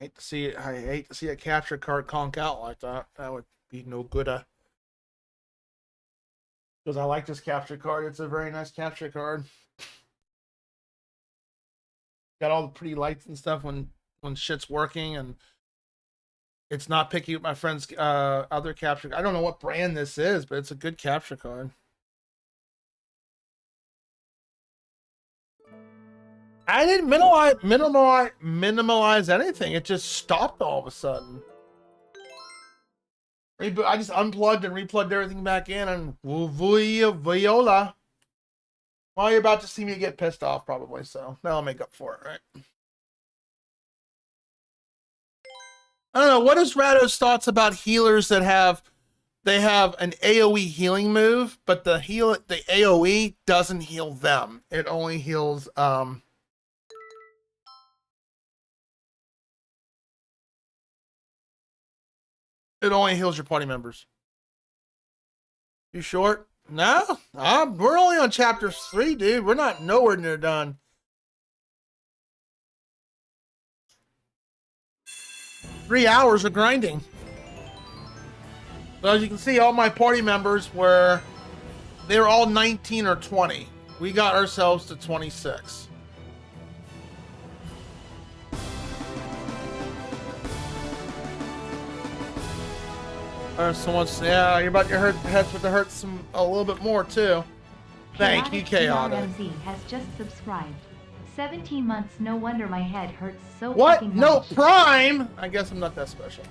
I hate to see a capture card conk out like that. That would be no good. Because I like this capture card. It's a very nice capture card. Got all the pretty lights and stuff when shit's working, and it's not picking up my friend's other capture. I don't know what brand this is, but it's a good capture card. I didn't minimalize anything. It just stopped all of a sudden. I just unplugged and replugged everything back in, and viola. Well, you're about to see me get pissed off, probably, so that'll make up for it, right? I don't know. What is Rado's thoughts about healers that have an AoE healing move, but the AoE doesn't heal them. It only heals it only heals your party members. You short? No, we're only on chapter 3, dude. We're not nowhere near done. 3 hours of grinding. So as you can see, all my party members they were all 19 or 20. We got ourselves to 26. Someone's, yeah, you're about to hurt heads with to hurt a little bit more too. Thank you, Chaotic. DRMZ has just subscribed. 17 months, no wonder my head hurts so what? fucking No, much. Prime? I guess I'm not that special.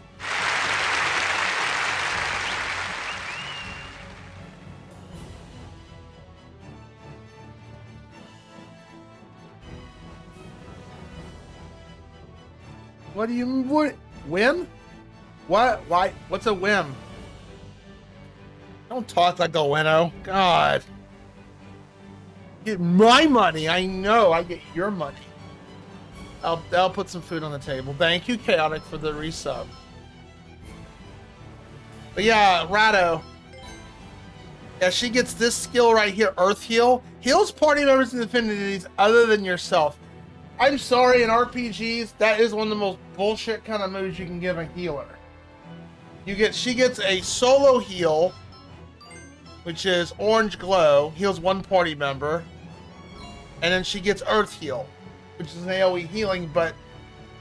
What do you, whim? What? Why? What's a whim? Don't talk like a winnow. God. Get my money. I know. I get your money. I'll put some food on the table. Thank you, Chaotic, for the resub. But yeah, Rado. Yeah, she gets this skill right here, Earth Heal. Heals party members and affinities other than yourself. I'm sorry, in RPGs, that is one of the most bullshit kind of moves you can give a healer. She gets a solo heal, which is Orange Glow, heals one party member, and then she gets Earth Heal, which is an AoE healing, but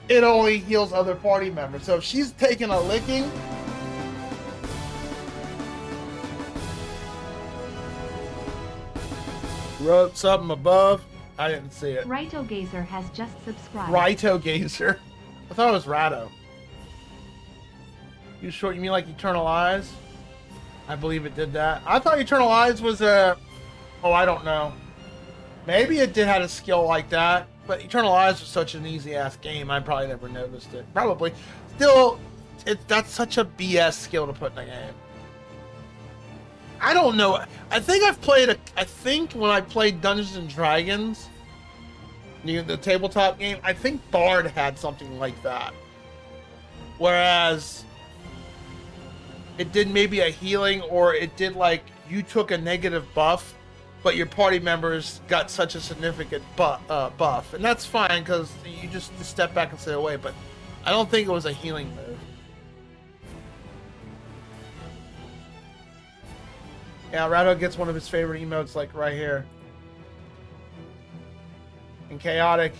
it only heals other party members. So if she's taking a licking, wrote something above. I didn't see it. Raito Gazer has just subscribed. Raito Gazer. I thought it was Rado. You short? You mean like Eternal Eyes? I believe it did that. I thought Eternal Eyes was a... Oh, I don't know. Maybe it did have a skill like that, but Eternal Eyes was such an easy-ass game, I probably never noticed it. Probably. Still, that's such a BS skill to put in a game. I don't know. I think when I played Dungeons and Dragons, the tabletop game, I think Bard had something like that. Whereas it did maybe a healing, or it did like you took a negative buff, but your party members got such a significant buff. And that's fine because you just step back and stay away, but I don't think it was a healing move. Yeah, Rado gets one of his favorite emotes, like right here. And Chaotic,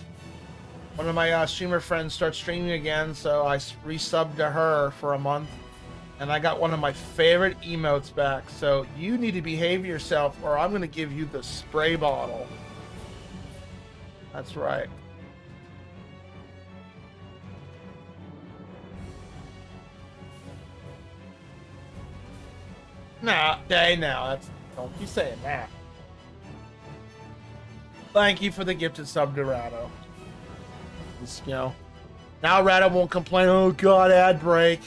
one of my streamer friends starts streaming again, so I resubbed to her for a month. And I got one of my favorite emotes back. So you need to behave yourself, or I'm going to give you the spray bottle. That's right. Nah, don't be saying that. Thank you for the gifted sub to Rado. Now Rado won't complain, oh god, ad break.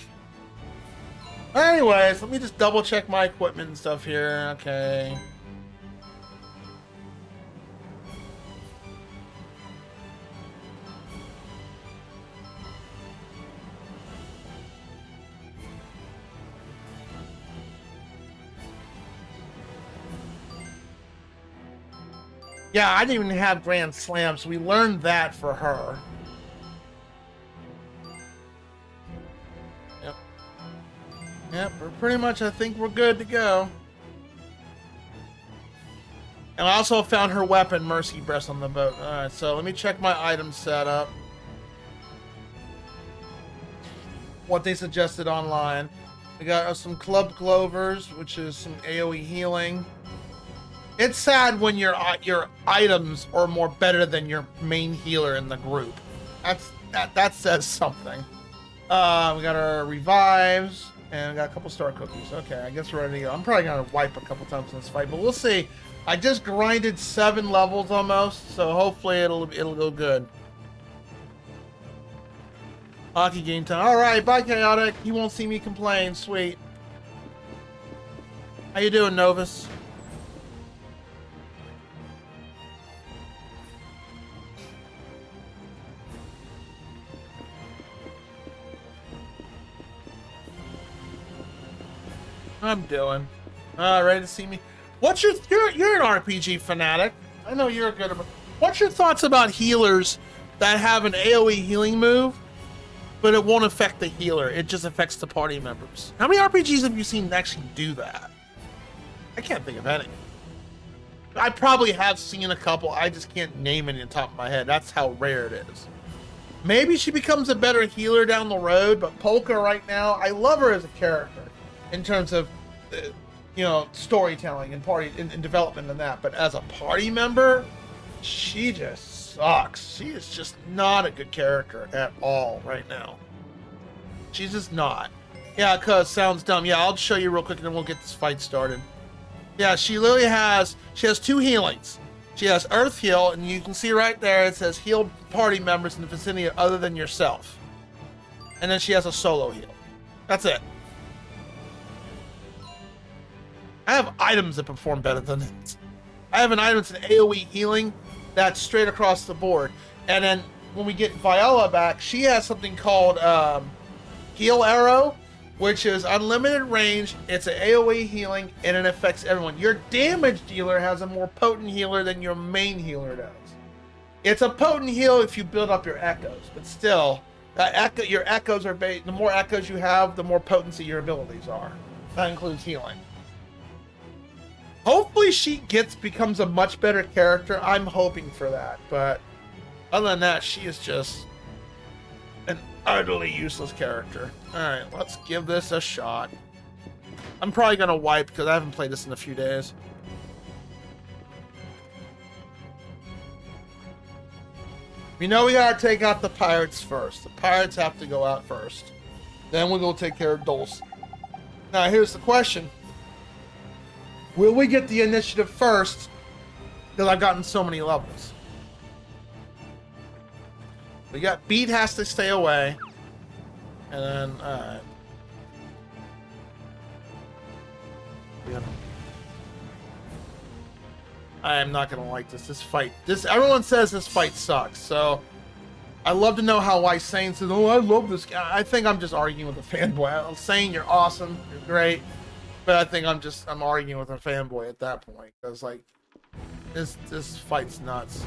Anyways, let me just double check my equipment and stuff here. Okay. Yeah, I didn't even have Grand Slam, so we learned that for her. Yep, we're pretty much, I think we're good to go. And I also found her weapon, Mercy Breast, on the boat. Alright, so let me check my item setup. What they suggested online. We got some Club Clovers, which is some AoE healing. It's sad when your items are more better than your main healer in the group. That says something. We got our revives, and we got a couple star cookies. Okay, I guess we're ready to go. I'm probably gonna wipe a couple times in this fight, but we'll see. I just grinded 7 levels almost, so hopefully it'll go good. Hockey game time. All right, bye, Chaotic. You won't see me complain. Sweet. How you doing, Novus? I'm doing. Ready to see me? What's you're an RPG fanatic. I know you're good about. What's your thoughts about healers that have an AoE healing move, but it won't affect the healer? It just affects the party members. How many RPGs have you seen actually do that? I can't think of any. I probably have seen a couple. I just can't name any on the top of my head. That's how rare it is. Maybe she becomes a better healer down the road, but Polka right now, I love her as a character in terms of, you know, storytelling and party and development and that. But as a party member, she just sucks. She is just not a good character at all right now. She's just not. Yeah, cause sounds dumb. Yeah, I'll show you real quick and then we'll get this fight started. Yeah, she literally has 2 healings. She has Earth Heal, and you can see right there it says heal party members in the vicinity other than yourself. And then she has a solo heal. That's it. I have items that perform better than it. I have an item that's an AoE healing that's straight across the board. And then when we get Viola back, she has something called Heal Arrow, which is unlimited range. It's an AoE healing, and it affects everyone. Your damage dealer has a more potent healer than your main healer does. It's a potent heal if you build up your echoes, but still, your echoes are the more echoes you have, the more potency your abilities are. That includes healing. Hopefully she becomes a much better character. I'm hoping for that, but other than that, she is just an utterly useless character. Alright, let's give this a shot. I'm probably gonna wipe because I haven't played this in a few days. We know we gotta take out the pirates first. The pirates have to go out first. Then we'll go take care of Dulce. Now here's the question. Will we get the initiative first? Because I've gotten so many levels. We got Beat has to stay away. And then, alright. Yeah. I am not gonna like this fight. Everyone says this fight sucks, so I'd love to know how Sane says, oh, I love this guy. I think I'm just arguing with a fanboy. I'm saying you're awesome, you're great. But I think I'm arguing with a fanboy at that point. Because, like, this fight's nuts.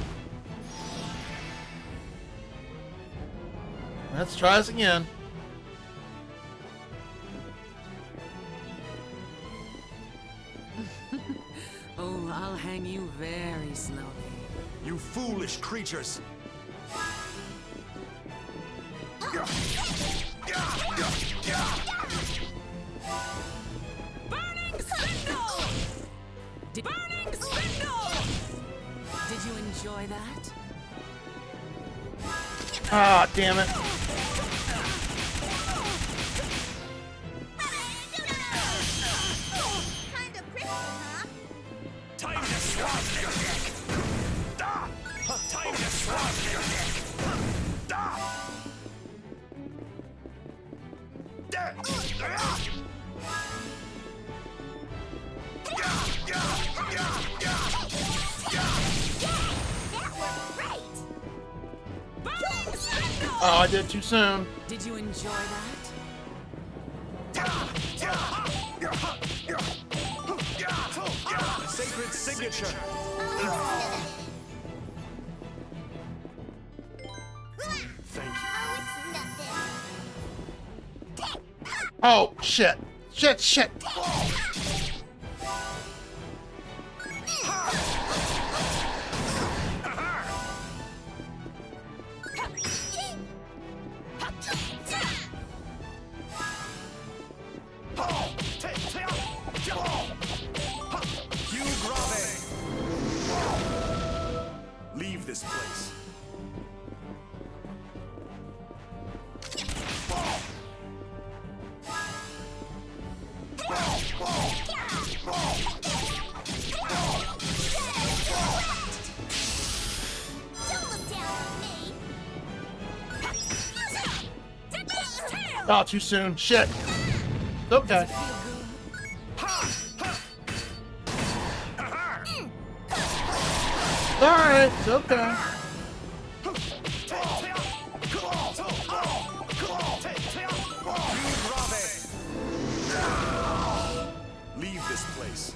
Let's try this again. Oh, I'll hang you very slowly. You foolish creatures! Burning Spindle! Burning Spindle! Did you enjoy that? Ah, damn it. Kinda prickly, huh? Time to swab their neck! Time to swab their neck! Oh, I did too soon. Did you enjoy that? Sacred signature! Thank you. Oh, shit. Shit. You grave. Leave this place. Oh, too soon. Shit. It's okay. Alright, it's okay. Leave this place.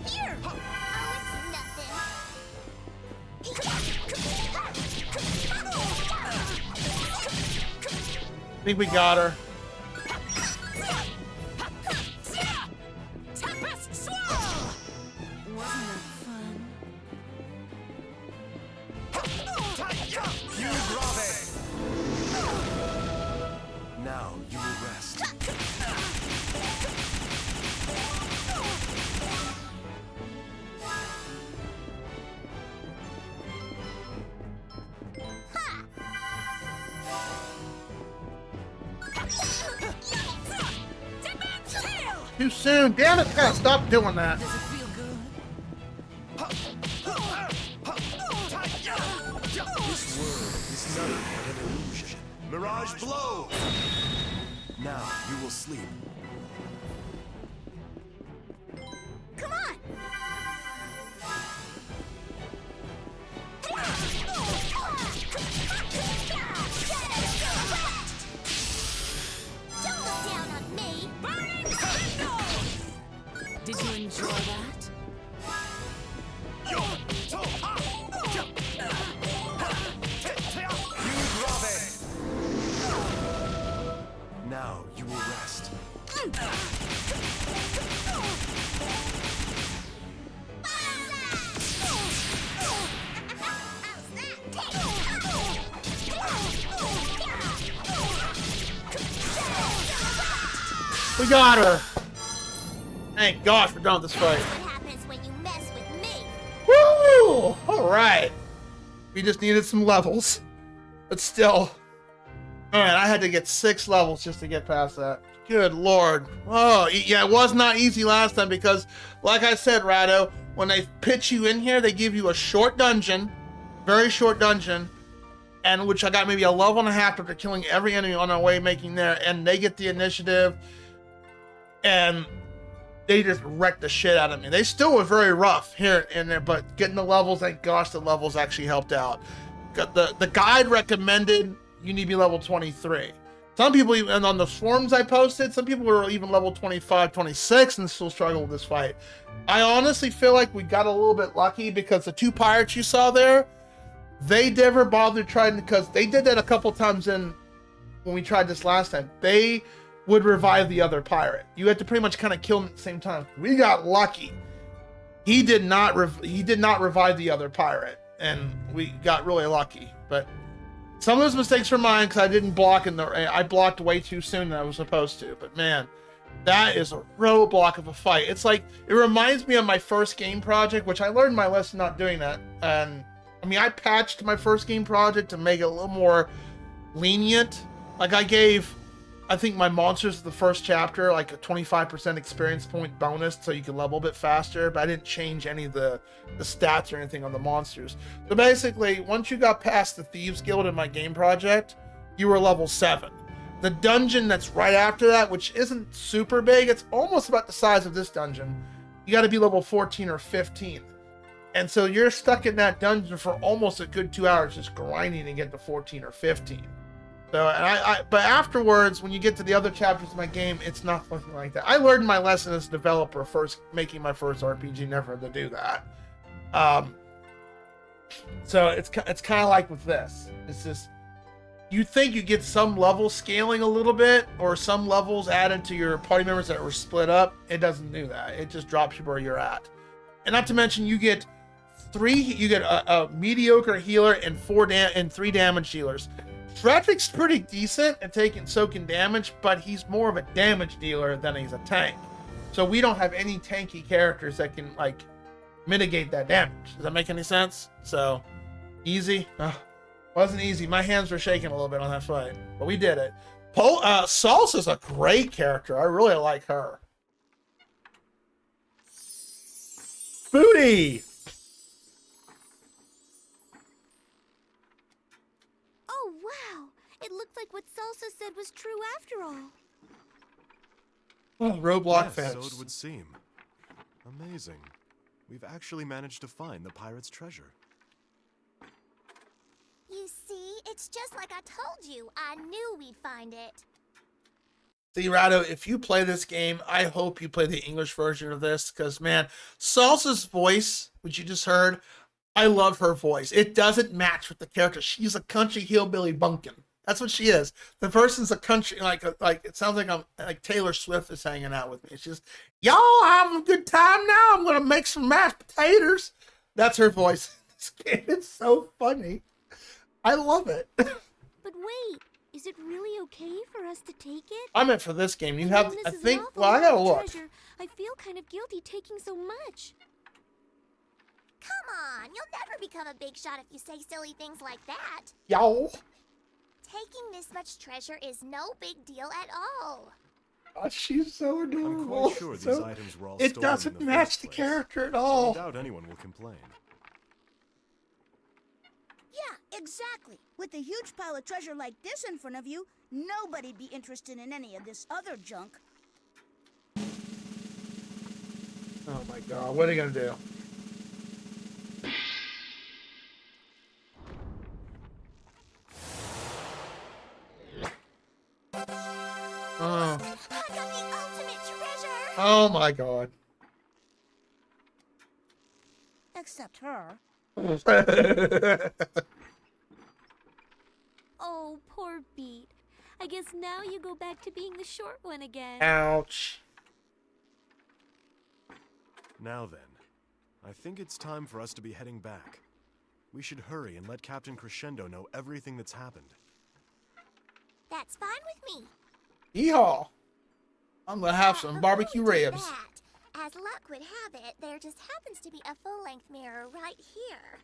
Here! Oh, it's nothing. I think we got her. Wasn't that fun? You grave. Now you will rest. Too soon. Damn it. Gotta stop doing that. Does it feel good? This world is nothing but an illusion. Mirage blow! Now you will sleep. Come on! Don't look down on me! Did you enjoy that? You grave. Now you will rest. We got her. Thank gosh we're done with this fight. What happens when you mess with me? Woo! Alright. We just needed some levels. But still. Man, I had to get 6 levels just to get past that. Good lord. Oh, yeah, it was not easy last time because, like I said, Rado, when they pitch you in here, they give you a short dungeon, very short dungeon, and which I got maybe a level and a half after killing every enemy on our way making there, and they get the initiative, and they just wrecked the shit out of me. They still were very rough here and there, but getting the levels, thank gosh, the levels actually helped out. The guide recommended you need to be level 23. Some people, even on the forums I posted, some people were even level 25, 26 and still struggle with this fight. I honestly feel like we got a little bit lucky because the 2 pirates you saw there, they never bothered trying, because they did that a couple times when we tried this last time. They would revive the other pirate. You had to pretty much kind of kill him at the same time. We got lucky. He did not revive the other pirate, and we got really lucky. But some of those mistakes were mine because I didn't block I blocked way too soon than I was supposed to. But man, that is a roadblock of a fight. It's like, it reminds me of my first game project, which I learned my lesson not doing that. And I mean, I patched my first game project to make it a little more lenient. Like I think my monsters, the first chapter, like a 25% experience point bonus so you can level a bit faster, but I didn't change any of the stats or anything on the monsters. So basically, once you got past the Thieves Guild in my game project, you were level 7. The dungeon that's right after that, which isn't super big, it's almost about the size of this dungeon, you got to be level 14 or 15. And so you're stuck in that dungeon for almost a good 2 hours just grinding to get to 14 or 15. So, but afterwards, when you get to the other chapters of my game, it's not something like that. I learned my lesson as a developer making my first RPG, never to do that. So it's kind of like with this. It's just, you think you get some level scaling a little bit, or some levels added to your party members that were split up. It doesn't do that. It just drops you where you're at. And not to mention, you get a mediocre healer and 3 damage dealers. Frederick's pretty decent at soaking damage, but he's more of a damage dealer than he's a tank. So we don't have any tanky characters that can like mitigate that damage. Does that make any sense? So easy. Wasn't easy. My hands were shaking a little bit on that fight, but we did it. Salsa's a great character. I really like her. Booty. Oh, wow. It looked like what Salsa said was true after all. Oh, Roblox Yes, fans. so it would seem. Amazing. We've actually managed to find the pirate's treasure. You see, it's just like I told you. I knew we'd find it. See, Rado, if you play this game, I hope you play the English version of this, because, man, Salsa's voice, which you just heard, I love her voice. It doesn't match with the character. She's a country hillbilly bumpkin. That's what she is. The person's a country, like it sounds like I'm like Taylor Swift is hanging out with me. It's just, y'all having a good time now. I'm gonna make some mashed potatoes. That's her voice. This game is so funny. I love it. But wait, is it really okay for us to take it? I meant for this game. You Even have, though I this is think. an awful Well, I gotta lot of look. treasure, I feel kind of guilty taking so much. Come on, you'll never become a big shot if you say silly things like that. Y'all. Taking this much treasure is no big deal at all. Oh, she's so I'm adorable. quite sure these So- items were all it stolen in doesn't the match first the place. character at I all. doubt anyone will complain. Yeah, exactly. With a huge pile of treasure like this in front of you, nobody'd be interested in any of this other junk. Oh my god, what are you gonna do? Oh. I got the ultimate treasure! Oh my god. Except her. Oh, poor Beat. I guess now you go back to being the short one again. Ouch. Now then, I think it's time for us to be heading back. We should hurry and let Captain Crescendo know everything that's happened. That's fine with me. Yeehaw. I'm gonna have some Before barbecue we do ribs. that, as luck would have it, there just happens to be a full-length mirror right here.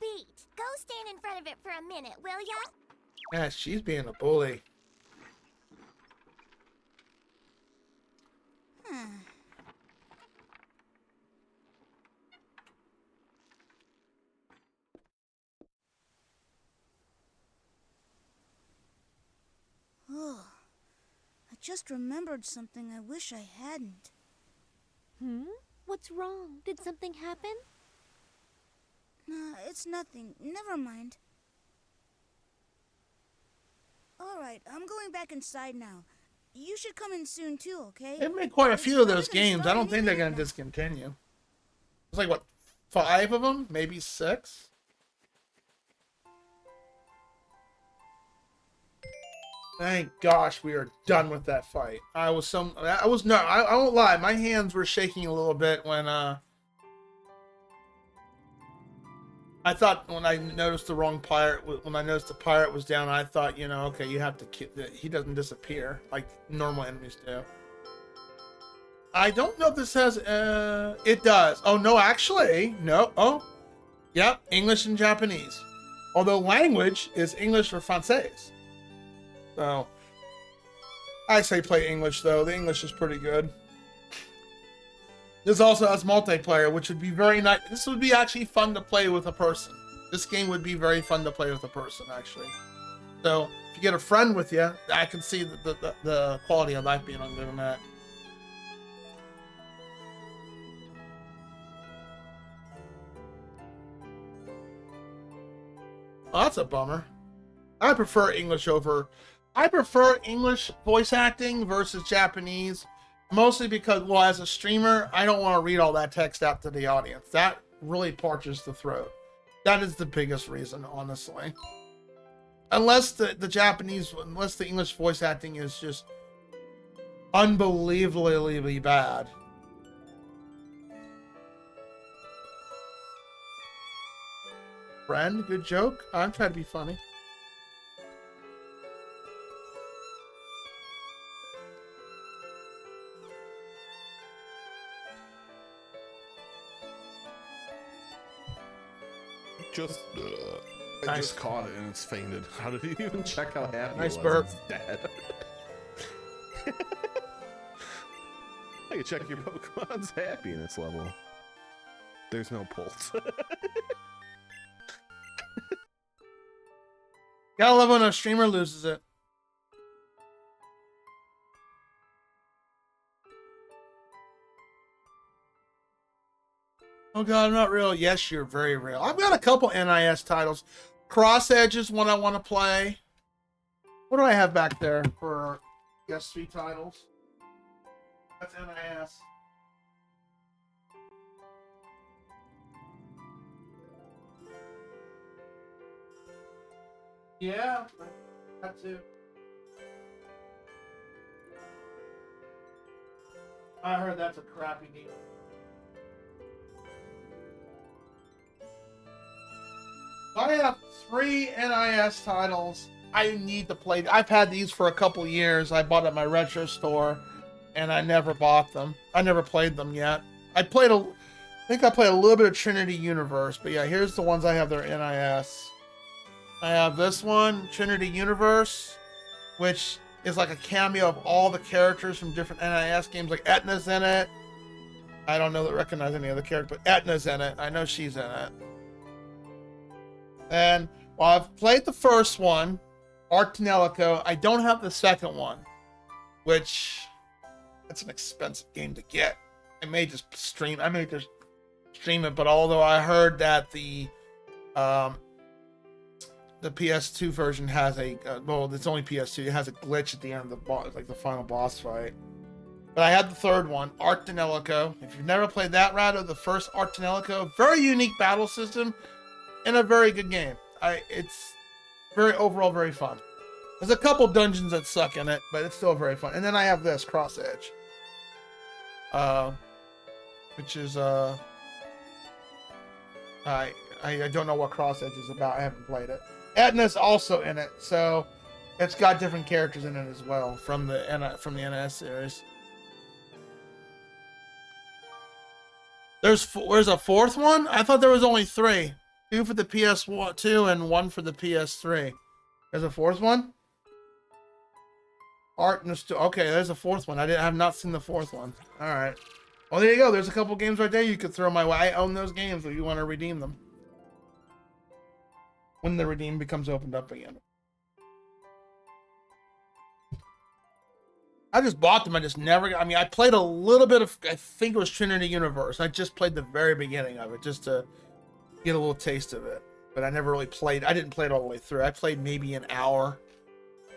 Beat, go stand in front of it for a minute, will ya? Yeah, she's being a bully. Oh, I just remembered something I wish I hadn't. What's wrong? Did something happen? Nah, it's nothing. Never mind. Alright, I'm going back inside now. You should come in soon too, okay? They've made quite a few of those It's probably gonna games. I start don't think they're any gonna minute now. discontinue. It's like, what, 5 of them? Maybe 6? Thank gosh we are done with that fight. I won't lie, my hands were shaking a little bit when I thought when I noticed the wrong pirate, when I noticed the pirate was down, I thought, you know, okay, you have to he doesn't disappear like normal enemies do. I don't know if this has it does. Oh no, actually, no. Oh, yep, English and Japanese. Although language is English or Francais. So, I say play English, though. The English is pretty good. This also has multiplayer, which would be very nice. This would be actually fun to play with a person. This game would be very fun to play with a person, actually. So, if you get a friend with you, I can see the quality of life being on good on that. Oh, that's a bummer. I prefer English voice acting versus Japanese, Mostly because, well, as a streamer, I don't want to read all that text out to the audience. That really parches the throat. That is the biggest reason, honestly. Unless the English voice acting is just unbelievably bad. Friend, good joke. I'm trying to be funny. I just caught it and it's fainted. How did you even check how happy Nice it was? burp. It's dead. I can check your Pokemon's happiness level. There's no pulse. Gotta love when a streamer loses it. Oh god, I'm not real. Yes, you're very real. I've got a couple NIS titles. Cross Edge is one I want to play. What do I have back there for PS3 titles? That's NIS. Yeah, that too. I heard that's a crappy game. I have 3 NIS titles I need to play. I've had these for a couple years. I bought at my retro store, and I never bought them. I never played them yet. I think I played a little bit of Trinity Universe, but yeah, here's the ones I have that are NIS. I have this one, Trinity Universe, which is like a cameo of all the characters from different NIS games. Like Etna's in it. I don't recognize any other character, but Etna's in it. I know she's in it. And while I've played the first one, Arctanelico, I don't have the second one, which that's an expensive game to get. I may just stream it, but although I heard that the PS2 version has well, it's only PS2. It has a glitch at the end of the boss, like the final boss fight. But I had the third one, Arctanelico. If you've never played that, Rado, the first Arctanelico, very unique battle system and a very good game. It's overall very fun. There's a couple dungeons that suck in it, but it's still very fun. And then I have this Cross Edge, which is I don't know what Cross Edge is about. I haven't played it. Etna's also in it, so it's got different characters in it as well from the NS series. There's a fourth one? I thought there was only 3. 2 for the PS2 and 1 for the PS3. There's a fourth one? Okay, there's a fourth one. I have not seen the fourth one. All right. Well, there you go. There's a couple games right there you could throw my way. I own those games if you want to redeem them. When the redeem becomes opened up again. I just bought them. I just never... I mean, I played a little bit of... I think it was Trinity Universe. I just played the very beginning of it just to get a little taste of it. But I never really played... I didn't play it all the way through. I played maybe an hour.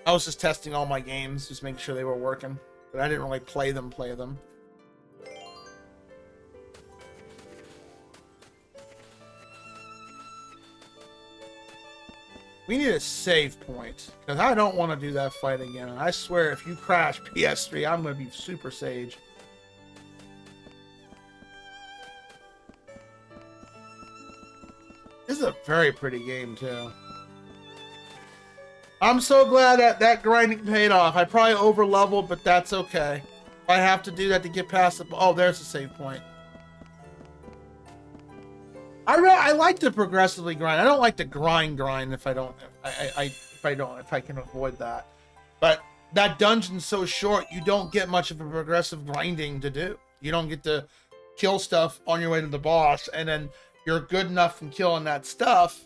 I was just testing all my games, just making sure they were working. But I didn't really play them. We need a save point, because I don't want to do that fight again. And I swear, if you crash PS3, I'm going to be super sage. This is a very pretty game, too. I'm so glad that grinding paid off. I probably over-leveled, but that's okay. I have to do that to get past the... Oh, there's a save point. I like to progressively grind. I don't like to grind if I can avoid that. But that dungeon's so short, you don't get much of a progressive grinding to do. You don't get to kill stuff on your way to the boss, and then you're good enough from killing that stuff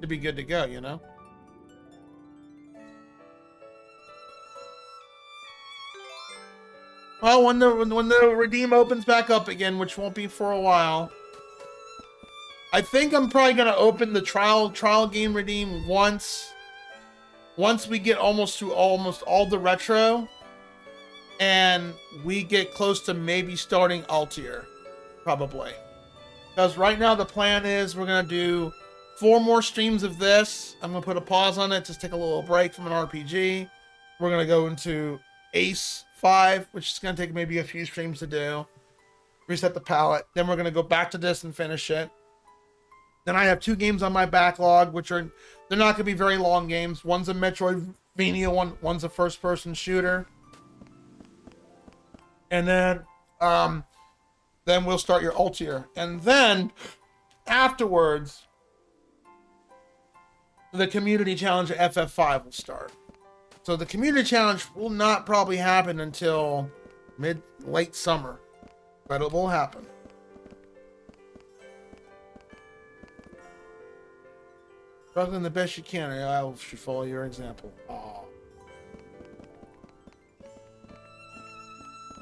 to be good to go, you know? Well, when the redeem opens back up again, which won't be for a while, I think I'm probably gonna open the trial game redeem once, once we get almost all the retro, and we get close to maybe starting Altier, probably. Because right now the plan is we're gonna do 4 more streams of this. I'm gonna put a pause on it, just take a little break from an RPG. We're gonna go into Ace 5, which is gonna take maybe a few streams to do. Reset the palette. Then we're gonna go back to this and finish it. Then I have 2 games on my backlog, which are, they're not gonna be very long games. One's a Metroidvania, one's a first-person shooter. And then we'll start your Altier. And then afterwards, the community challenge at FF5 will start. So the community challenge will not probably happen until late summer, but it will happen. Struggling the best you can, or I should follow your example. Aww.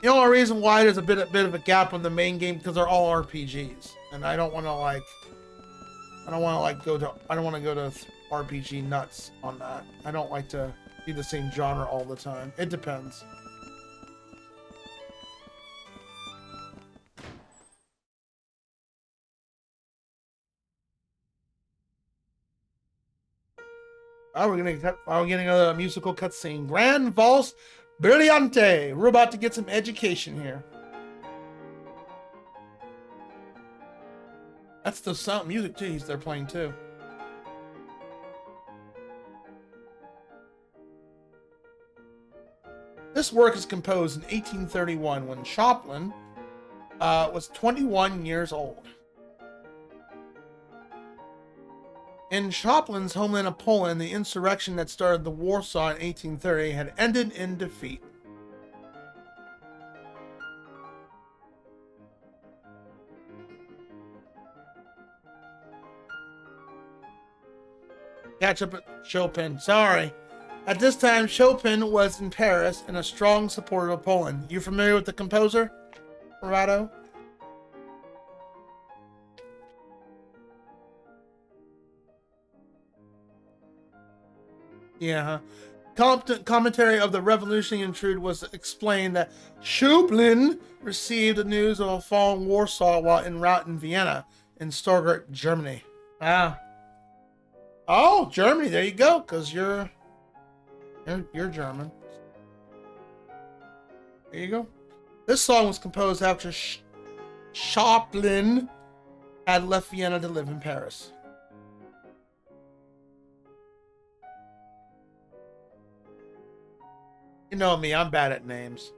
The only reason why there's a bit of a gap on the main game because they're all RPGs, and I don't want to go to RPG nuts on that. I don't like to do the same genre all the time. It depends. Oh, we're getting another musical cutscene. Grand Vals Brillante. We're about to get some education here. That's the sound music too. They're playing too. This work is composed in 1831 when Chopin was 21 years old. In Chopin's homeland of Poland, the insurrection that started the Warsaw in 1830 had ended in defeat. Catch up at Chopin. Sorry. At this time, Chopin was in Paris and a strong supporter of Poland. You familiar with the composer, Corrado? Yeah. Commentary of the Revolutionary Intrude was explained that Chopin received the news of a fallen Warsaw while en route in Vienna in Stuttgart, Germany. Ah. Oh, Germany. There you go. Because you're German. There you go. This song was composed after Chopin had left Vienna to live in Paris. You know me, I'm bad at names.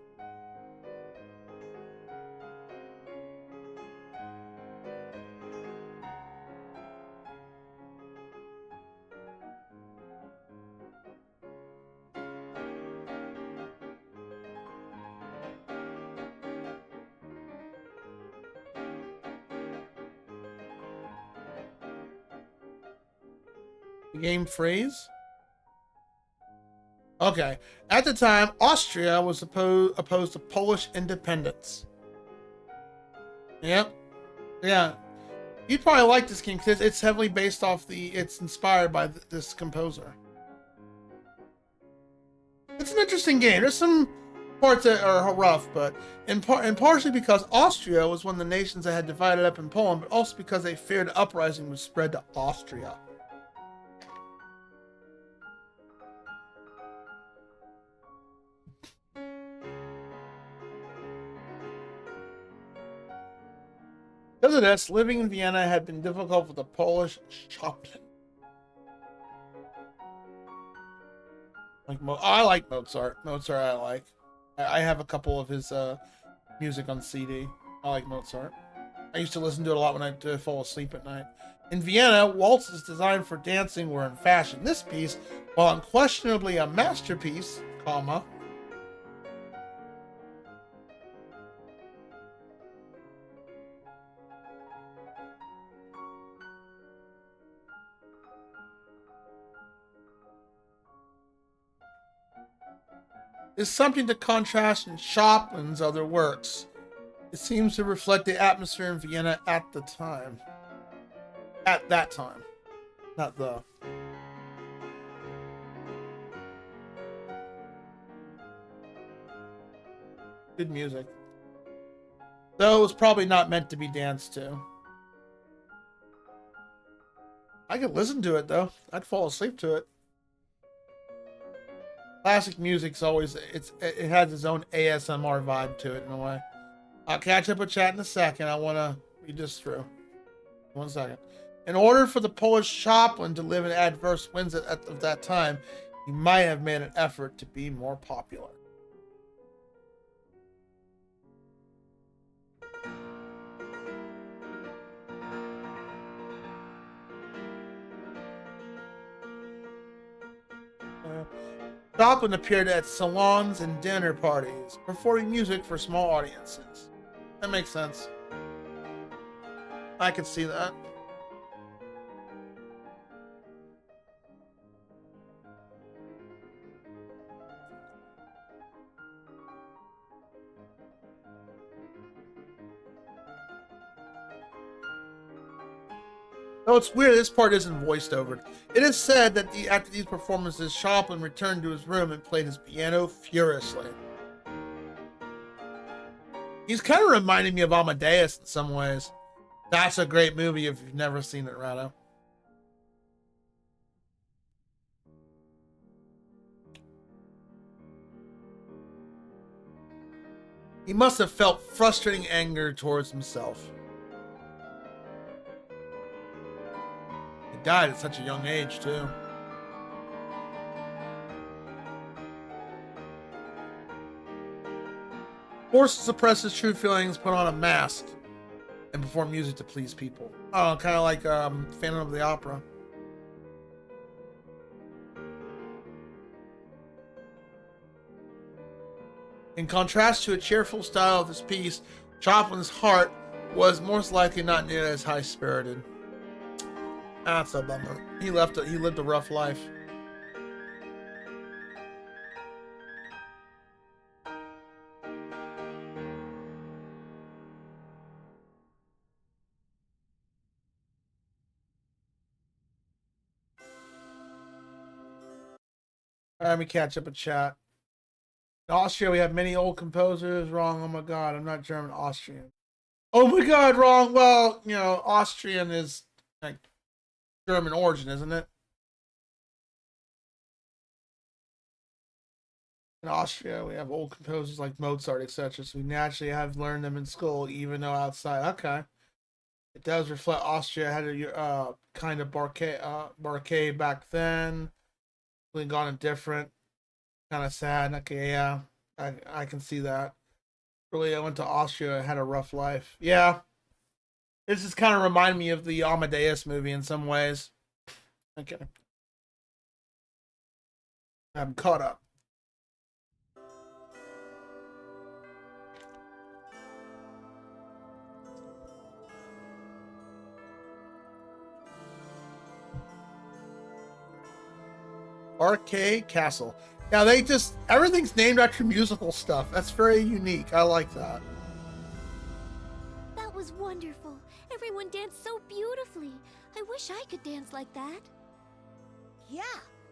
The game freeze? Okay. At the time, Austria was opposed to Polish independence. Yep. Yeah. You'd probably like this game because it's heavily based off it's inspired by this composer. It's an interesting game. There's some parts that are rough, but and partially because Austria was one of the nations that had divided up in Poland, but also because they feared the uprising would spread to Austria. Because of this, living in Vienna had been difficult for the Polish Chopin. I like Mozart. Mozart I like. I have a couple of his music on CD. I like Mozart. I used to listen to it a lot when I fall asleep at night. In Vienna, waltzes designed for dancing were in fashion. This piece, while unquestionably a masterpiece, is something to contrast in Chopin's other works. It seems to reflect the atmosphere in Vienna at the time. At that time. Not the... Good music. Though it was probably not meant to be danced to. I could listen to it though. I'd fall asleep to it. Classic music's always it has its own ASMR vibe to it in a way. I'll catch up with chat in a second. I want to read this through. 1 second. In order for the Polish chaplain to live in adverse winds at that time, he might have made an effort to be more popular. Chaplin appeared at salons and dinner parties, performing music for small audiences. That makes sense. I could see that. Oh, it's weird. This part isn't voiced over. It is said that after these performances, Chaplin returned to his room and played his piano furiously. He's kind of reminding me of Amadeus in some ways. That's a great movie if you've never seen it, Rado. He must have felt frustrating anger towards himself. He died at such a young age, too. Forced to suppress his true feelings, put on a mask, and perform music to please people. Oh, kind of like Phantom of the Opera. In contrast to a cheerful style of his piece, Choplin's heart was most likely not nearly as high-spirited. That's a bummer. He lived a rough life. Let me catch up a chat. In Austria, we have many old composers. Wrong. Oh my God, I'm not German. Austrian. Oh my God, wrong. Well, you know, Austrian is like German origin, isn't it? In Austria, we have old composers like Mozart, etc. So we naturally have learned them in school, even though outside. Okay. It does reflect Austria had a kind of barquet back then. Really gone in different. Kind of sad. Okay, yeah. I can see that. Really, I went to Austria, had a rough life. Yeah. This just kind of remind me of the Amadeus movie in some ways. Okay. I'm caught up. Arcade Castle. Yeah, everything's named after musical stuff. That's very unique. I like that. That was wonderful. Everyone danced so beautifully. I wish I could dance like that. Yeah,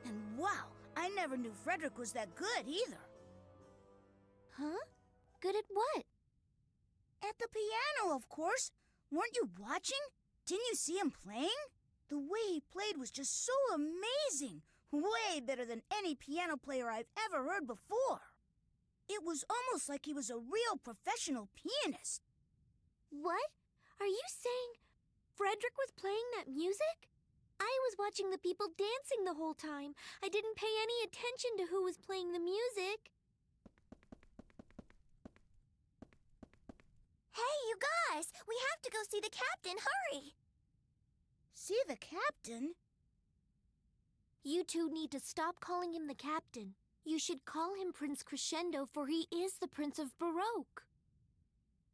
and wow, I never knew Frederick was that good either. Huh? Good at what? At the piano, of course. Weren't you watching? Didn't you see him playing? The way he played was just so amazing. Way better than any piano player I've ever heard before. It was almost like he was a real professional pianist. What? Are you saying Frederick was playing that music? I was watching the people dancing the whole time. I didn't pay any attention to who was playing the music. Hey, you guys! We have to go see the captain. Hurry! See the captain? You two need to stop calling him the captain. You should call him Prince Crescendo, for he is the Prince of Baroque.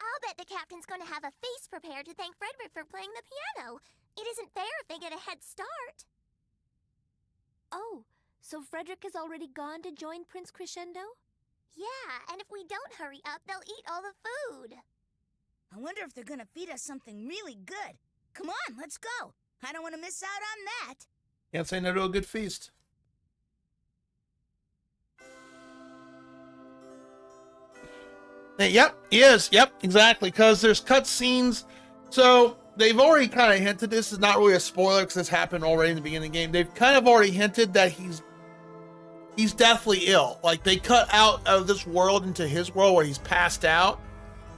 I'll bet the captain's going to have a feast prepared to thank Frederick for playing the piano. It isn't fair if they get a head start. Oh, so Frederick has already gone to join Prince Crescendo? Yeah, and if we don't hurry up, they'll eat all the food. I wonder if they're gonna feed us something really good. Come on, let's go. I don't want to miss out on that. Can't say no to a good feast. Yep, he is. Yep, exactly. Because there's cutscenes. So they've already kind of hinted. This is not really a spoiler because this happened already in the beginning of the game. They've kind of already hinted that he's deathly ill. Like they cut out of this world into his world where he's passed out.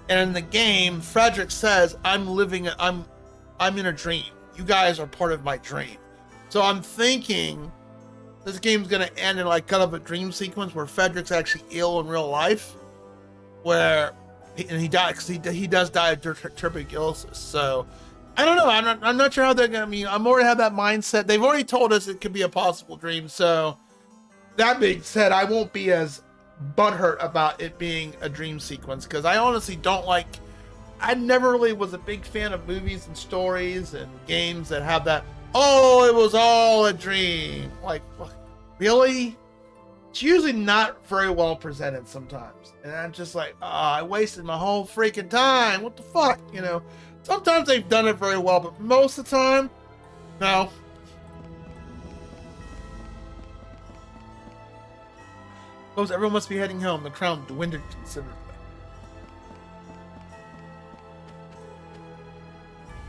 And in the game, Frederick says, I'm in a dream. You guys are part of my dream. So I'm thinking this game's gonna end in like kind of a dream sequence where Frederick's actually ill in real life, and he dies because he does die of tuberculosis. So I don't know. I'm not sure how they're gonna. I mean, I'm already have that mindset. They've already told us it could be a possible dream. So that being said, I won't be as butthurt about it being a dream sequence because I honestly don't like. I never really was a big fan of movies and stories and games that have that. Oh, it was all a dream. Like, really? It's usually not very well presented sometimes. And I'm just like, I wasted my whole freaking time. What the fuck? You know, sometimes they've done it very well, but most of the time, no. Suppose everyone must be heading home. The crowd dwindled considerably.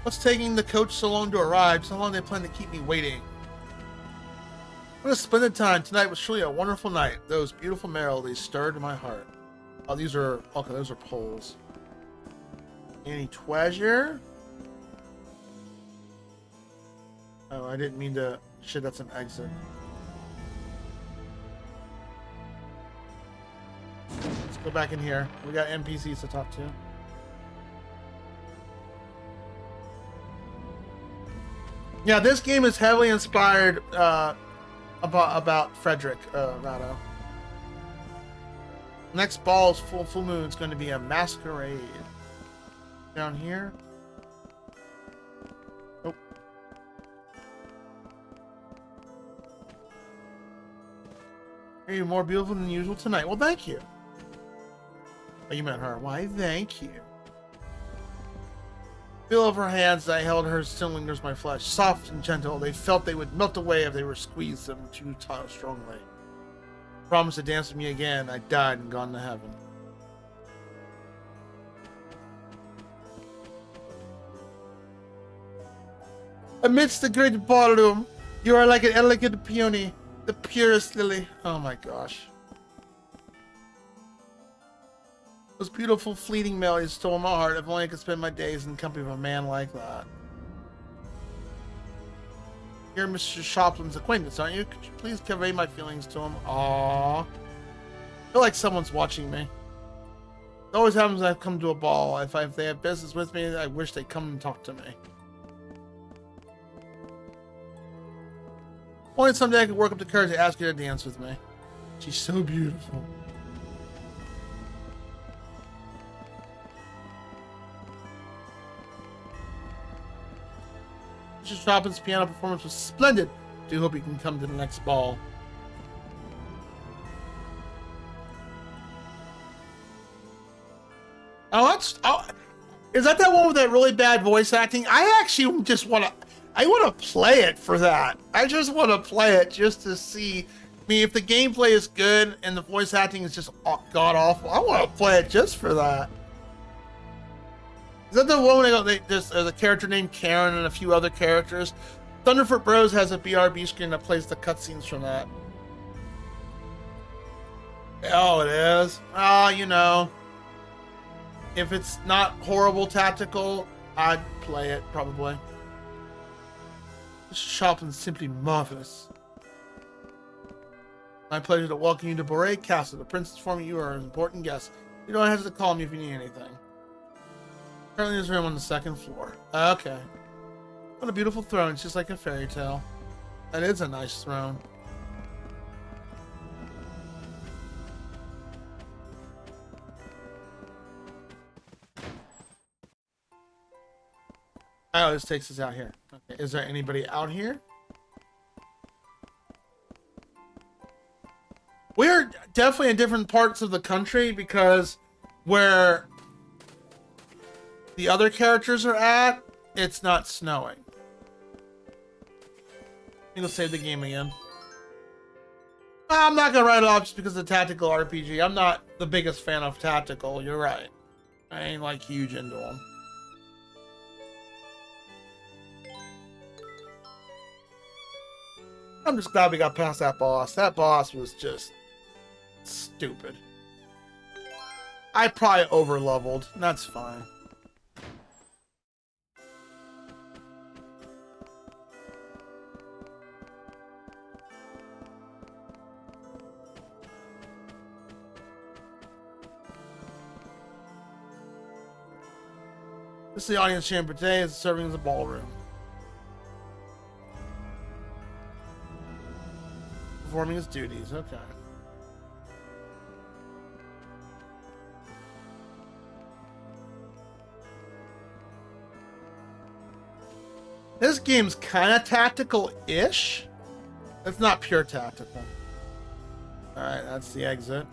What's taking the coach so long to arrive? So long they plan to keep me waiting. What a splendid time. Tonight was truly a wonderful night. Those beautiful melodies stirred my heart. Oh, these are... Okay, those are poles. Any treasure? Oh, I didn't mean to... Shit, that's an exit. Let's go back in here. We got NPCs to talk to. Yeah, this game is heavily inspired about Frederick Rado. Next ball's full moon is going to be a masquerade. Down here. Nope. You're more beautiful than usual tonight. Well, thank you. Oh, you meant her. Why, thank you. Feel of her hands I held her still lingers my flesh, soft and gentle. They felt they would melt away if they were squeezed them too strongly. Promised to dance with me again. I died and gone to heaven. Amidst the great ballroom, you are like an elegant peony, the purest lily. Oh my gosh. Those beautiful fleeting melodies stole my heart. If only I could spend my days in the company of a man like that. You're Mr. Shoplin's acquaintance, aren't you? Could you please convey my feelings to him? Aww. I feel like someone's watching me. It always happens when I come to a ball. If they have business with me, I wish they'd come and talk to me. Only someday I could work up the courage to ask you to dance with me. She's so beautiful. Mr. Chopin's piano performance was splendid. Do hope you can come to the next ball. Oh, is that one with that really bad voice acting? I actually just want to play it for that. I just want to play it just to see. I mean, if the gameplay is good and the voice acting is just god awful, I want to play it just for that. Is that the one there's a character named Karen and a few other characters? Thunderfoot Bros has a BRB screen that plays the cutscenes from that. Oh, it is? You know. If it's not horrible tactical, I'd play it, probably. This shop is simply marvelous. My pleasure to welcome you to Boré Castle. The prince informed me you are an important guest. You don't hesitate to call me if you need anything. Currently there's a room on the second floor. Okay. What a beautiful throne. It's just like a fairy tale. That is a nice throne. Oh, this takes us out here. Okay. Is there anybody out here? We're definitely in different parts of the country because where the other characters are at, it's not snowing. I'm gonna save the game again. I'm not gonna write it off just because of tactical RPG. I'm not the biggest fan of tactical. You're right. I ain't like huge into them. I'm just glad we got past that boss. That boss was just stupid. I probably over leveled. That's fine. This is the audience chamber today. It's serving as a ballroom. Performing his duties. Okay. This game's kind of tactical-ish. It's not pure tactical. Alright, that's the exit.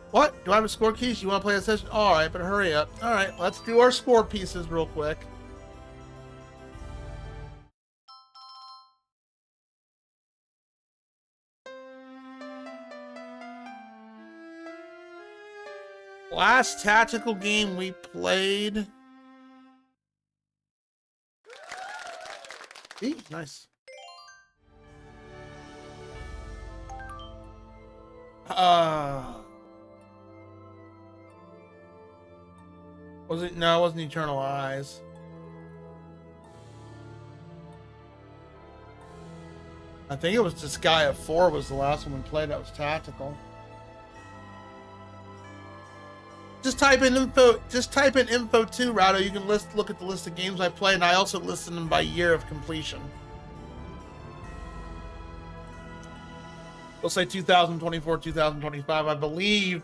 What? Do I have a score keys? You want to play a session? Alright, but hurry up. Alright, let's do our score pieces real quick. Last tactical game we played. Eee, nice. Was it? No, it wasn't Eternal Eyes. I think it was Disgaea 4 was the last one we played that was tactical. Just type in info. Just type in info 2, Rado. You can look at the list of games I played, and I also listed them by year of completion. We'll say 2024, 2025. I believe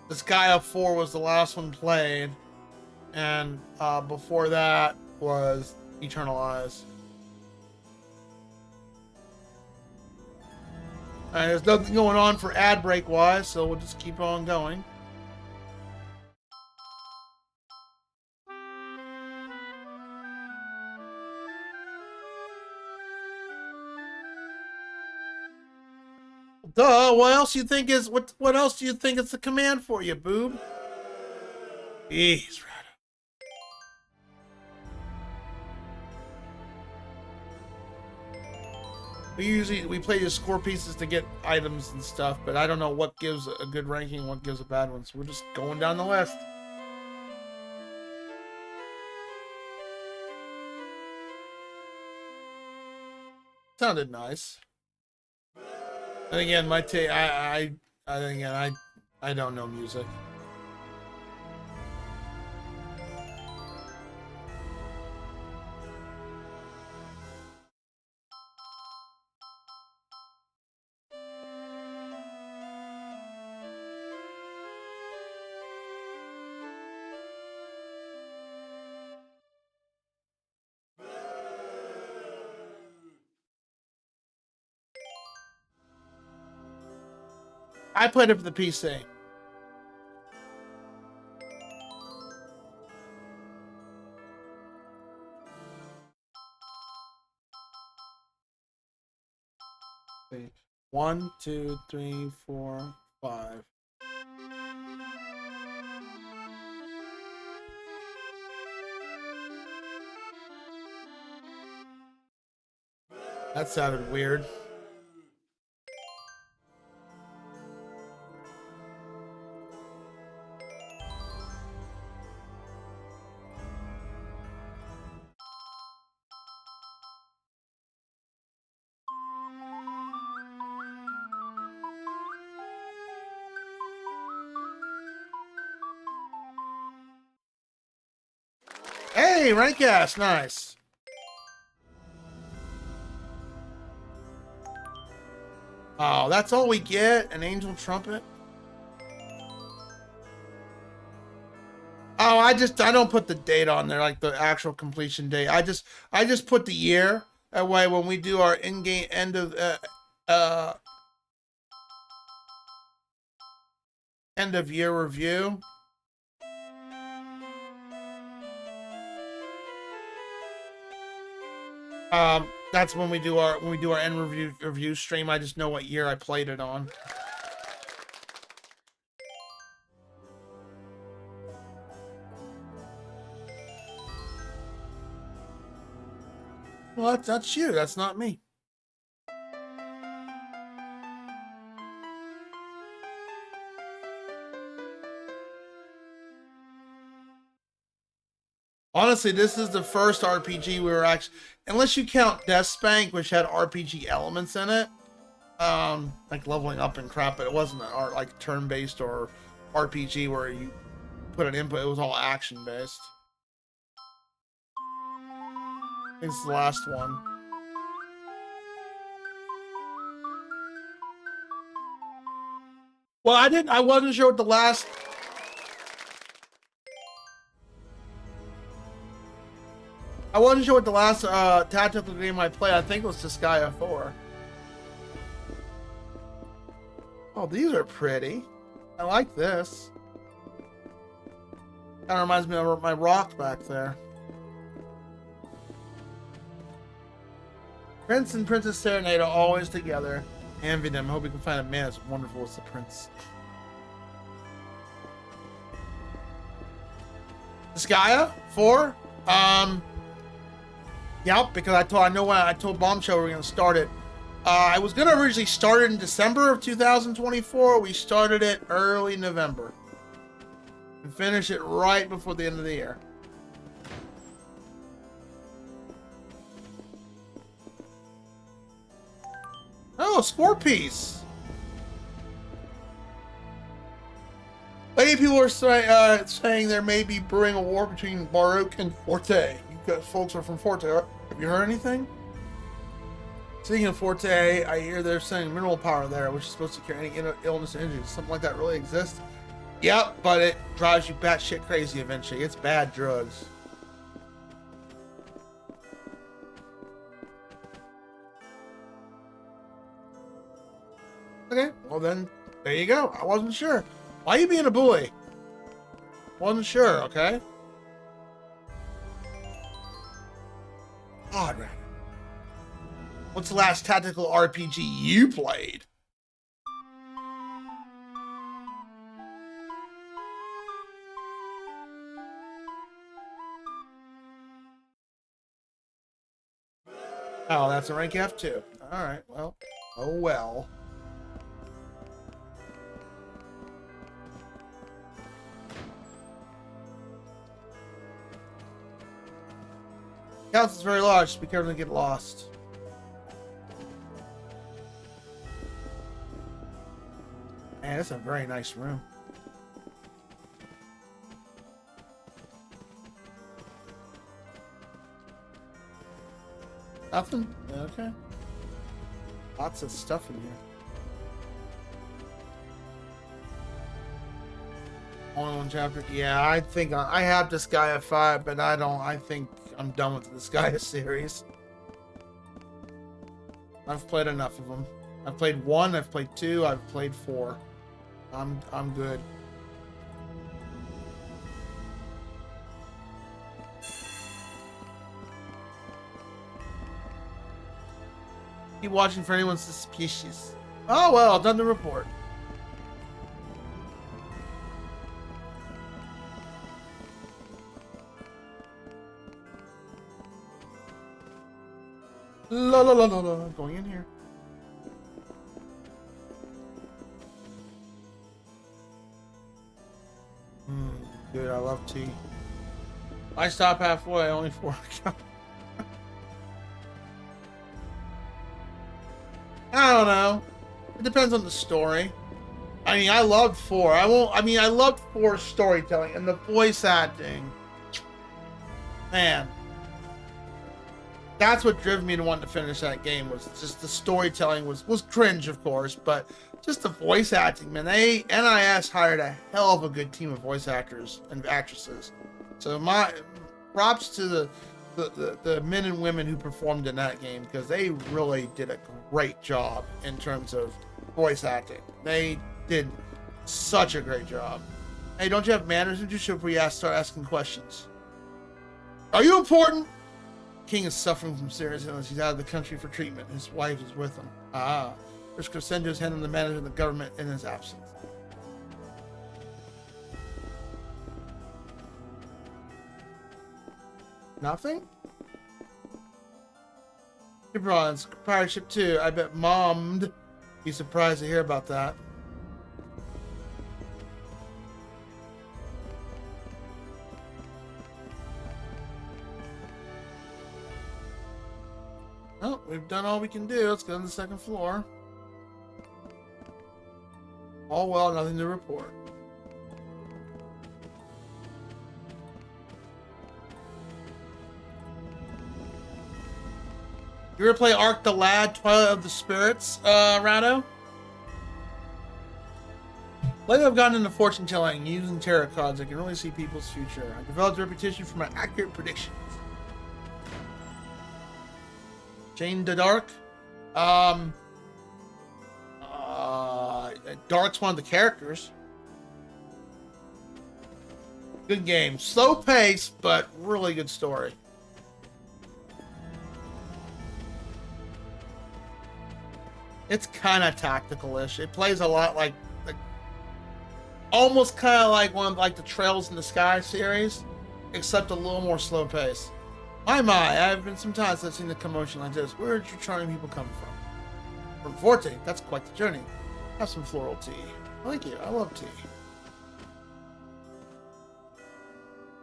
Disgaea 4 was the last one played, and before that was Eternal Eyes. And there's nothing going on for ad break wise, so we'll just keep on going. Duh, what else you think is what else do you think is the command for you, boob? Jeez, Rado. We play the score pieces to get items and stuff, but I don't know what gives a good ranking and what gives a bad one, so we're just going down the list. Sounded nice. And again, I don't know music. I played it for the PC. Wait. 1, 2, 3, 4, 5. That sounded weird. Hey, rank ass, nice. Oh, that's all we get? An angel trumpet? Oh, I don't put the date on there, like the actual completion date. I just put the year. That way when we do our in-game end of end of year review, That's when we do our end review stream. I just know what year I played it on. Well, that's you. That's not me. Honestly, this is the first RPG we were actually, unless you count Deathspank, which had RPG elements in it, like leveling up and crap, but it wasn't an art like turn-based or RPG where you put an input. It was all action-based. I think it's the last one. Well, I wasn't sure what the last. I wasn't sure what the last tactical game I played. I think it was Disgaea 4. Oh, these are pretty. I like this. Kind of reminds me of my rock back there. Prince and Princess Serenade are always together. Envy them. Hope we can find a man as wonderful as the prince. Disgaea 4. Yep, because I told Bombshell we were gonna start it. I was gonna originally start it in December of 2024. We started it early November and finish it right before the end of the year. Oh, score piece. Many people are saying there may be brewing a war between Baroque and Forte. You got folks are from Forte. Have you heard anything? Speaking of Forte, I hear they're saying mineral power there, which is supposed to cure any illness and injury. Something like that really exists? Yep, but it drives you batshit crazy eventually. It's bad drugs. Okay, well then, there you go. I wasn't sure. Why are you being a bully? Wasn't sure, okay? God, man. What's the last tactical RPG you played? Oh, that's a rank F2. Alright, well. Oh well. House is very large, so be careful to get lost. Man, it's a very nice room. Nothing? Okay. Lots of stuff in here. Only one chapter? Yeah, I think I have Disgaea 5, but I think I'm done with the Disgaea series. I've played enough of them. I've played 1, I've played 2, I've played 4. I'm good. Keep watching for anyone suspicious. Oh well, done the report. La la la la la. Going in here. Dude, I love tea. I stop halfway, only 4 I don't know. It depends on the story. I mean, I loved 4. I loved 4's storytelling and the voice acting. Man. That's what drove me to want to finish that game, was just the storytelling was cringe, of course, but just the voice acting, man. NIS hired a hell of a good team of voice actors and actresses. So my props to the men and women who performed in that game, because they really did a great job in terms of voice acting. They did such a great job. Hey, don't you have manners in your show where you start asking questions? Are you important? King is suffering from serious illness. He's out of the country for treatment. His wife is with him. Ah. Prince Crescendo is handling the management of the government in his absence. Nothing? Gibron's pirate ship 2. I bet Mom'd be surprised to hear about that. Oh, we've done all we can do. Let's go on the second floor. All well, nothing to report. You ever play Ark the Lad, Twilight of the Spirits, Rado? Lately I've gotten into fortune telling using tarot cards. I can really see people's future. I developed a reputation for my accurate predictions. Jane the Dark. Dark's one of the characters. Good game. Slow pace, but really good story. It's kind of tactical-ish. It plays a lot like almost kind of like one of like the Trails in the Sky series, except a little more slow pace. My, I've been sometimes I've seen the commotion like this. Where did you charming people come from? From Forte. That's quite the journey. Have some floral tea. Thank you. I love tea.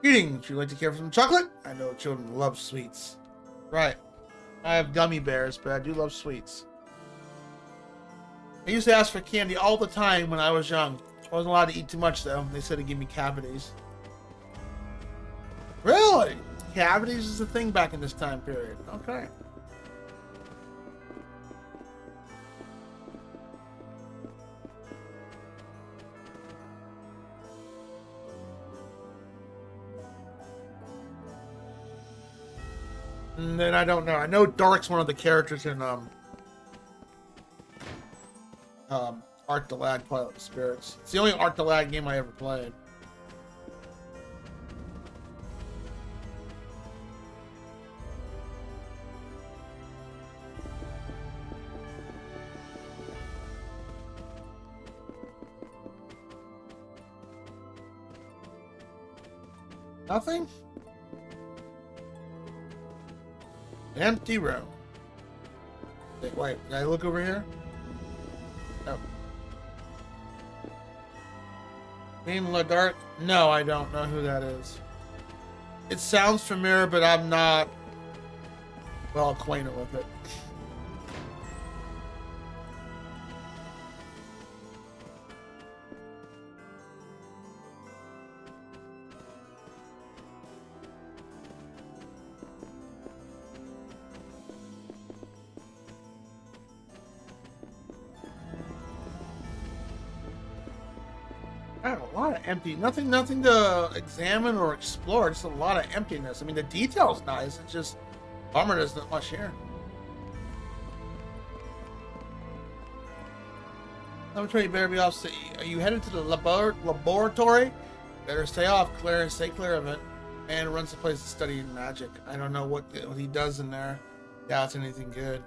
Greetings. Would you like to care for some chocolate? I know children love sweets. Right. I have gummy bears, but I do love sweets. I used to ask for candy all the time when I was young. I wasn't allowed to eat too much, though. They said it'd give me cavities. Really? Cavities is a thing back in this time period. Okay. And then I don't know. I know Dark's one of the characters in Ark the Lad, Twilight of the Spirits. It's the only Ark the Lad game I ever played. Nothing? Empty room. Wait, can I look over here? No. Name La Dark? No, I don't know who that is. It sounds familiar, but I'm not well acquainted with it. God, a lot of empty. Nothing to examine or explore. Just a lot of emptiness. I mean, the detail's nice. It's just bummer there's not much here. Laboratory, you better be off. Are you headed to the laboratory? Better stay off, stay clear of it. Man runs the place to study magic. I don't know what he does in there. Yeah, it's anything good.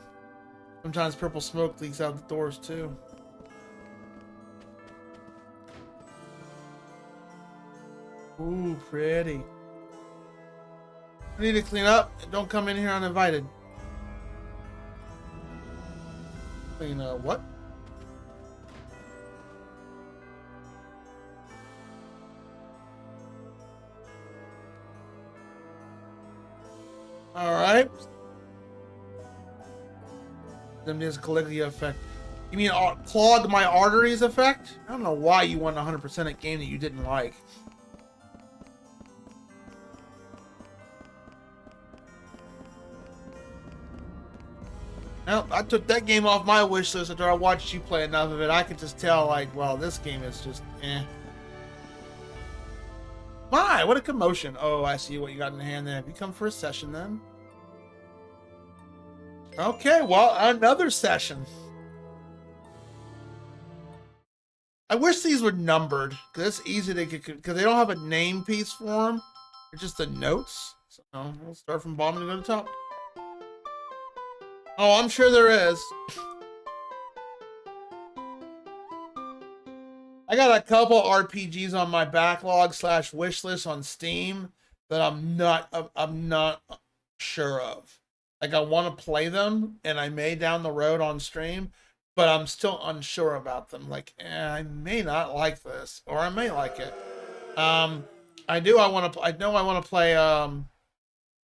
Sometimes purple smoke leaks out the doors too. Ooh, pretty. I need to clean up. Don't come in here uninvited. Clean what? Alright. Then there's a Caligula effect. You mean clog my arteries effect? I don't know why you won 100% a game that you didn't like. Well, I took that game off my wish list after I watched you play enough of it. I could just tell, like, well, this game is just, eh. My, what a commotion. Oh, I see what you got in hand there. Have you come for a session, then? Okay, well, another session. I wish these were numbered, because it's easy to get, because they don't have a name piece for them. They're just the notes. So, we'll start from bottom and go to top. Oh, I'm sure there is. I got a couple RPGs on my backlog / wish list on Steam that I'm not sure of. Like I want to play them, and I may down the road on stream, but I'm still unsure about them. Like, I may not like this, or I may like it. I do. I know I want to play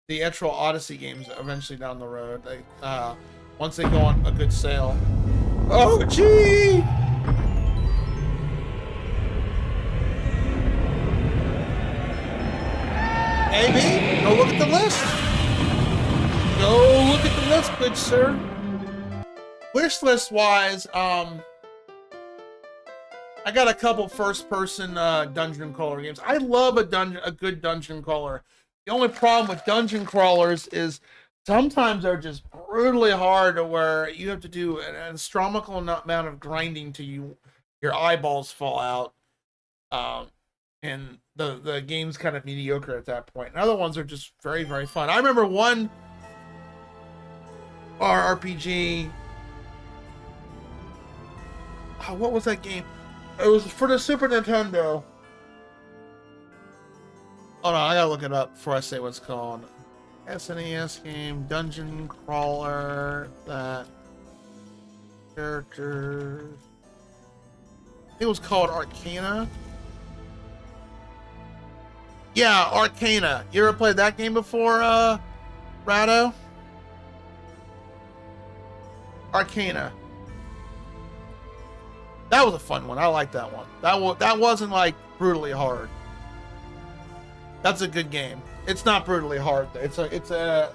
the Etrel Odyssey games eventually down the road. They once they go on a good sale. Oh, gee! Maybe. Go look at the list. Go look at the list, good sir. Wish list wise, I got a couple first-person dungeon crawler games. I love a good dungeon crawler. The only problem with dungeon crawlers is sometimes they're just brutally hard to where you have to do an astronomical amount of grinding to your eyeballs fall out. And the game's kind of mediocre at that point. And other ones are just very, very fun. I remember one RPG. Oh, what was that game? It was for the Super Nintendo. Oh no, I gotta look it up before I say what it's called. SNES game, dungeon crawler, that character. I think it was called Arcana. Yeah, Arcana. You ever played that game before, Rado? Arcana. That was a fun one. I like that one. That wasn't like brutally hard. That's a good game. It's not brutally hard. It's a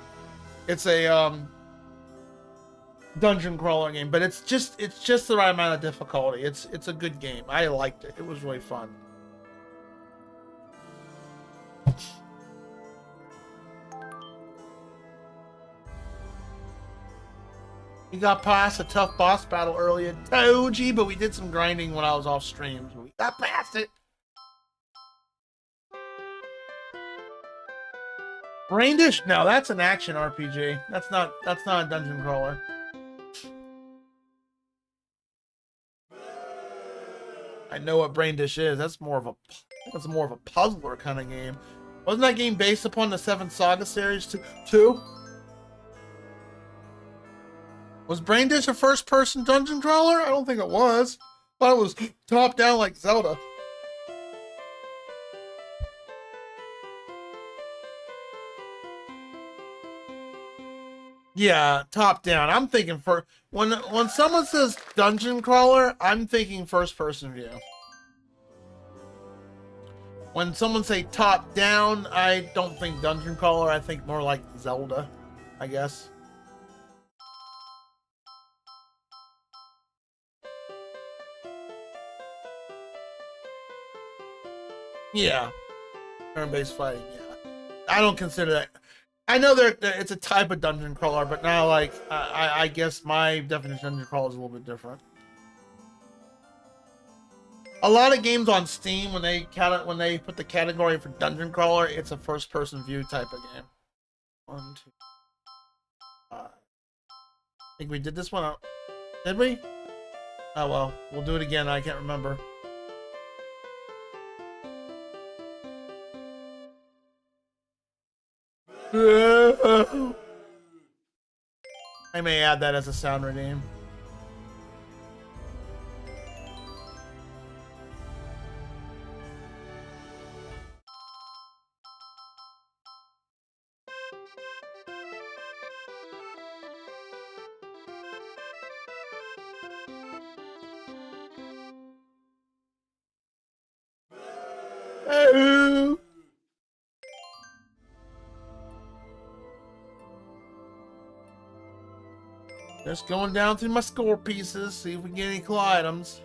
dungeon crawler game, but it's just the right amount of difficulty. It's a good game. I liked it. It was really fun. We got past a tough boss battle earlier, Toji, but we did some grinding when I was off stream, so we got past it. Braindish? No, that's an action RPG. That's not a dungeon crawler. I know what Braindish is. That's more of a puzzler kind of game. Wasn't that game based upon the Seven Saga series too? Was Braindish a first-person dungeon crawler? I don't think it was. I thought it was top-down like Zelda. Yeah, top-down. I'm thinking when someone says dungeon crawler, I'm thinking first-person view. When someone say top-down, I don't think dungeon crawler. I think more like Zelda, I guess. Yeah, turn-based fighting. Yeah, I don't consider that. I know it's a type of dungeon crawler, but now like I guess my definition of dungeon crawler is a little bit different. A lot of games on Steam when they put the category for dungeon crawler, it's a first-person view type of game. 1, 2, 5. I think we did this one. Did we? Oh well, we'll do it again. I can't remember. I may add that as a sound redeem. Just going down through my score pieces, see if we get any cool items.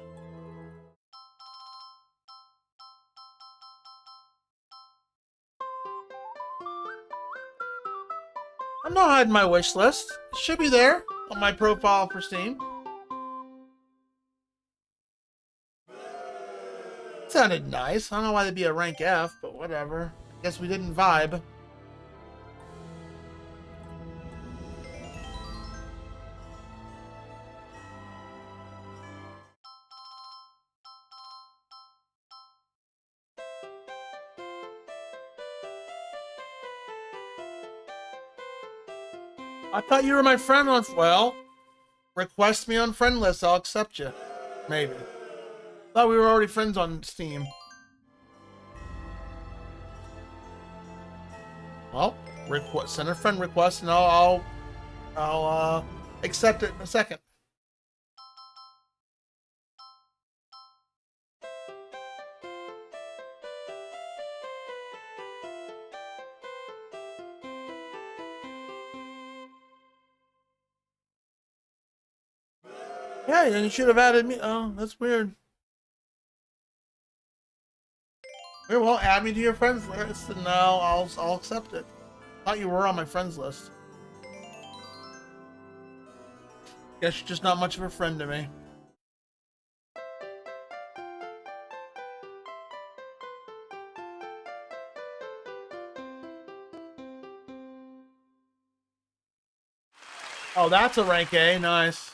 I'm not hiding my wish list. It should be there on my profile for Steam. Sounded nice. I don't know why they'd be a rank F, but whatever. Guess we didn't vibe. I thought you were my friend on. Well, request me on friend list. I'll accept you. Maybe. Thought we were already friends on Steam. Well, send a friend request, and I'll accept it in a second. Yeah, then you should have added me. Oh, that's weird. Very well, add me to your friends list, and now I'll accept it. Thought you were on my friends list. Guess you're just not much of a friend to me. Oh, that's a rank A. Nice.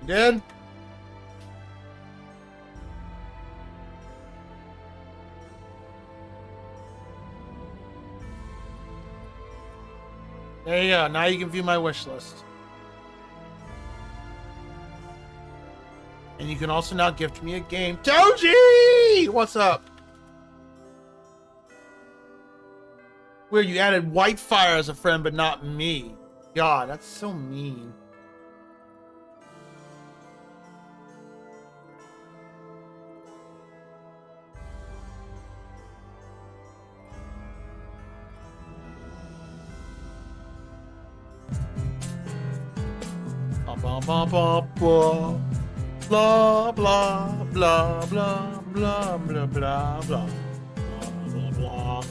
You did? There you go. Now you can view my wish list. And you can also now gift me a game. Doji! What's up? Weird, you added Whitefire as a friend, but not me. God, that's so mean. Blah, blah, blah, blah. Blah, blah, blah, blah, blah, blah, blah, blah. Blah, blah.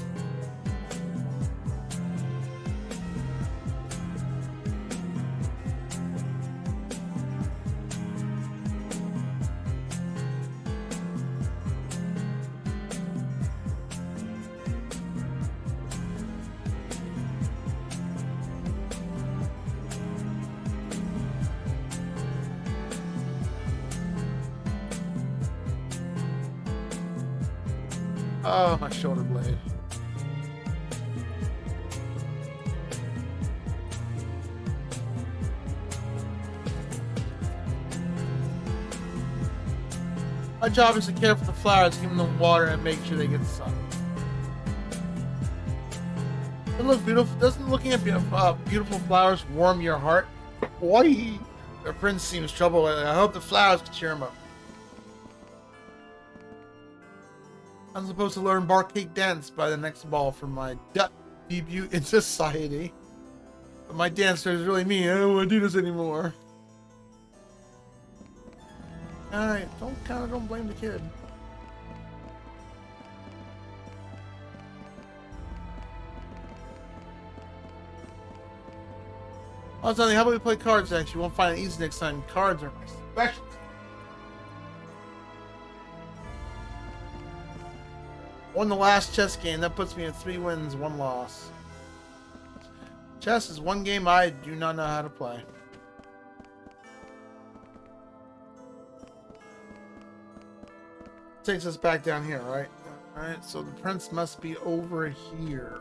Oh, my shoulder blade. My job is to care for the flowers, give them water, and make sure they get sun. They look beautiful. Doesn't looking at beautiful flowers warm your heart? Boy, their prince seems troubled lately. I hope the flowers can cheer him up. I'm supposed to learn barcade dance by the next ball for my debut in society. But my dancer is really mean. I don't want to do this anymore. Alright, don't blame the kid. I was telling you, how about we play cards next? You won't find it easy next time. Cards are my specialty. Won the last chess game. That puts me at 3 wins, 1 loss. Chess is one game I do not know how to play. Takes us back down here, right? Alright, so the prince must be over here.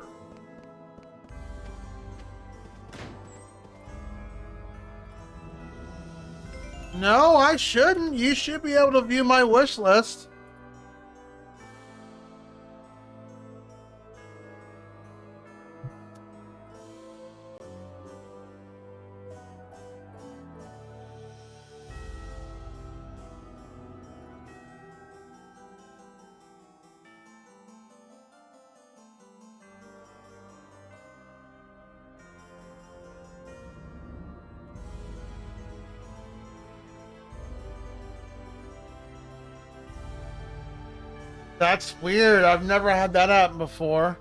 No, I shouldn't. You should be able to view my wish list. That's weird. I've never had that happen before.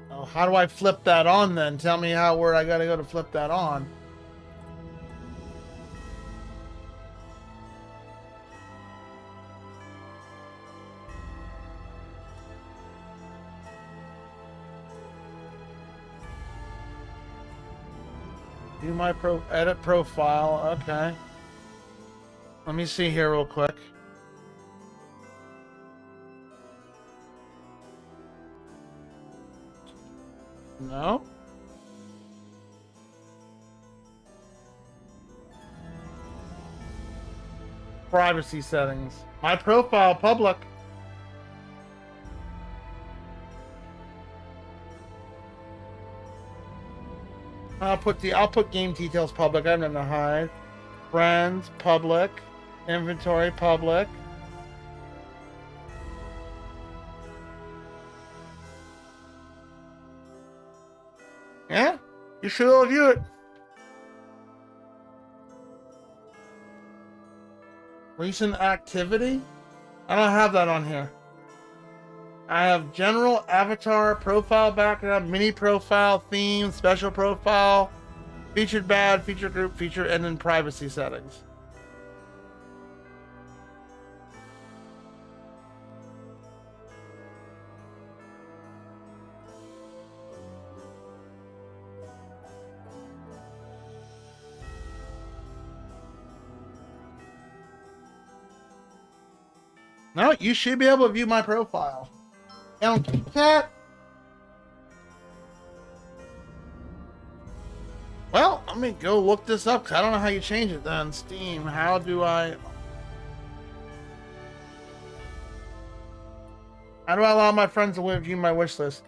Oh, how do I flip that on then? Tell me where I gotta go to flip that on. Do my edit profile. Okay. Let me see here real quick. No. Privacy settings. My profile public. I'll put game details public. I'm gonna hide. Friends public. Inventory public. Yeah, you should all view it. Recent activity? I don't have that on here. I have general, avatar, profile background, mini profile, theme, special profile, featured bad, feature group, feature, and then privacy settings. No, you should be able to view my profile. And cat. Well, let me go look this up because I don't know how you change it then. Steam, how do I allow my friends to view my wish list?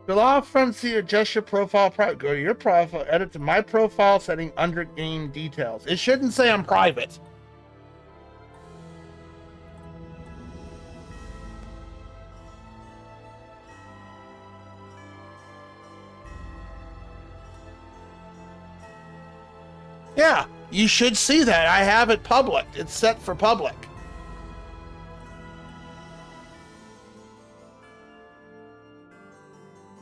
To allow friends to see or adjust your profile, go to your profile, edit to my profile setting under game details. It shouldn't say I'm private. Yeah, you should see that. I have it public. It's set for public.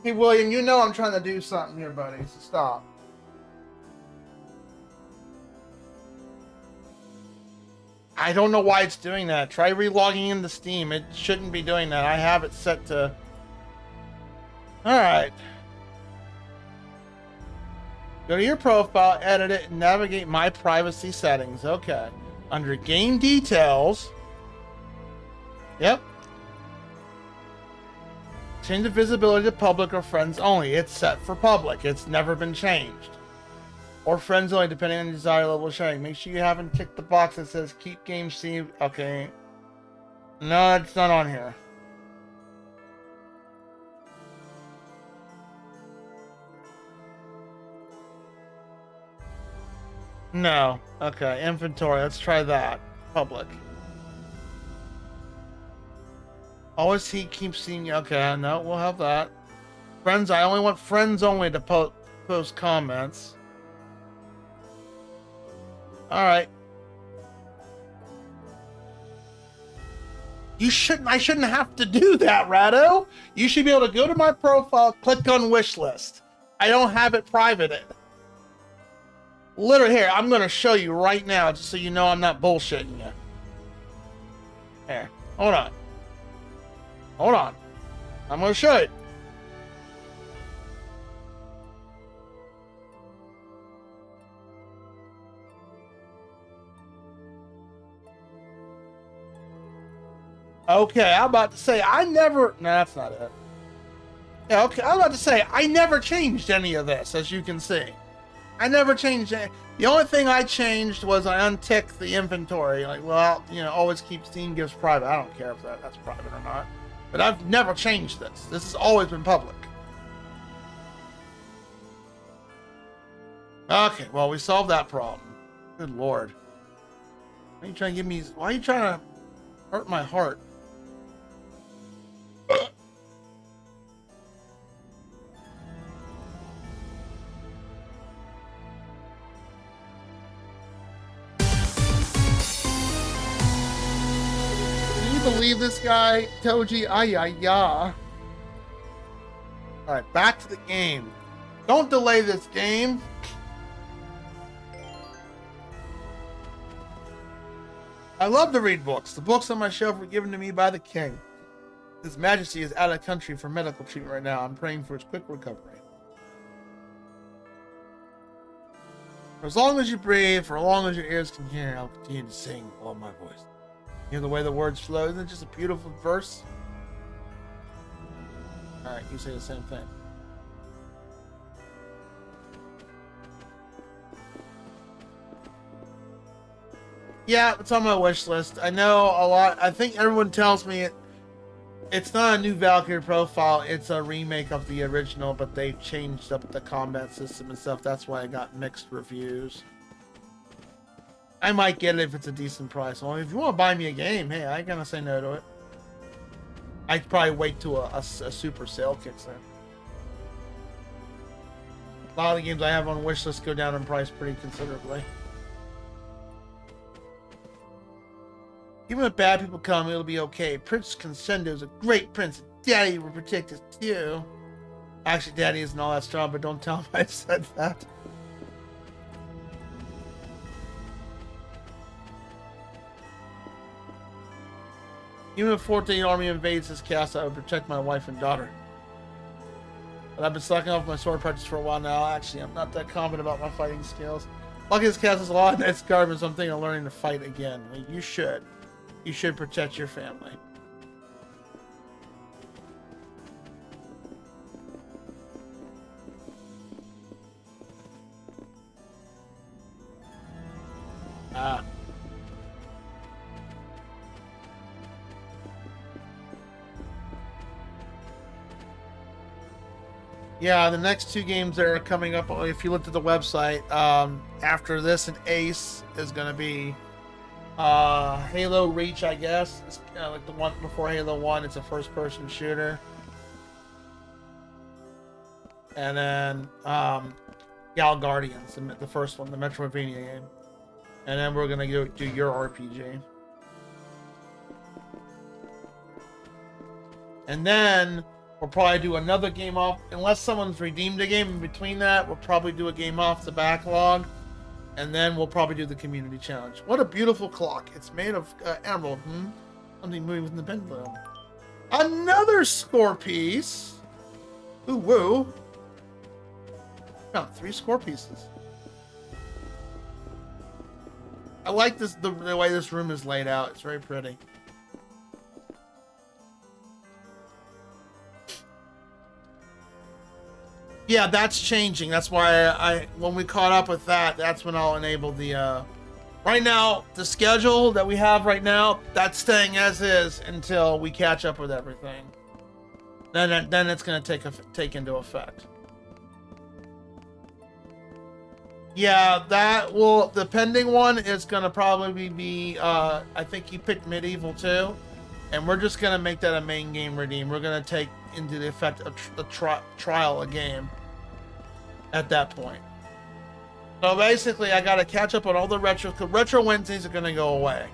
Hey, William, you know I'm trying to do something here, buddy, so stop. I don't know why it's doing that. Try relogging into Steam. It shouldn't be doing that. I have it set to... Alright. Go to your profile, edit it, and navigate my privacy settings. Okay. Under game details. Yep. Change the visibility to public or friends only. It's set for public. It's never been changed. Or friends only, depending on your desired level of sharing. Make sure you haven't ticked the box that says keep game saved. Okay. No, it's not on here. No. Okay, inventory. Let's try that. Public. Always he keeps seeing. Okay, no, we'll have that. Friends, I only want friends only to post comments. Alright. I shouldn't have to do that, Rado. You should be able to go to my profile, click on wish list. I don't have it private. Literally, here, I'm going to show you right now, just so you know I'm not bullshitting you. Here, hold on. Hold on. I'm going to show you. Okay, I'm about to say, no, that's not it. Yeah, okay, I'm about to say, I never changed any of this, as you can see. I never changed it. The only thing I changed was I unticked the inventory. Like, well, you know, always keep Steam gifts private. I don't care if that's private or not. But I've never changed this. This has always been public. Okay, well, we solved that problem. Good lord. Why are you trying to give me... Why are you trying to hurt my heart? Believe this guy, Toji, ayaya. Alright, back to the game. Don't delay this game. I love to read books. The books on my shelf were given to me by the king. His Majesty is out of country for medical treatment right now. I'm praying for his quick recovery. For as long as you breathe, for as long as your ears can hear, I'll continue to sing all my voice. You know the way the words flow? Isn't it just a beautiful verse? Alright, you say the same thing. Yeah, it's on my wish list. I know a lot. I think everyone tells me it's not a new Valkyrie profile. It's a remake of the original, but they changed up the combat system and stuff. That's why I got mixed reviews. I might get it if it's a decent price. Well, if you want to buy me a game, hey, I ain't gonna say no to it. I'd probably wait till a super sale kicks in. A lot of the games I have on wish list go down in price pretty considerably. Even if bad people come, it'll be okay. Prince Crescendo is a great prince. Daddy will protect us too. Actually, Daddy isn't all that strong, but don't tell him I said that. Even if 14 army invades this castle, I would protect my wife and daughter. But I've been slacking off my sword practice for a while now. Actually, I'm not that confident about my fighting skills. Lucky this castle's a lot of nice garbage, so I'm thinking of learning to fight again. I mean, you should. You should protect your family. Ah. Yeah, the next two games that are coming up, if you looked at the website, after this and Ace is going to be Halo Reach, I guess. It's like the one before Halo 1. It's a first-person shooter. And then Gal Guardians, the first one, the Metroidvania game. And then we're going to do your RPG. And then we'll probably do another game off. Unless someone's redeemed a game in between that, we'll probably do a game off the backlog. And then we'll probably do the community challenge. What a beautiful clock. It's made of emerald. Something moving within the pendulum. Another score piece. Ooh, woo. Found 3 score pieces. I like this the way this room is laid out. It's very pretty. Yeah, that's changing. That's why when we caught up with that, that's when I'll enable the right now, the schedule that we have right now, that's staying as is until we catch up with everything. Then it's going to take into effect. Yeah, that will, the pending one is going to probably be I think you picked Medieval too, and we're just going to make that a main game redeem. We're going to take into the effect of the trial a game at that point. So basically, I got to catch up on all the retro, because Retro Wednesdays are going to go away.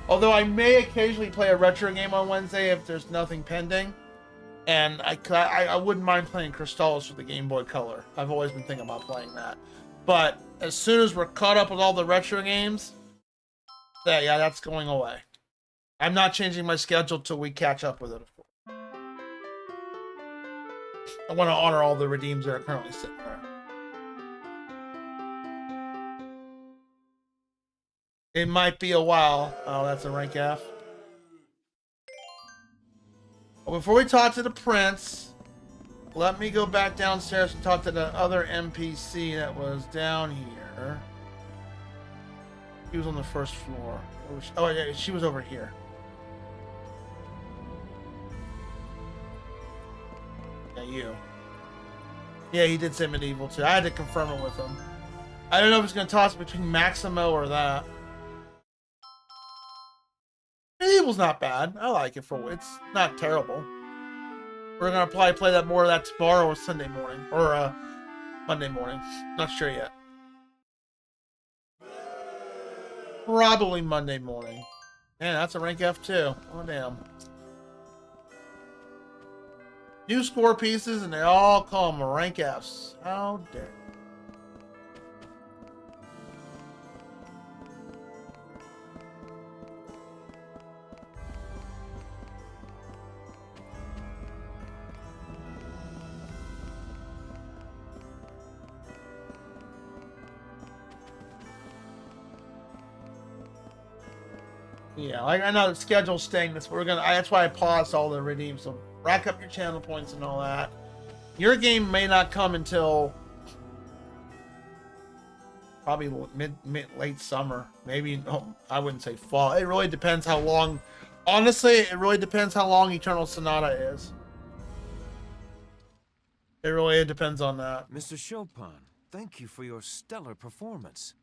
Although I may occasionally play a retro game on Wednesday if there's nothing pending. And I wouldn't mind playing Crystallis for the Game Boy Color. I've always been thinking about playing that. But as soon as we're caught up with all the retro games, yeah, that's going away. I'm not changing my schedule till we catch up with it, of course. I want to honor all the redeems that are currently sitting there. It might be a while. Oh, that's a rank F. Well, before we talk to the prince, let me go back downstairs and talk to the other NPC that was down here. She was on the first floor. Oh, yeah, she was over here. Yeah, you. Yeah, he did say Medieval too. I had to confirm it with him. I don't know if it's going to toss between Maximo or that. Medieval's not bad. I like it for it's not terrible. We're gonna probably play that more of that tomorrow or Sunday morning or Monday morning. Not sure yet. Probably Monday morning. Man, that's a rank F too. Oh damn. New score pieces and they all call them rank Fs. How dare. Yeah, like I know the schedule's staying this. That's why I paused all the redeems. So rack up your channel points and all that. Your game may not come until probably late summer. Maybe I wouldn't say fall. It really depends how long. Honestly, it really depends how long Eternal Sonata is. It really depends on that. Mr. Chopin, thank you for your stellar performance.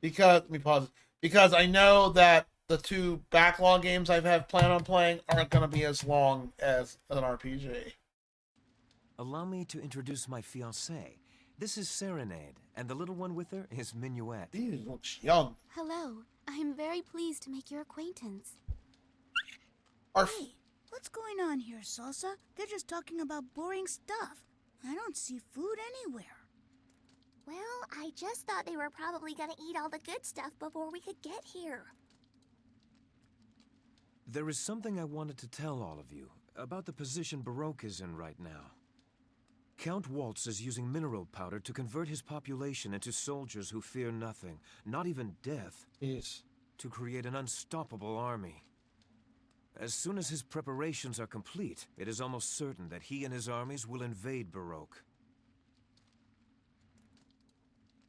Because let me pause. Because I know that the 2 backlog games I have planned on playing aren't going to be as long as an RPG. Allow me to introduce my fiancée. This is Serenade, and the little one with her is Minuet. He looks young. Hello. I am very pleased to make your acquaintance. Hey, what's going on here, Salsa? They're just talking about boring stuff. I don't see food anywhere. Well, I just thought they were probably gonna eat all the good stuff before we could get here. There is something I wanted to tell all of you about the position Baroque is in right now. Count Waltz is using mineral powder to convert his population into soldiers who fear nothing, not even death, Yes. to create an unstoppable army. As soon as his preparations are complete, it is almost certain that he and his armies will invade Baroque.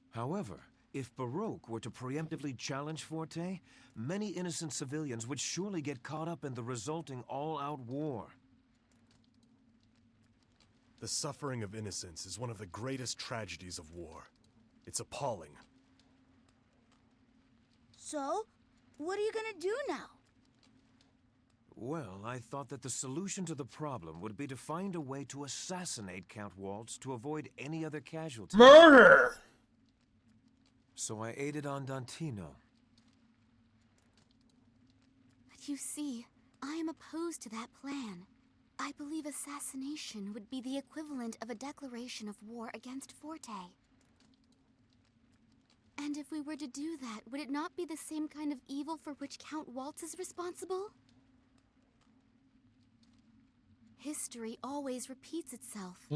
However, if Baroque were to preemptively challenge Forte, many innocent civilians would surely get caught up in the resulting all-out war. The suffering of innocence is one of the greatest tragedies of war. It's appalling. So, what are you gonna do now? Well, I thought that the solution to the problem would be to find a way to assassinate Count Waltz to avoid any other casualties. Murder! So I aided Andantino. But you see, I am opposed to that plan. I believe assassination would be the equivalent of a declaration of war against Forte. And if we were to do that, would it not be the same kind of evil for which Count Waltz is responsible? History always repeats itself.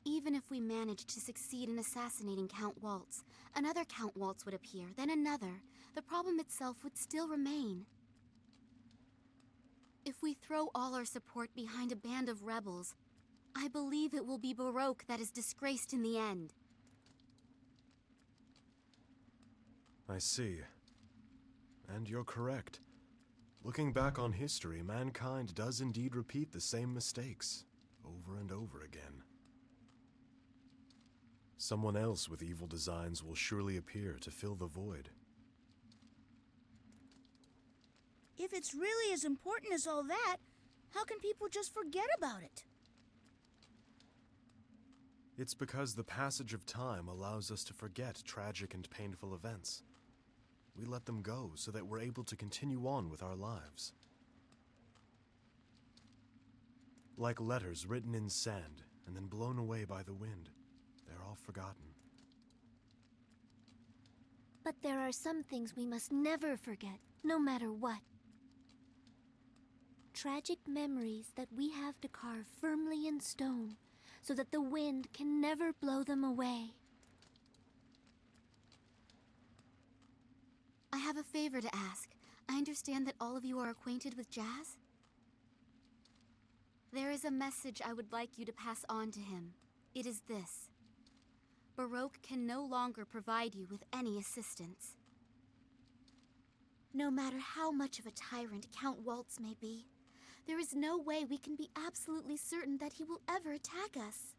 Even if we managed to succeed in assassinating Count Waltz, another Count Waltz would appear, then another. The problem itself would still remain. If we throw all our support behind a band of rebels, I believe it will be Baroque that is disgraced in the end. I see. And you're correct. Looking back on history, mankind does indeed repeat the same mistakes, over and over again. Someone else with evil designs will surely appear to fill the void. If it's really as important as all that, how can people just forget about it? It's because the passage of time allows us to forget tragic and painful events. We let them go so that we're able to continue on with our lives. Like letters written in sand and then blown away by the wind, they're all forgotten. But there are some things we must never forget, no matter what. Tragic memories that we have to carve firmly in stone, so that the wind can never blow them away. I have a favor to ask. I understand that all of you are acquainted with Jazz. There is a message I would like you to pass on to him. It is this. Baroque can no longer provide you with any assistance. No matter how much of a tyrant Count Waltz may be, there is no way we can be absolutely certain that he will ever attack us.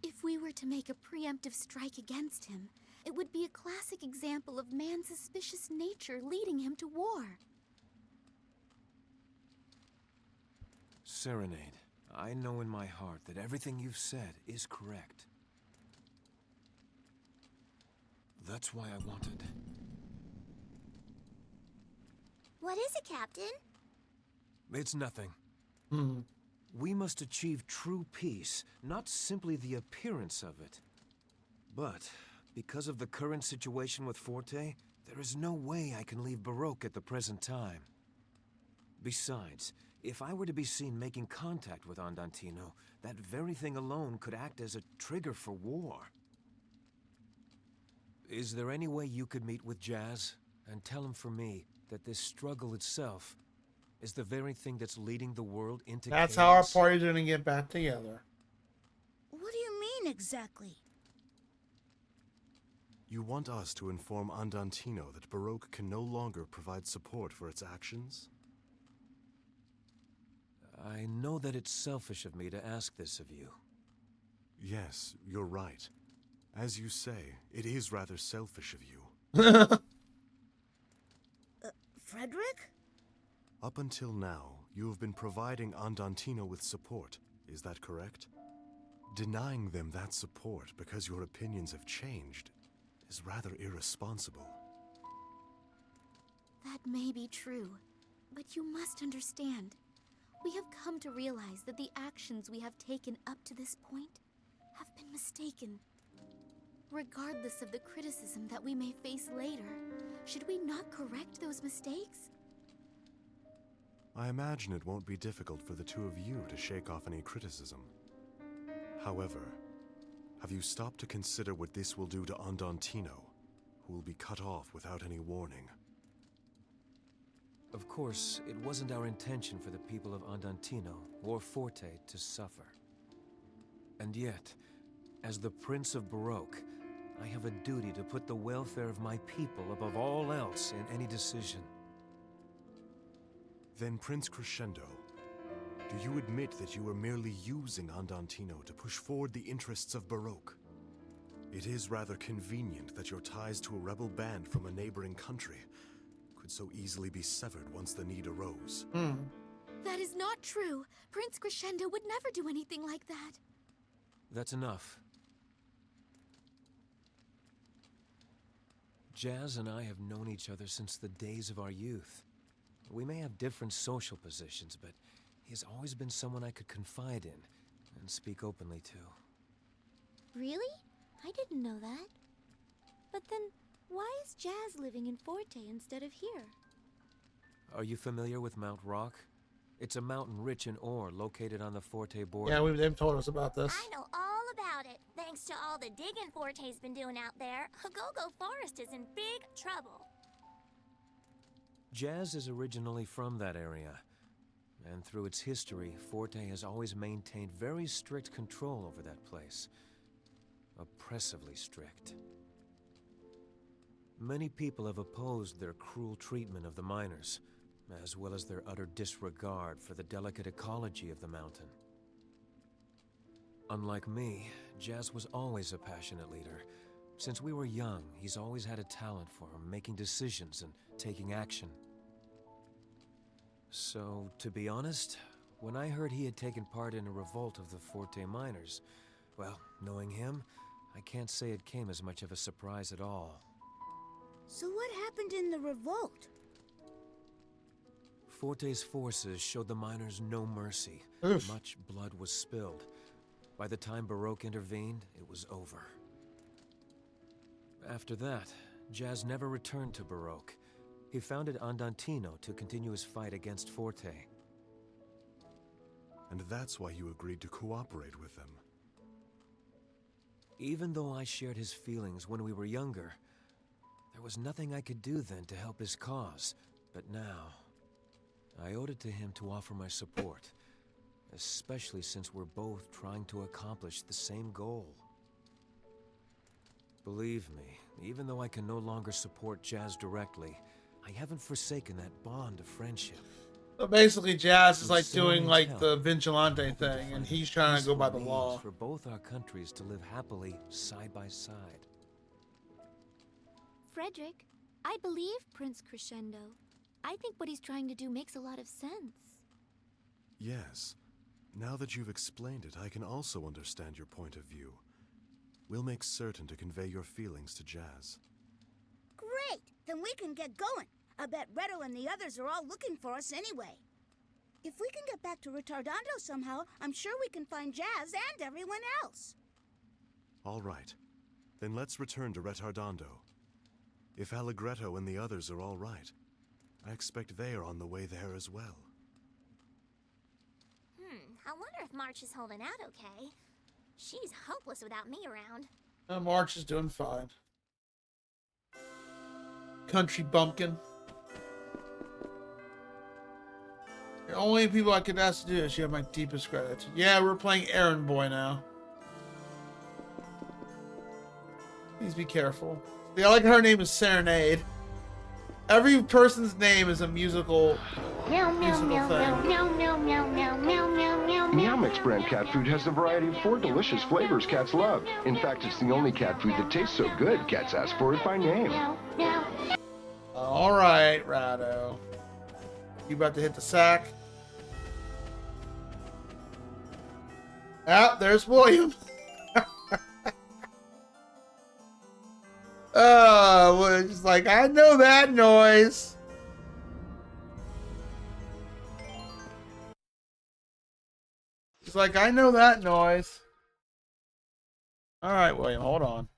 If we were to make a preemptive strike against him, it would be a classic example of man's suspicious nature leading him to war. Serenade, I know in my heart that everything you've said is correct. That's why I wanted... What is it, Captain? It's nothing. We must achieve true peace, not simply the appearance of it. But, because of the current situation with Forte, there is no way I can leave Baroque at the present time. Besides, if I were to be seen making contact with Andantino, that very thing alone could act as a trigger for war. Is there any way you could meet with Jazz and tell him for me that this struggle itself is the very thing that's leading the world into That's chaos? how our party's gonna get back together. What do you mean exactly? You want us to inform Andantino that Baroque can no longer provide support for its actions? I know that it's selfish of me to ask this of you. Yes, you're right. As you say, it is rather selfish of you. Frederick? Up until now, you have been providing Andantino with support, is that correct? Denying them that support because your opinions have changed is rather irresponsible. That may be true, but you must understand. We have come to realize that the actions we have taken up to this point have been mistaken. Regardless of the criticism that we may face later, should we not correct those mistakes? I imagine it won't be difficult for the two of you to shake off any criticism. However, have you stopped to consider what this will do to Andantino, who will be cut off without any warning? Of course, it wasn't our intention for the people of Andantino or Forte to suffer. And yet, as the Prince of Baroque, I have a duty to put the welfare of my people above all else in any decision. Then, Prince Crescendo, do you admit that you were merely using Andantino to push forward the interests of Baroque? It is rather convenient that your ties to a rebel band from a neighboring country could so easily be severed once the need arose. That is not true. Prince Crescendo would never do anything like that. That's enough. Jazz and I have known each other since the days of our youth. We may have different social positions, but he's always been someone I could confide in and speak openly to. Really? I didn't know that. But then, why is Jazz living in Forte instead of here? Are you familiar with Mount Rock? It's a mountain rich in ore located on the Forte border. Yeah, they've told us about this. I know all about it, thanks to all the digging Forte's been doing out there. Hagogo Forest is in big trouble. Jazz is originally from that area, and through its history, Forte has always maintained very strict control over that place. Oppressively strict. Many people have opposed their cruel treatment of the miners, as well as their utter disregard for the delicate ecology of the mountain. Unlike me, Jazz was always a passionate leader. Since we were young, he's always had a talent for making decisions and taking action. So, to be honest, when I heard he had taken part in a revolt of the Forte miners, well, knowing him, I can't say it came as much of a surprise at all. So what happened in the revolt? Forte's forces showed the miners no mercy. Oof. Much blood was spilled. By the time Baroque intervened, it was over. After that, Jazz never returned to Baroque. He founded Andantino to continue his fight against Forte. And that's why you agreed to cooperate with them. Even though I shared his feelings when we were younger, there was nothing I could do then to help his cause. But now, I owed it to him to offer my support, especially since we're both trying to accomplish the same goal. Believe me, even though I can no longer support Jazz directly, I haven't forsaken that bond of friendship. So basically, Jazz is like So doing many like tell, the vigilante hoping to thing, find and a he's trying to go by the peaceful law. means for both our countries to live happily side by side. Frederick, I believe Prince Crescendo. I think what he's trying to do makes a lot of sense. Yes. Now that you've explained it, I can also understand your point of view. We'll make certain to convey your feelings to Jazz. Great! Then we can get going. I bet Reto and the others are all looking for us anyway. If we can get back to Retardando somehow, I'm sure we can find Jazz and everyone else. All right. Then let's return to Retardando. If Allegretto and the others are all right, I expect they are on the way there as well. I wonder if March is holding out okay. She's hopeless without me around. March is doing fine. country bumpkin. The only people I could ask to do this, you have my deepest gratitude. Yeah, we're playing Errand Boy now. Please be careful. See, I like her name is Serenade. Every person's name is a musical Meow Mix brand cat food has a variety of 4 delicious flavors cats love. In fact, it's the only cat food that tastes so good, cats ask for it by name. All right, Rado. You about to hit the sack? Ah, there's William. Oh, well, it's like, I know that noise. It's like, I know that noise. All right, William, hold on.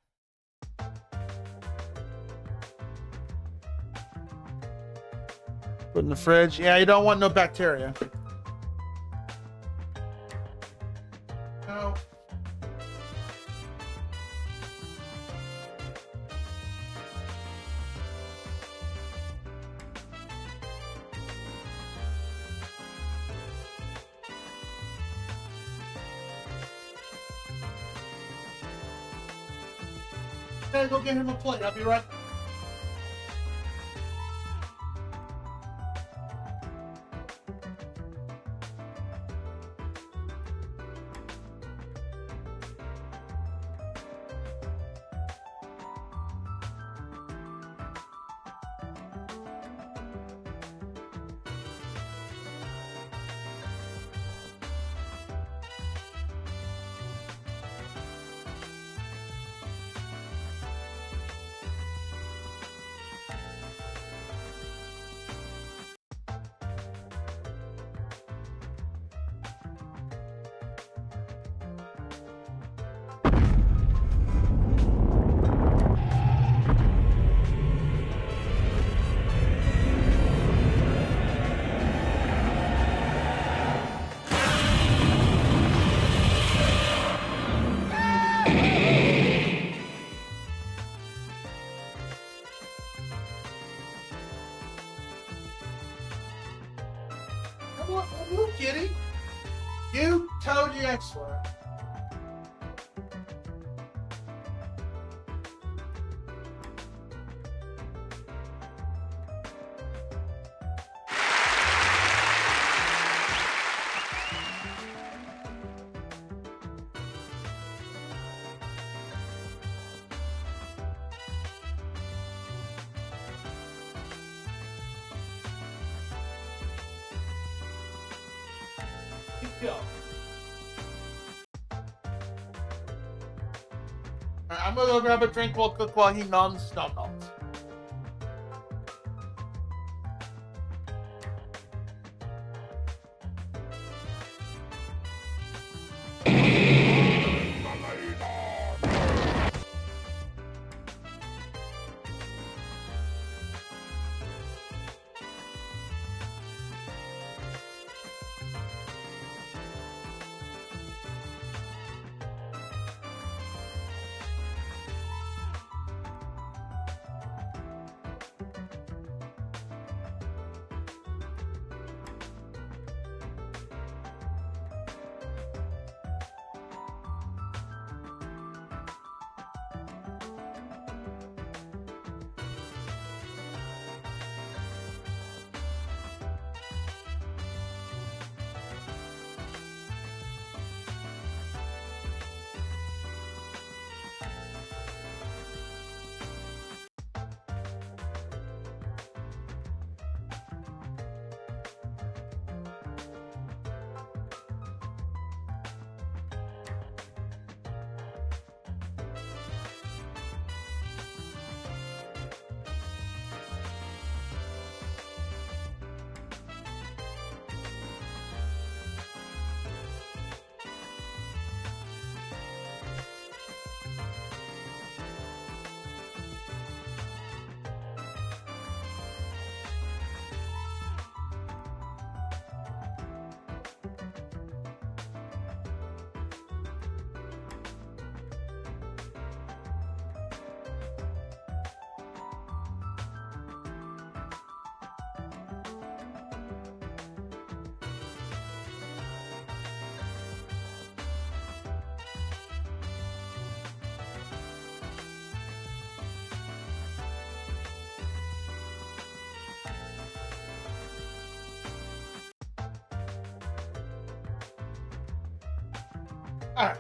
Put in the fridge. Yeah, you don't want no bacteria. No. Okay, go get him a plate. I'll be right back. You kitty. You told you, I swear. Go. Alright, I'm gonna go grab a drink while cook while he nuns. No. Alright.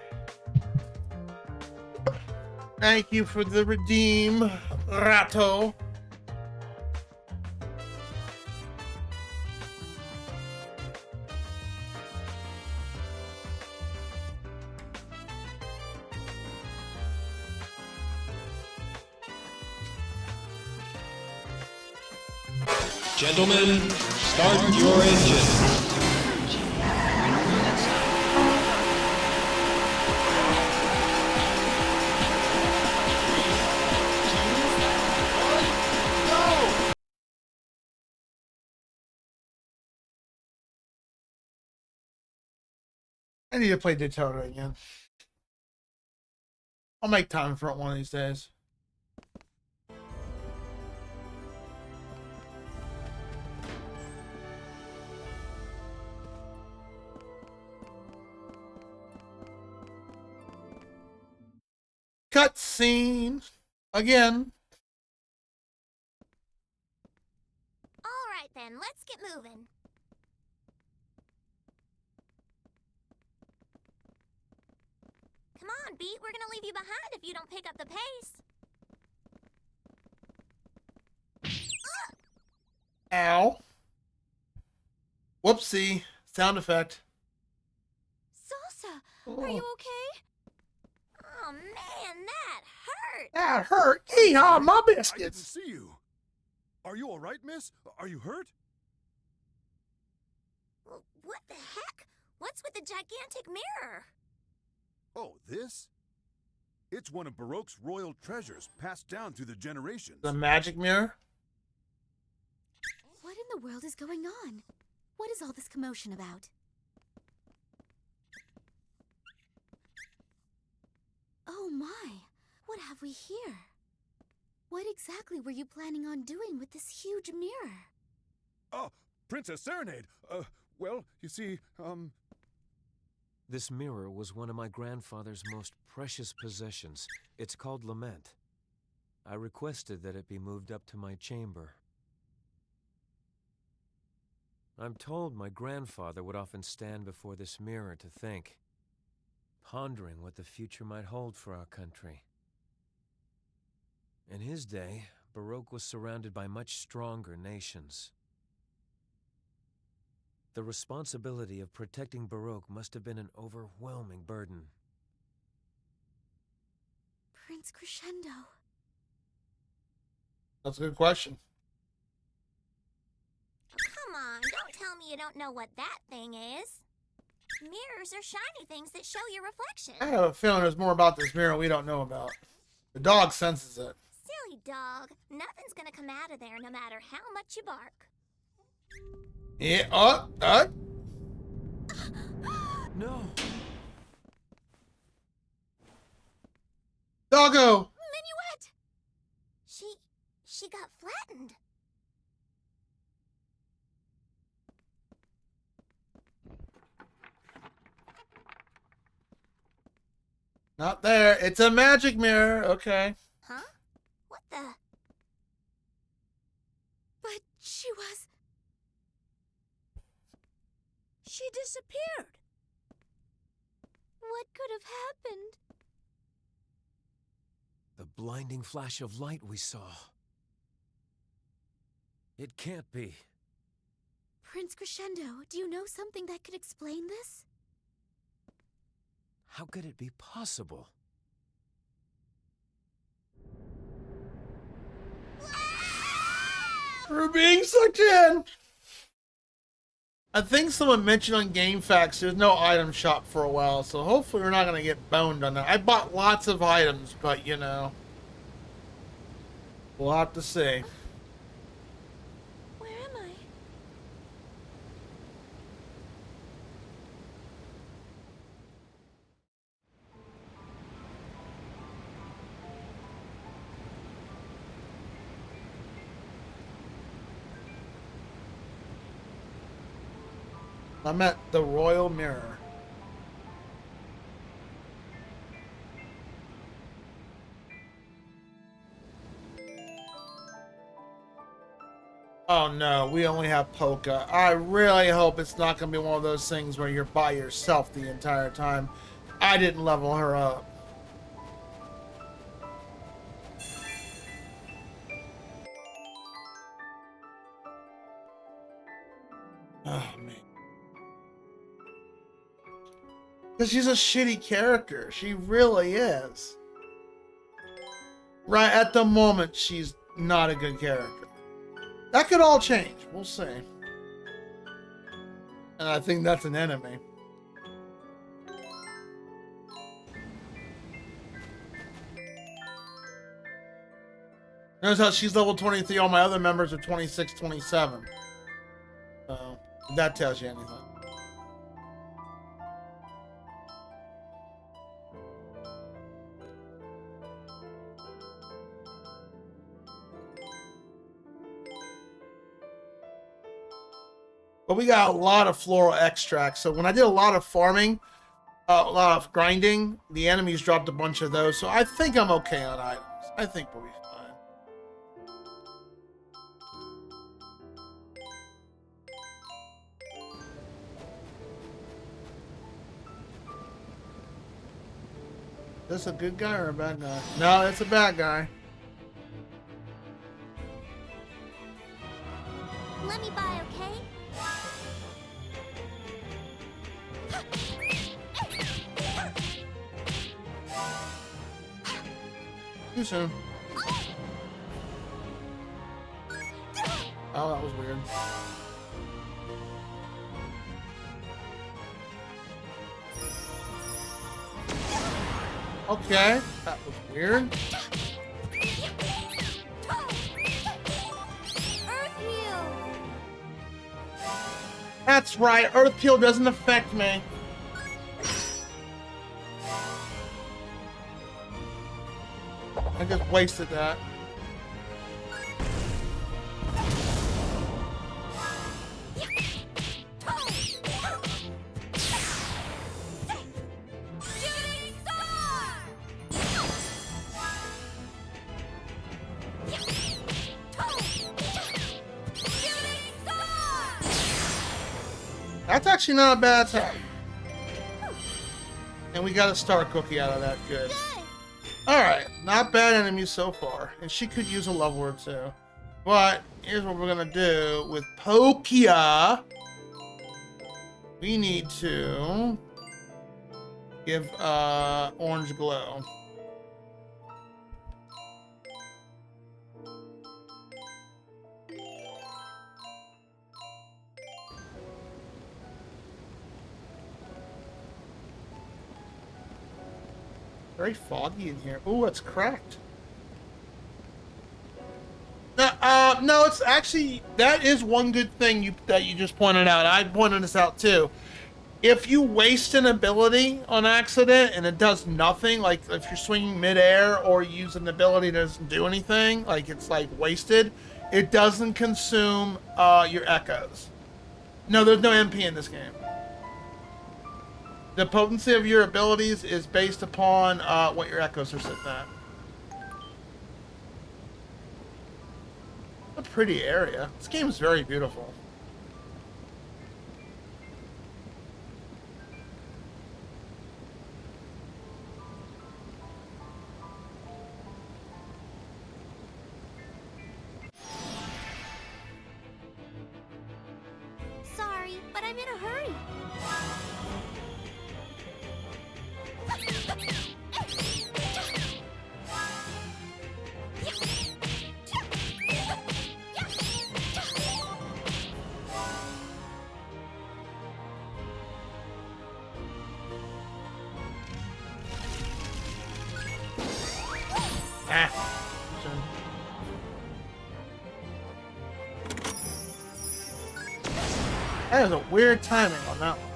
Thank you for the redeem, Ratto. Gentlemen, start your engine. I need to play Daytona again. I'll make time for it one of these days. Cutscene again. All right then, let's get moving. Come on, Beat, we're gonna leave you behind if you don't pick up the pace. Ow. Whoopsie. Sound effect. Salsa, are you okay? Oh man, that hurt. That hurt. Yeehaw, my I didn't biscuits. see you. Are you all right, miss? Are you hurt? Well, what the heck? What's with the gigantic mirror? Oh, this? It's one of Baroque's royal treasures, passed down through the generations. The magic mirror? What in the world is going on? What is all this commotion about? Oh my, what have we here? What exactly were you planning on doing with this huge mirror? Oh, Princess Serenade. Well, you see, This mirror was one of my grandfather's most precious possessions. It's called Lament. I requested that it be moved up to my chamber. I'm told my grandfather would often stand before this mirror to think, pondering what the future might hold for our country. In his day, Baroque was surrounded by much stronger nations. The responsibility of protecting Baroque must have been an overwhelming burden. Prince Crescendo. That's a good question. Come on, don't tell me you don't know what that thing is. Mirrors are shiny things that show your reflection. I have a feeling there's more about this mirror we don't know about. The dog senses it. Silly dog. Nothing's gonna come out of there no matter how much you bark. Yeah, No! Doggo! Minuet! She got flattened. Not there. It's a magic mirror. Okay. Huh? What the? But she was... She disappeared. What could have happened? The blinding flash of light we saw. It can't be. Prince Crescendo, do you know something that could explain this? How could it be possible? We're being sucked in. I think someone mentioned on GameFAQs there's no item shop for a while, so hopefully we're not going to get boned on that. I bought lots of items, but you know, we'll have to see. Where am I? I'm at the Royal Mirror. Oh no, we only have Polka. I really hope it's not going to be one of those things where you're by yourself the entire time. I didn't level her up. Oh, man. Because she's a shitty character. She really is. Right at the moment, she's not a good character. That could all change. We'll see. And I think that's an enemy. Notice how she's level 23, all my other members are 26, 27. So, if that tells you anything. But we got a lot of floral extracts. So when I did a lot of farming, a lot of grinding, the enemies dropped a bunch of those. So I think I'm okay on items. I think we'll be fine. Is this a good guy or a bad guy? No, it's a bad guy. Let me buy, okay? Too soon. Oh, that was weird. Okay, that was weird. That's right, Earth Peel doesn't affect me. I just wasted that. That's actually not a bad attack. And we got a star cookie out of that. Good. Alright, not bad enemies so far. And she could use a level or two. But here's what we're gonna do with Pokia. We need to give orange glow. Very foggy in here. Ooh, it's cracked. No, it's actually, that is one good thing that you just pointed out. I pointed this out too. If you waste an ability on accident and it does nothing, like if you're swinging midair or you use an ability that doesn't do anything, like it's like wasted, it doesn't consume your echoes. No, there's no MP in this game. The potency of your abilities is based upon what your echoes are sitting at. A pretty area. This game is very beautiful. Sorry, but I'm in a hurry. That is a weird timing on that one.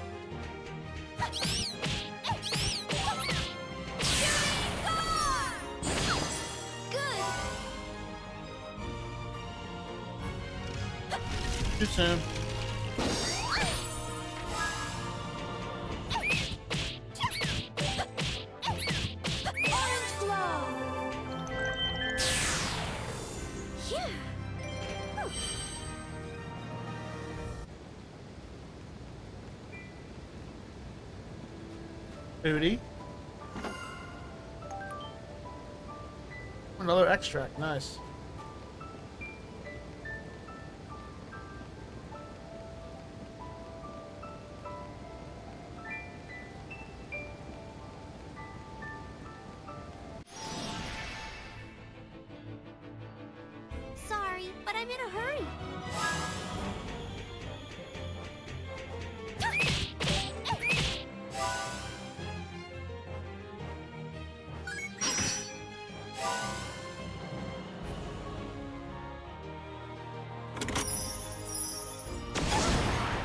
Too soon. Booty. Another extract. Nice. Sorry, but I'm in a hurry.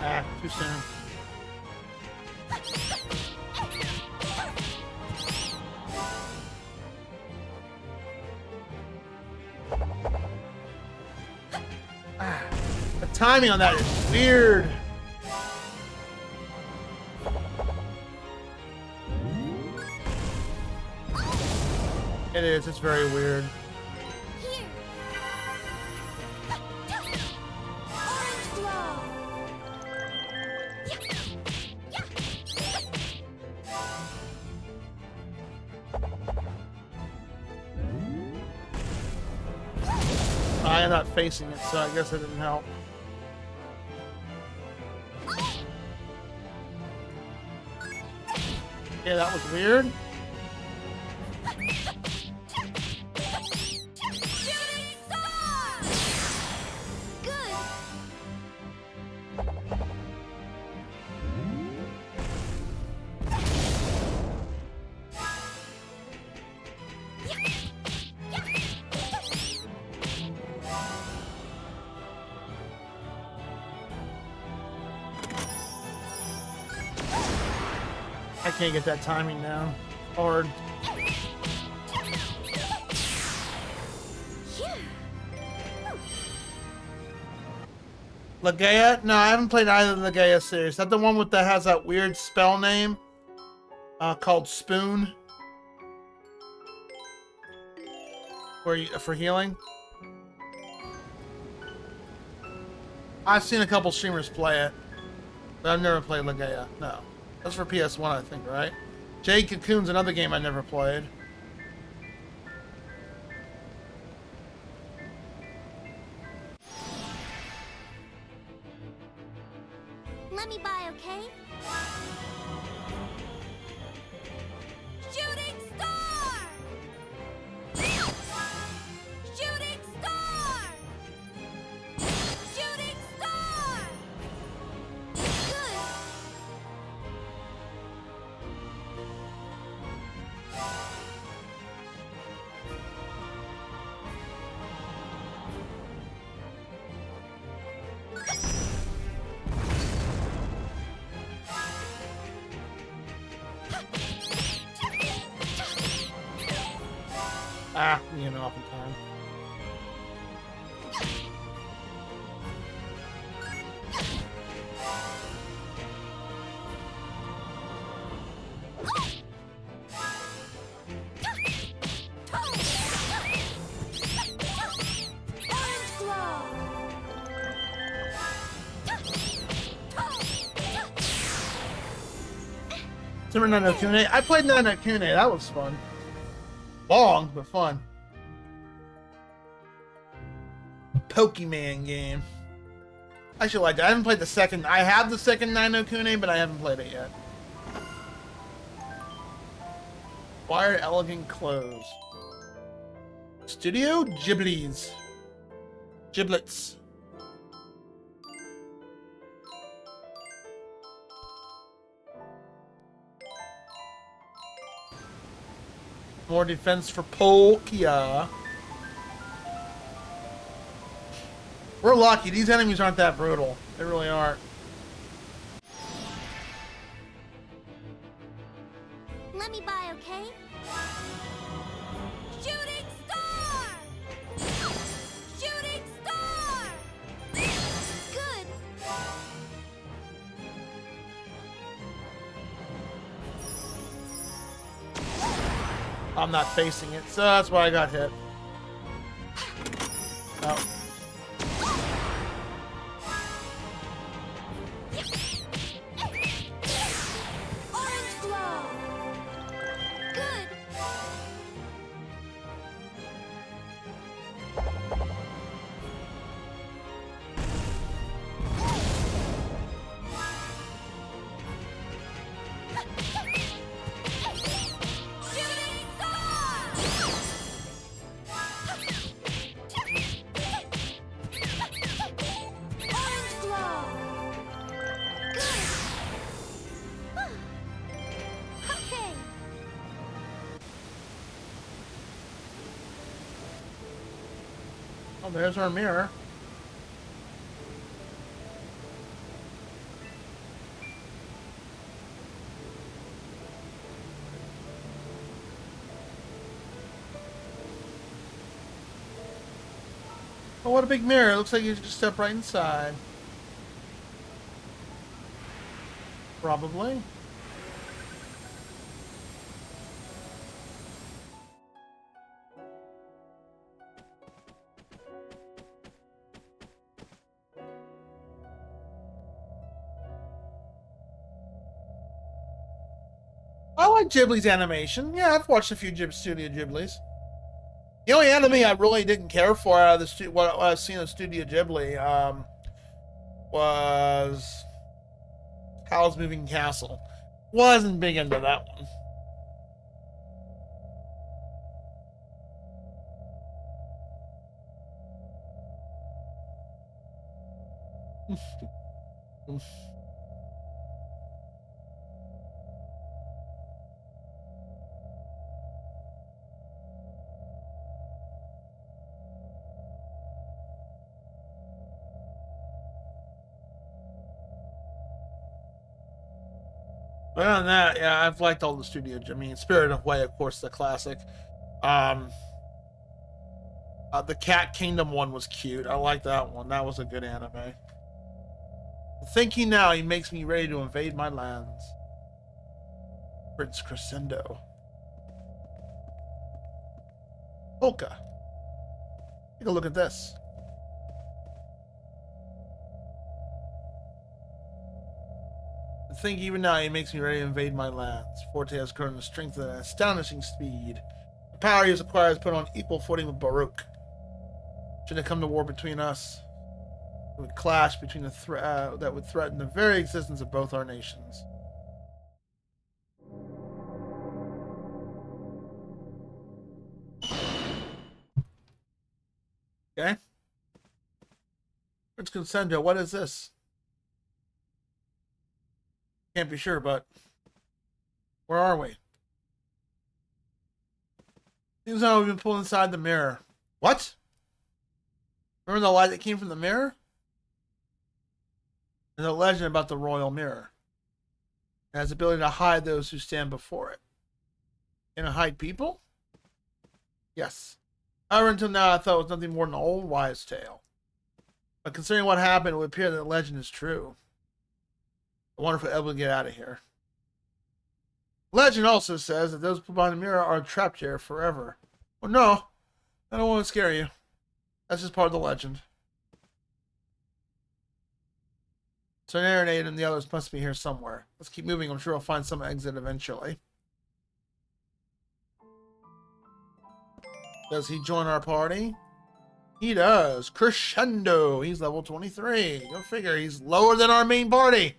Ah, too soon. Ah, the timing on that is weird. It is. It's very weird. Here. Orange glow. I am not facing it, so I guess it didn't help. Yeah, that was weird. Shooting star. Good. I can't get that timing down. Hard. Legaia? No, I haven't played either of the Legaia series. Is that the one with that has that weird spell name? Called Spoon? Where you, for healing? I've seen a couple streamers play it, but I've never played Legaia. No. That's for PS1, I think, right? Jade Cocoon's another game I never played. Let me buy, okay? Shooting star! Shooting star! Shooting star! Good. Ah, you know, off in time. Orange glow! Super Nano Kune. I played Nano Kune. That was fun. Long, but fun. Pokemon game. I should like that. I haven't played the second. I have the second Nino Kune, but I haven't played it yet. Wired Elegant Clothes. Studio Ghibli's. Giblets. More defense for Palkia. We're lucky. These enemies aren't that brutal. They really aren't. Let me buy, okay? Shooting star! Shooting star! Good. I'm not facing it, so that's why I got hit. Oh. Orange glow. Good. Oh, there's our mirror. Oh, what a big mirror. It looks like you just step right inside. Probably. I like Ghibli's animation. Yeah, I've watched a few Studio Ghiblis. The only anime I really didn't care for out of the what I've seen of Studio Ghibli was Howl's Moving Castle. Wasn't big into that one. But other than that, yeah, I've liked all the Studio. I mean, Spirited Away, of course, the classic. The Cat Kingdom one was cute. I like that one. That was a good anime. Thinking now, he makes me ready to invade my lands. Prince Crescendo. Polka. Take a look at this. Think even now, he makes me ready to invade my lands. Forte has grown in strength at an astonishing speed. The power he has acquired is put on equal footing with Baroque. Should it come to war between us, it would clash between the that would threaten the very existence of both our nations. Okay. Prince Crescendo, what is this? Can't be sure, but where are we? Seems like we've been pulled inside the mirror. What? Remember the light that came from the mirror? There's a legend about the royal mirror. It has the ability to hide those who stand before it. Can it hide people? Yes. However, until now, I thought it was nothing more than an old wives' tale. But considering what happened, it would appear that the legend is true. I wonder if we're able to get out of here. Legend also says that those put behind the mirror are trapped here forever. Well, no. I don't want to scare you. That's just part of the legend. So Serenade and the others must be here somewhere. Let's keep moving. I'm sure we'll find some exit eventually. Does he join our party? He does. Crescendo. He's level 23. Go figure. He's lower than our main party.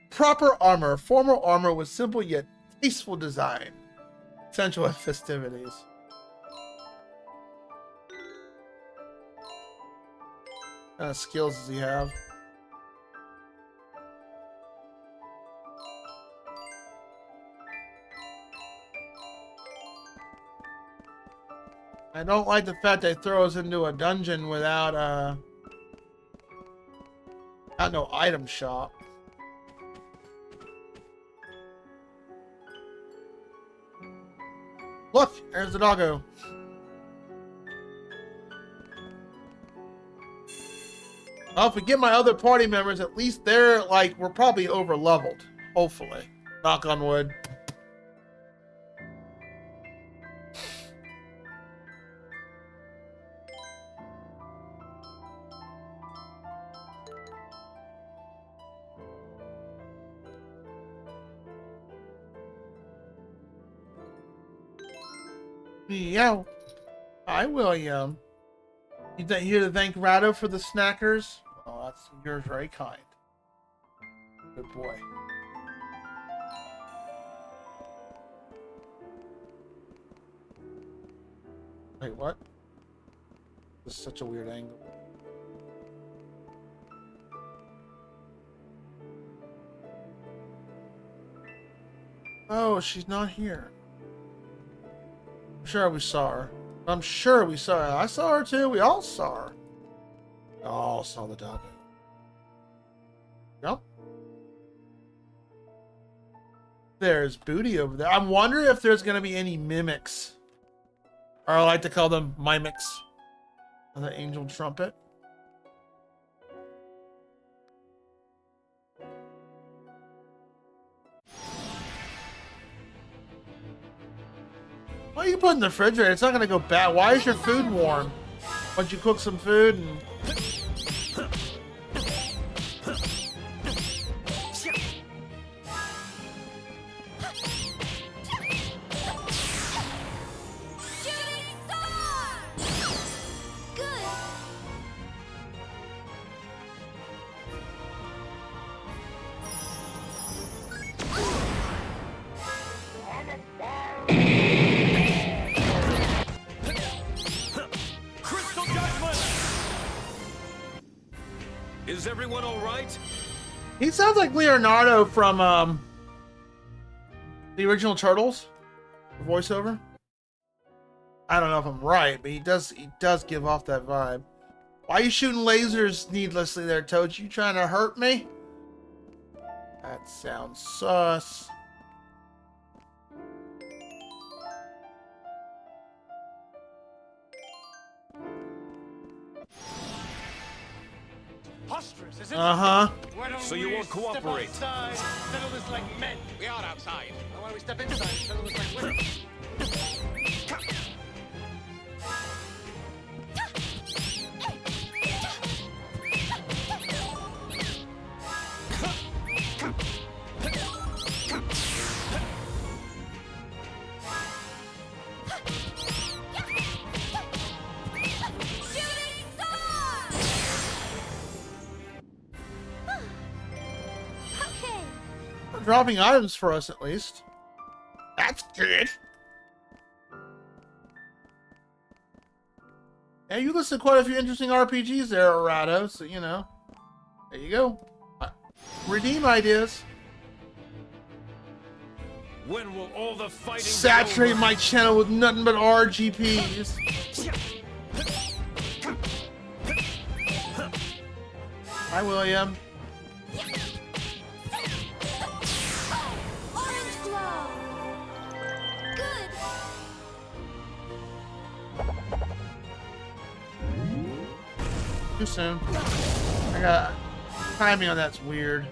Proper armor. Formal armor with simple yet tasteful design. Essential at festivities. What kind of skills does he have? I don't like the fact they throw us into a dungeon without no item shop. Look, there's the doggo. Well, if we get my other party members, at least they're like, we're probably over leveled. Hopefully. Knock on wood. Yeah, hi William. You here to thank Rado for the snackers? Oh, that's you're very kind. Good boy. Wait, what? This is such a weird angle. Oh, No, she's not here. I'm sure we saw her. I'm sure we saw her. I saw her too. We all saw her. We all saw the doggo. Yep. There's Booty over there. I'm wondering if there's going to be any mimics. Or I like to call them mimics. Of the angel trumpet. What do you put in the refrigerator? It's not going to go bad. Why is your food warm? Why don't you cook some food and... Is everyone all right? He sounds like Leonardo from the original Turtles voiceover. I don't know if I'm right, but he does give off that vibe. Why are you shooting lasers needlessly there, Toad? You trying to hurt me? That sounds sus. Uh-huh. So you won't cooperate? Settle this like men. We are outside. Why don't we step inside? Settle this like women. Dropping items for us at least. That's good. Hey, you listen to quite a few interesting RPGs there, Arado, so you know. There you go. Redeem ideas. When will all the fighting saturate my channel with nothing but RGPs? Hi, William. Too soon. I got timing on that's weird.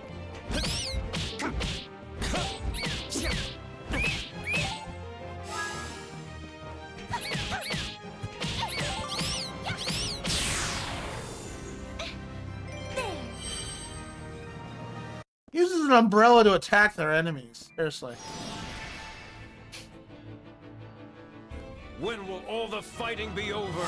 Uses an umbrella to attack their enemies. Seriously. When will all the fighting be over?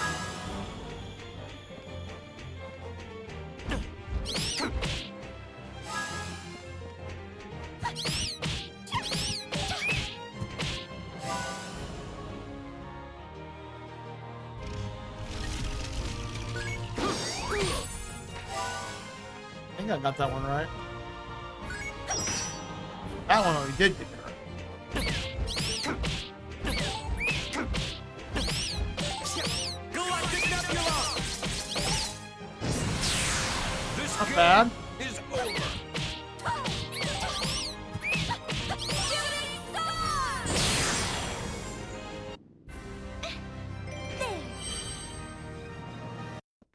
I think I got that one right. That one we did get right. Not bad. Is over.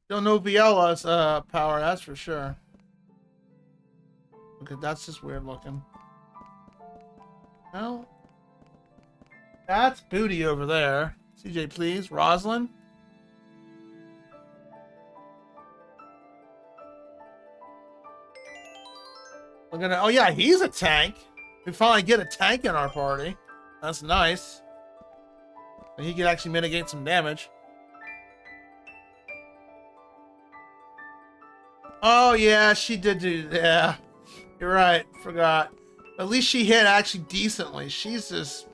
Don't know Viola's power, that's for sure. Okay, that's just weird looking. Well, that's Booty over there. CJ, please. Rosalind. We're gonna. Oh yeah, he's a tank. We finally get a tank in our party. That's nice. And he can actually mitigate some damage. Oh yeah, she did do. Yeah, you're right. Forgot. At least she hit actually decently. She's just.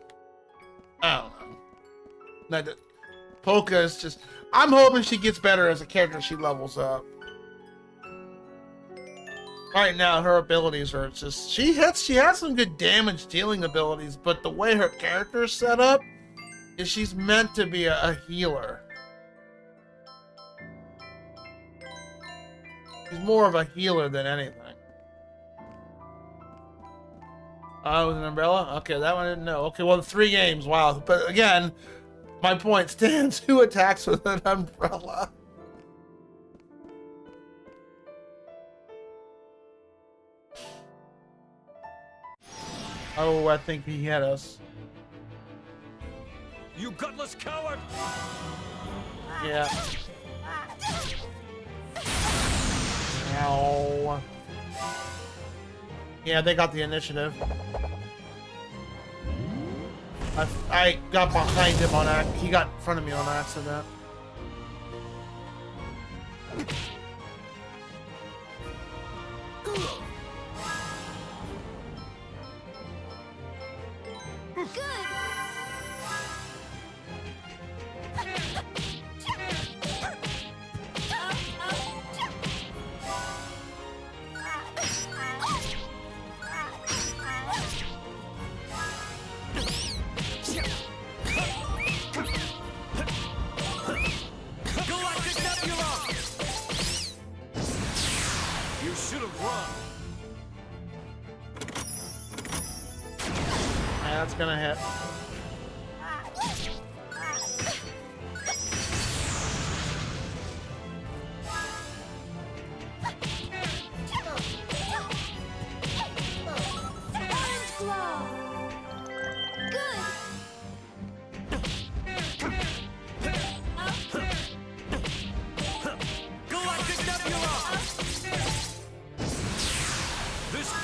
I don't know. Polka is just. I'm hoping she gets better as a character. She levels up. Right now, her abilities are just she has some good damage dealing abilities, but the way her character is set up is she's meant to be a healer. She's more of a healer than anything. Oh, with an umbrella? Okay, that one I didn't know. Okay, well, 3 games, wow. But again, my point stands. Who attacks with an umbrella? Oh, I think he hit us. You gutless coward! Yeah. Ow. Yeah, they got the initiative. I got behind him on accident. He got in front of me on accident. You should have run. Yeah, that's gonna hit.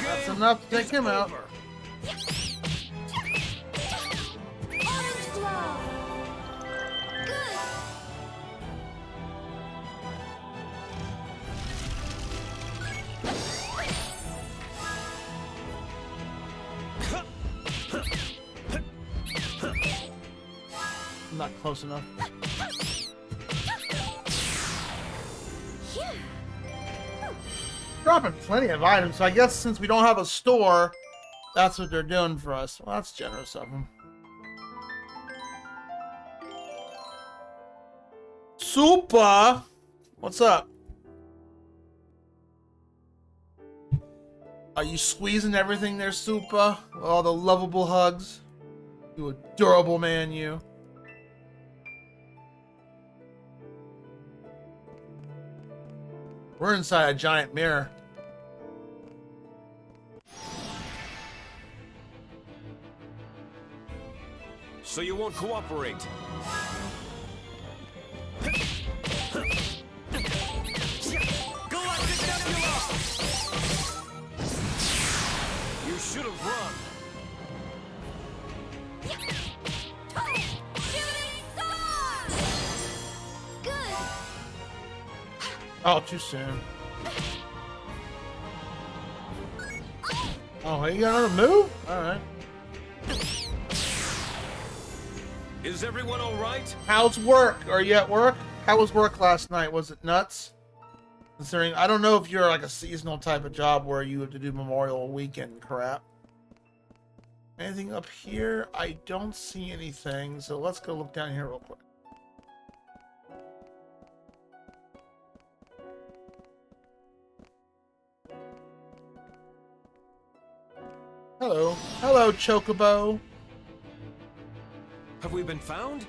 That's enough to take him out. I'm not close enough. Dropping plenty of items, so I guess since we don't have a store, that's what they're doing for us. Well, that's generous of them. Super! What's up? Are you squeezing everything there, Super? All the lovable hugs? You adorable man, you. We're inside a giant mirror. So you won't cooperate? You should have run. Oh, too soon. Oh, you got another move? Alright. Is everyone alright? How's work? Are you at work? How was work last night? Was it nuts? Considering, I don't know if you're like a seasonal type of job where you have to do Memorial Weekend crap. Anything up here? I don't see anything, so let's go look down here real quick. Hello. Hello, Chocobo. Have we been found?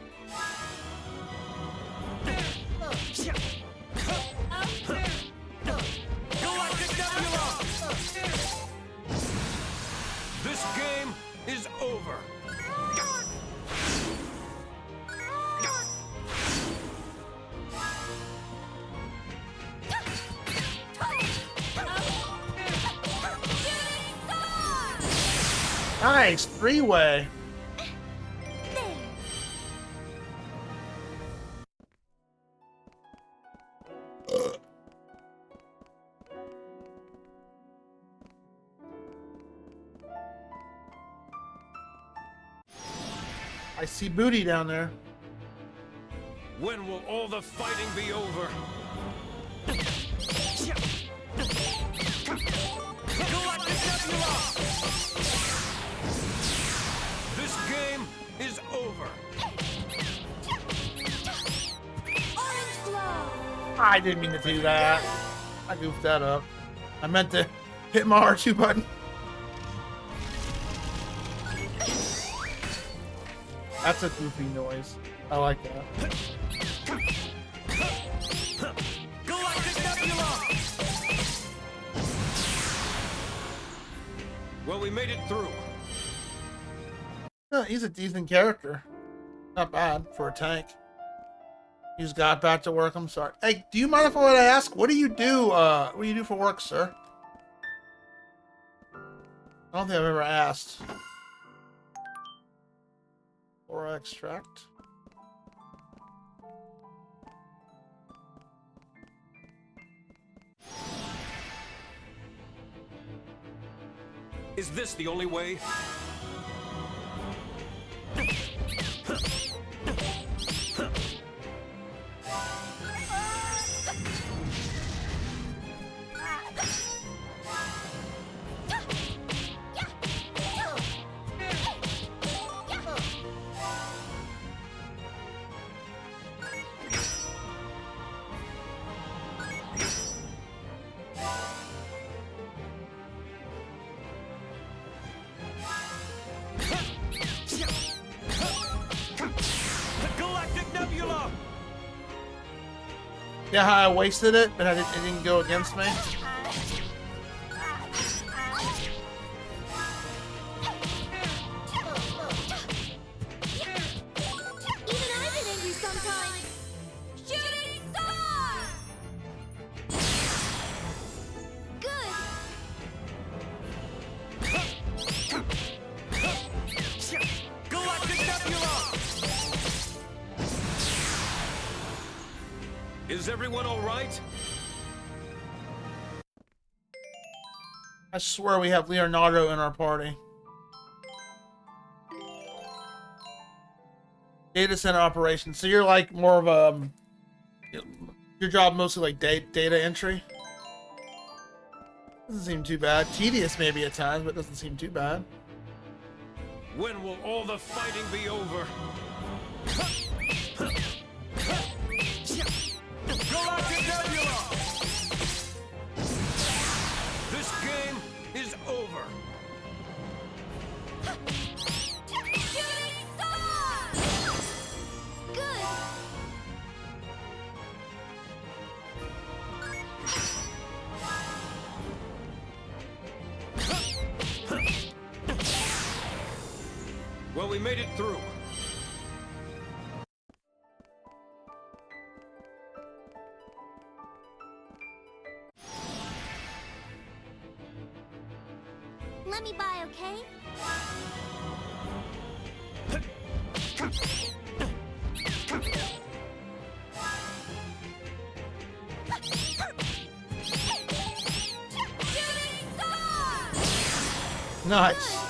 This game is over. Nice, 3-way. I see booty down there. When will all the fighting be over? This game is over. Orange glow. I didn't mean to do that. I goofed that up. I meant to hit my R2 button. That's a goofy noise. I like that. Well, we made it through. Yeah, he's a decent character. Not bad for a tank. He's got back to work. I'm sorry. Hey, do you mind if I ask? What do you do? What do you do for work, sir? I don't think I've ever asked. Or extract. Is this the only way? Yeah, how I wasted it, but it didn't go against me. Is everyone all right? I swear we have Leonardo in our party. Data center operations. So you're like more of a... your job mostly like data entry? Doesn't seem too bad. Tedious maybe at times, but doesn't seem too bad. When will all the fighting be over? This game is over. Well, we made it through. Let me by, okay? Nice.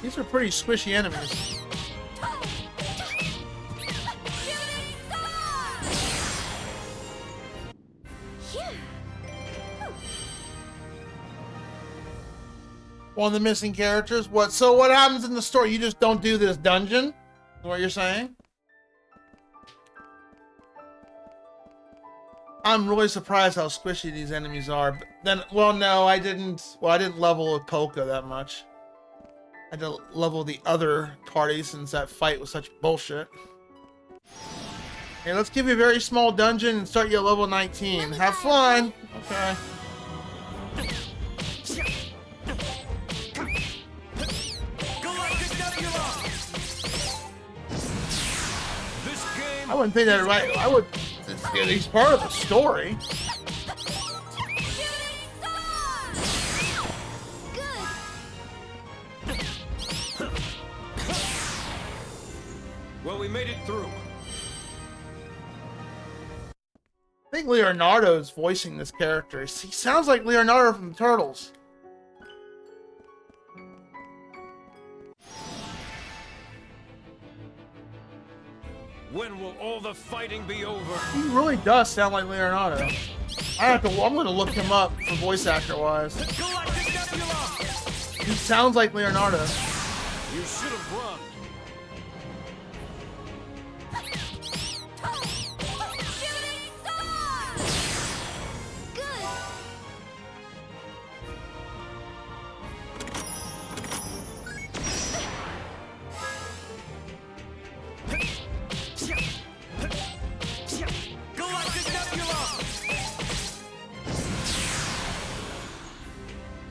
These are pretty squishy enemies. One of the missing characters? What? So what happens in the story? You just don't do this dungeon? Is what you're saying? I'm really surprised how squishy these enemies are. But then, well, no, I didn't. Well, I didn't level with Polka that much. I had to level the other party since that fight was such bullshit. Okay, let's give you a very small dungeon and start you at level 19. Have fun. Okay. I wouldn't think that right. I would. He's part of the story. Well, we made it through. I think Leonardo is voicing this character. He sounds like Leonardo from the Turtles. When will all the fighting be over? He really does sound like Leonardo. I'm gonna look him up for voice actor wise. He sounds like Leonardo. You should have run.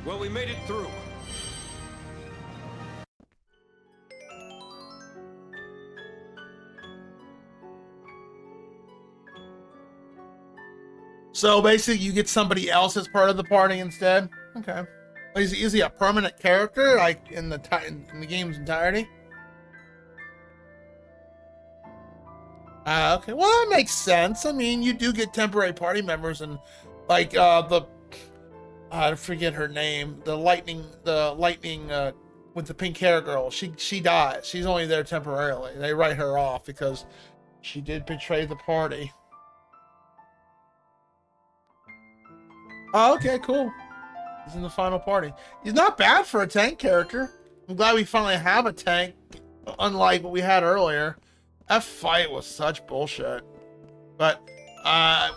Well, we made it through. So basically, you get somebody else as part of the party instead. Okay. Is he a permanent character, like in the game's entirety? Okay. Well, that makes sense. I mean, you do get temporary party members, and like I forget her name. The lightning with the pink hair girl. She dies. She's only there temporarily. They write her off because she did betray the party. Oh, okay, cool. He's in the final party. He's not bad for a tank character. I'm glad we finally have a tank, unlike what we had earlier. That fight was such bullshit. But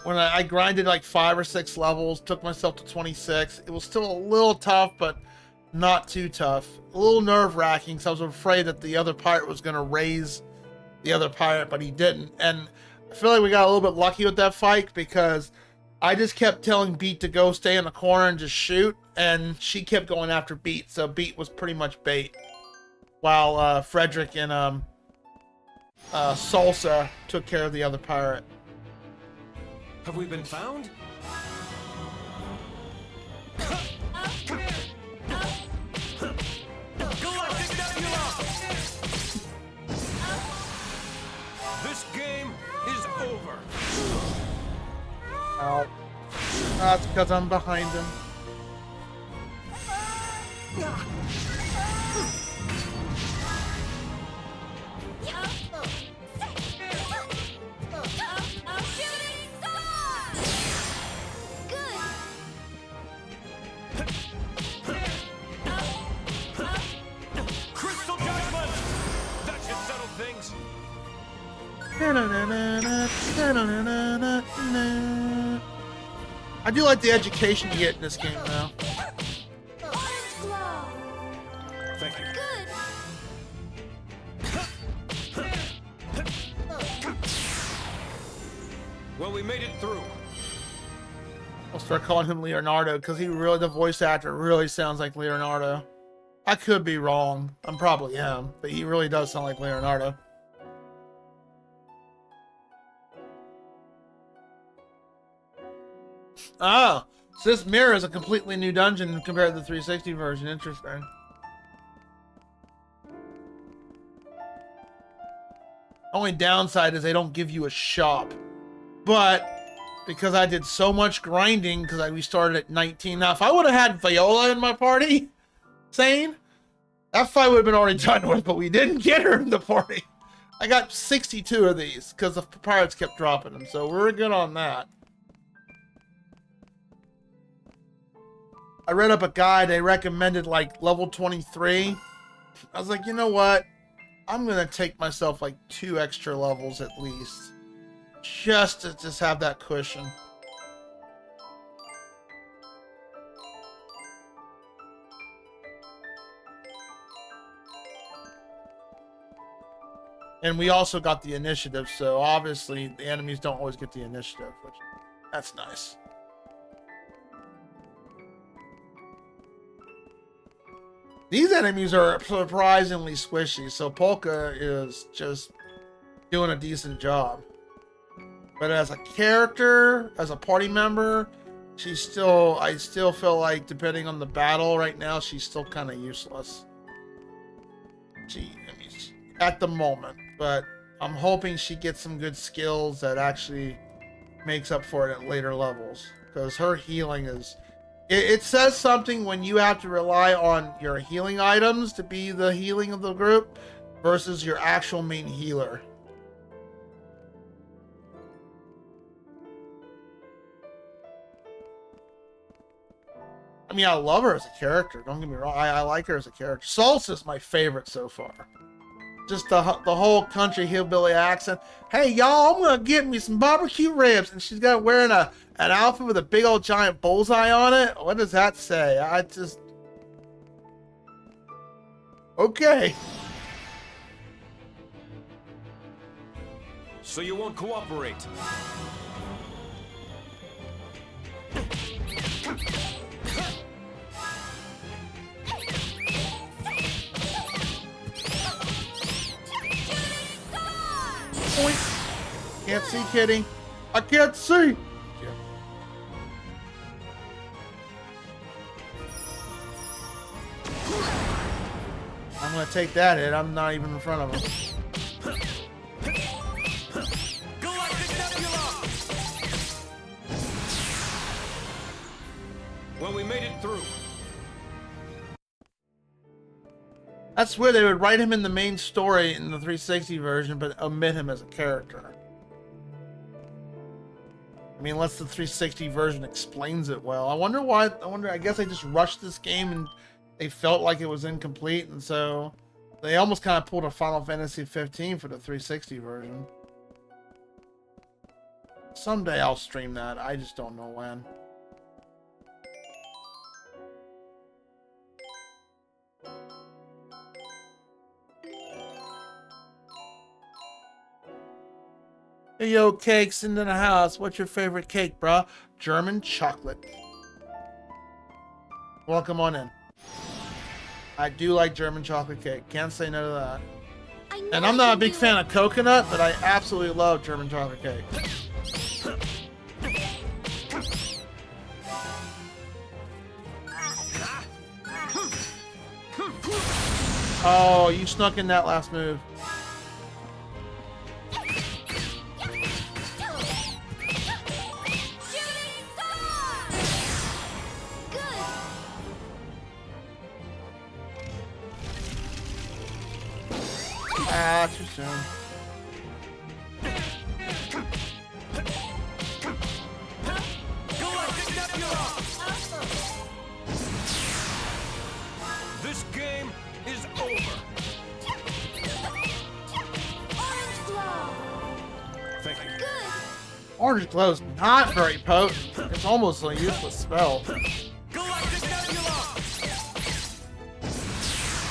when I grinded like 5 or 6 levels, took myself to 26, it was still a little tough, but not too tough. A little nerve-wracking, because I was afraid that the other pirate was going to raise the other pirate, but he didn't. And I feel like we got a little bit lucky with that fight, because I just kept telling Beat to go stay in the corner and just shoot, and she kept going after Beat, so Beat was pretty much bait. While Frederick and Salsa took care of the other pirate. Have we been found? This game is over. Ow. That's because I'm behind him. Crystal judgment! That should settle things. I do like the education you get in this game now. Thank you. Well, we made it through. I'll start calling him Leonardo because the voice actor really sounds like Leonardo. I could be wrong. I'm probably am, but he really does sound like Leonardo. Oh, so this mirror is a completely new dungeon compared to the 360 version. Interesting. Only downside is they don't give you a shop. But because I did so much grinding, because we started at 19. Now, if I would have had Viola in my party, that fight would have been already done with, but we didn't get her in the party. I got 62 of these because the pirates kept dropping them, so we're good on that. I read up a guide. They recommended like level 23. I was like, you know what? I'm going to take myself like 2 extra levels at least. Just to have that cushion. And we also got the initiative, so obviously the enemies don't always get the initiative, which that's nice. These enemies are surprisingly squishy, so Polka is just doing a decent job. But as a character, as a party member, I still feel like, depending on the battle right now, she's still kind of useless. At the moment, but I'm hoping she gets some good skills that actually makes up for it at later levels. Because her healing is... It says something when you have to rely on your healing items to be the healing of the group versus your actual main healer. I mean, I love her as a character. Don't get me wrong. I like her as a character. Salsa's my favorite so far. Just the whole country hillbilly accent. Hey, y'all, I'm going to get me some barbecue ribs. And she's got wearing an outfit with a big old giant bullseye on it. What does that say? I just... Okay. So you won't cooperate? Can't see, Kitty. I can't see. I'm gonna take that hit. I'm not even in front of him. Well, we made it through. That's where they would write him in the main story in the 360 version, but omit him as a character. I mean, unless the 360 version explains it well. I wonder why. I guess they just rushed this game and they felt like it was incomplete, and so they almost kind of pulled a Final Fantasy 15 for the 360 version. Someday I'll stream that. I just don't know when. Hey, yo, Cakes into the house. What's your favorite cake, bruh? German chocolate. Welcome on in. I do like German chocolate cake. Can't say no to that. And I'm not a big fan of coconut, but I absolutely love German chocolate cake. Oh, you snuck in that last move. Ah, too soon. This game is over. Orange glow. Thank you. Good. Orange glow's not very potent. It's almost a useless spell.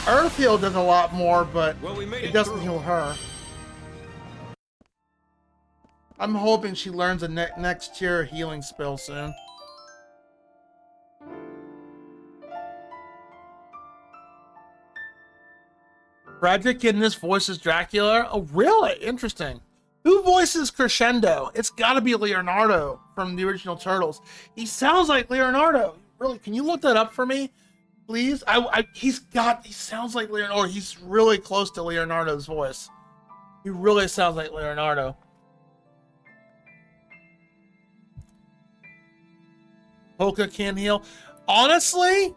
Earth Heal does a lot more, but it doesn't heal her. I'm hoping she learns a next tier healing spell soon. Frederick in this voices Dracula? Oh, really? Interesting. Who voices Crescendo? It's gotta be Leonardo from the original Turtles. He sounds like Leonardo. Really, can you look that up for me? Please? He sounds like Leonardo. He's really close to Leonardo's voice. He really sounds like Leonardo. Polka can't heal. Honestly,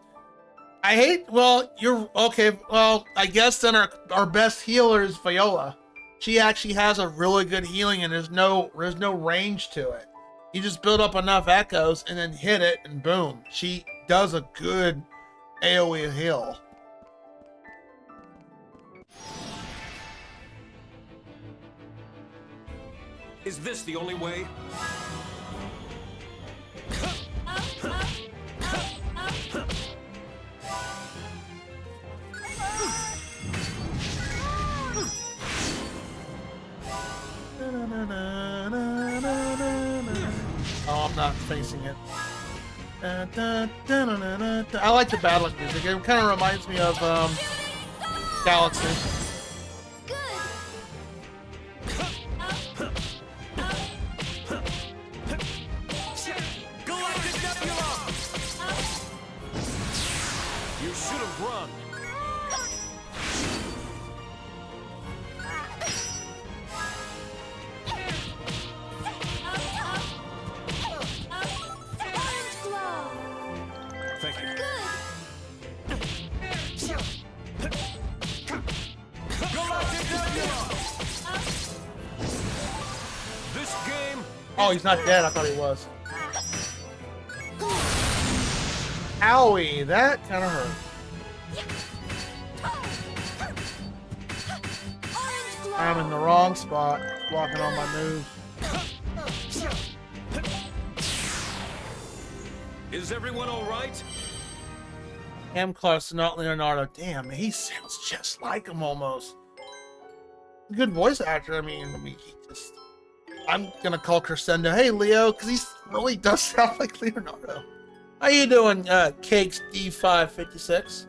you're okay. Well, I guess then our best healer is Viola. She actually has a really good healing and there's no range to it. You just build up enough echoes and then hit it and boom. She does a good AoE heal. Is this the only way? Oh, I'm not facing it. I like the battling music. It kind of reminds me of Galaxy. You should have run. Oh, he's not dead. I thought he was. Owie, that kind of hurt. I'm in the wrong spot, blocking all my moves. Is everyone all right? Close, not Leonardo. Damn, he sounds just like him almost. Good voice actor. I mean, he just. I'm gonna call Crescendo. Hey, Leo, because he really does sound like Leonardo. How you doing, Cakes D556?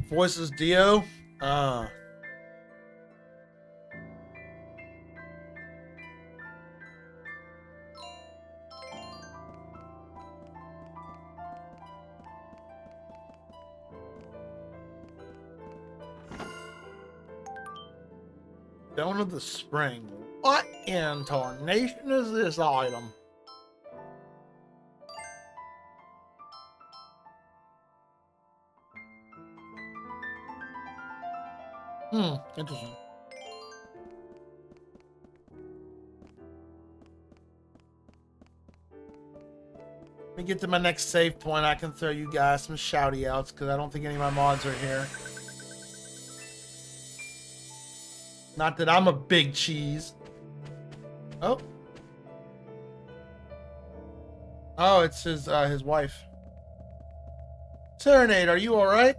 Voices Dio. Stone of the Spring. What in tarnation is this item? Interesting. Let me get to my next save point. I can throw you guys some shouty outs because I don't think any of my mods are here. Not that I'm a big cheese. Oh. Oh, it's his wife. Serenade, are you alright?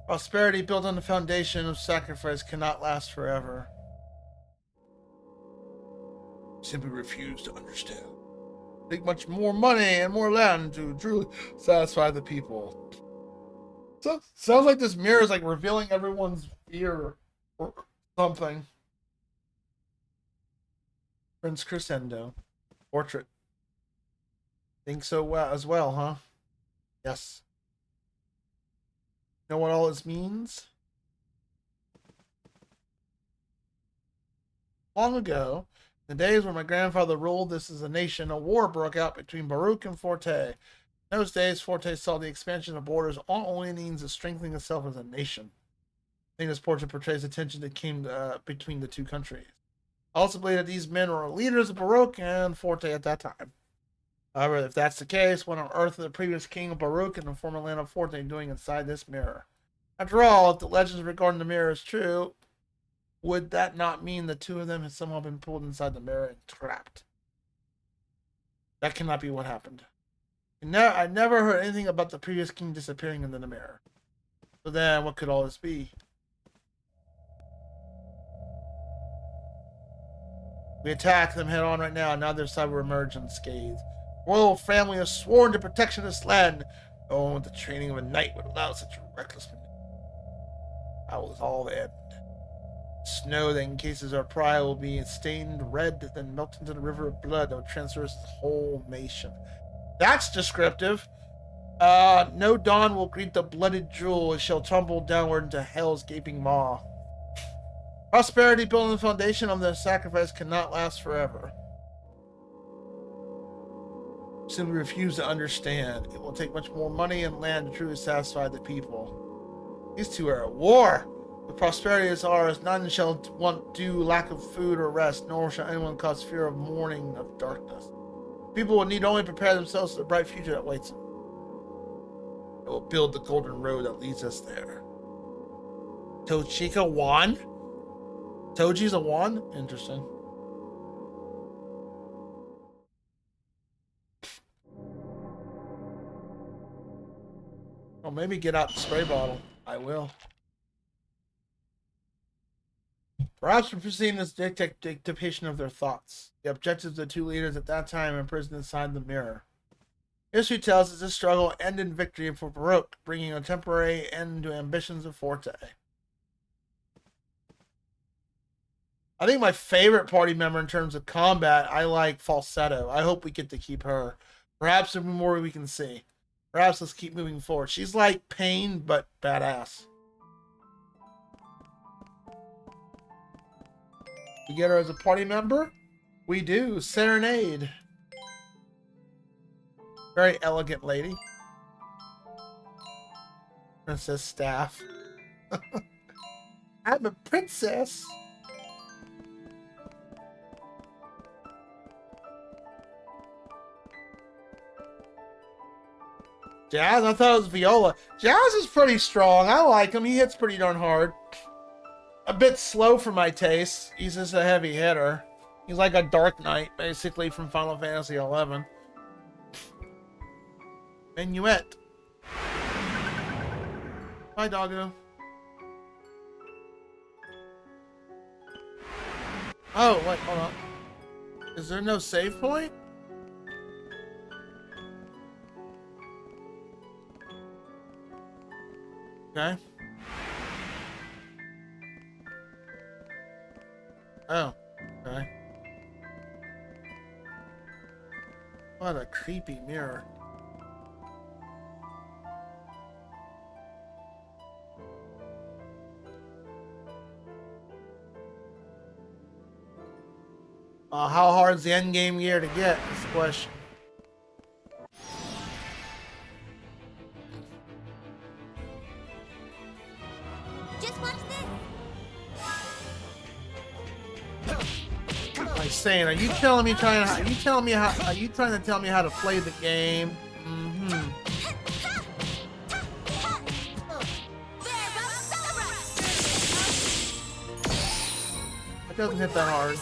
Prosperity built on the foundation of sacrifice cannot last forever. Simply refuse to understand. Take much more money and more land to truly satisfy the people. So, sounds like this mirror is like revealing everyone's fear or something. Prince Crescendo. Portrait. Think so well as well, huh? Yes. Know what all this means? Long ago, in the days when my grandfather ruled this as a nation, a war broke out between Baruch and Forte. In those days, Forte saw the expansion of borders only means of strengthening itself as a nation. I think this portrait portrays the tension that came between the two countries. I also believe that these men were leaders of Baruch and Forte at that time. However, if that's the case, what on earth are the previous king of Baruch and the former land of Forte doing inside this mirror? After all, if the legends regarding the mirror is true, would that not mean the two of them have somehow been pulled inside the mirror and trapped? That cannot be what happened. I never heard anything about the previous king disappearing into the mirror. So then, what could all this be? We attack them head on right now, and neither side will emerge unscathed. The royal family has sworn to protection of this land. No one with the training of a knight would allow such a reckless maneuver. That was all the end. Snow that encases our pride will be stained red, then melt into the river of blood that will traverse the whole nation. That's descriptive. No dawn will greet the blooded jewel. It shall tumble downward into hell's gaping maw. Prosperity built on the foundation of the sacrifice cannot last forever. Simply refuse to understand. It will take much more money and land to truly satisfy the people. These two are at war. The prosperity is ours. None shall want due lack of food or rest, nor shall anyone cause fear of mourning of darkness. People will need only prepare themselves for the bright future that waits them. It will build the golden road that leads us there. Tochika won? Toji's a wand? Interesting. Well, maybe get out the spray bottle. I will. Perhaps we're proceeding this dictation of their thoughts. The objectives of the two leaders at that time imprisoned inside the mirror. History tells us this struggle ended in victory for Baruch, bringing a temporary end to ambitions of Forte. I think my favorite party member in terms of combat, I like Falsetto. I hope we get to keep her. Perhaps there'll be more we can see. Perhaps let's keep moving forward. She's like Pain, but badass. We get her as a party member? We do. Serenade. Very elegant lady. Princess Staff. I'm a princess. Jazz? I thought it was Viola. Jazz is pretty strong. I like him. He hits pretty darn hard. A bit slow for my taste. He's just a heavy hitter. He's like a Dark Knight, basically, from Final Fantasy XI. Minuet. Bye, doggo. Oh, wait, hold on. Is there no save point? Okay. Oh, okay. What a creepy mirror. How hard is the end game gear to get? Is the question. Just watch this. I'm saying, are you telling me are you trying to tell me how to play the game? Mm-hmm. It doesn't hit that hard.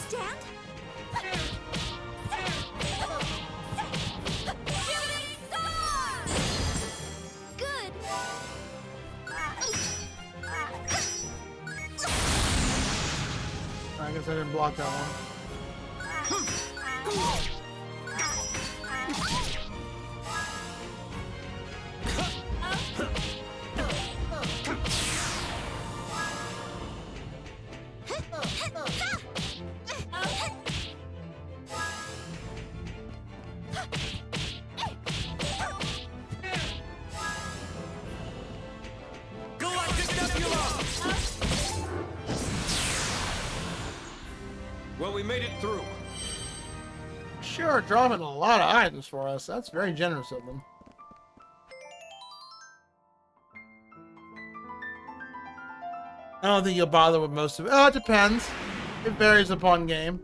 I guess I didn't block that one. Well, we made it through. Sure, dropping a lot of items for us. That's very generous of them. I don't think you'll bother with most of it. Oh, it depends. It varies upon game.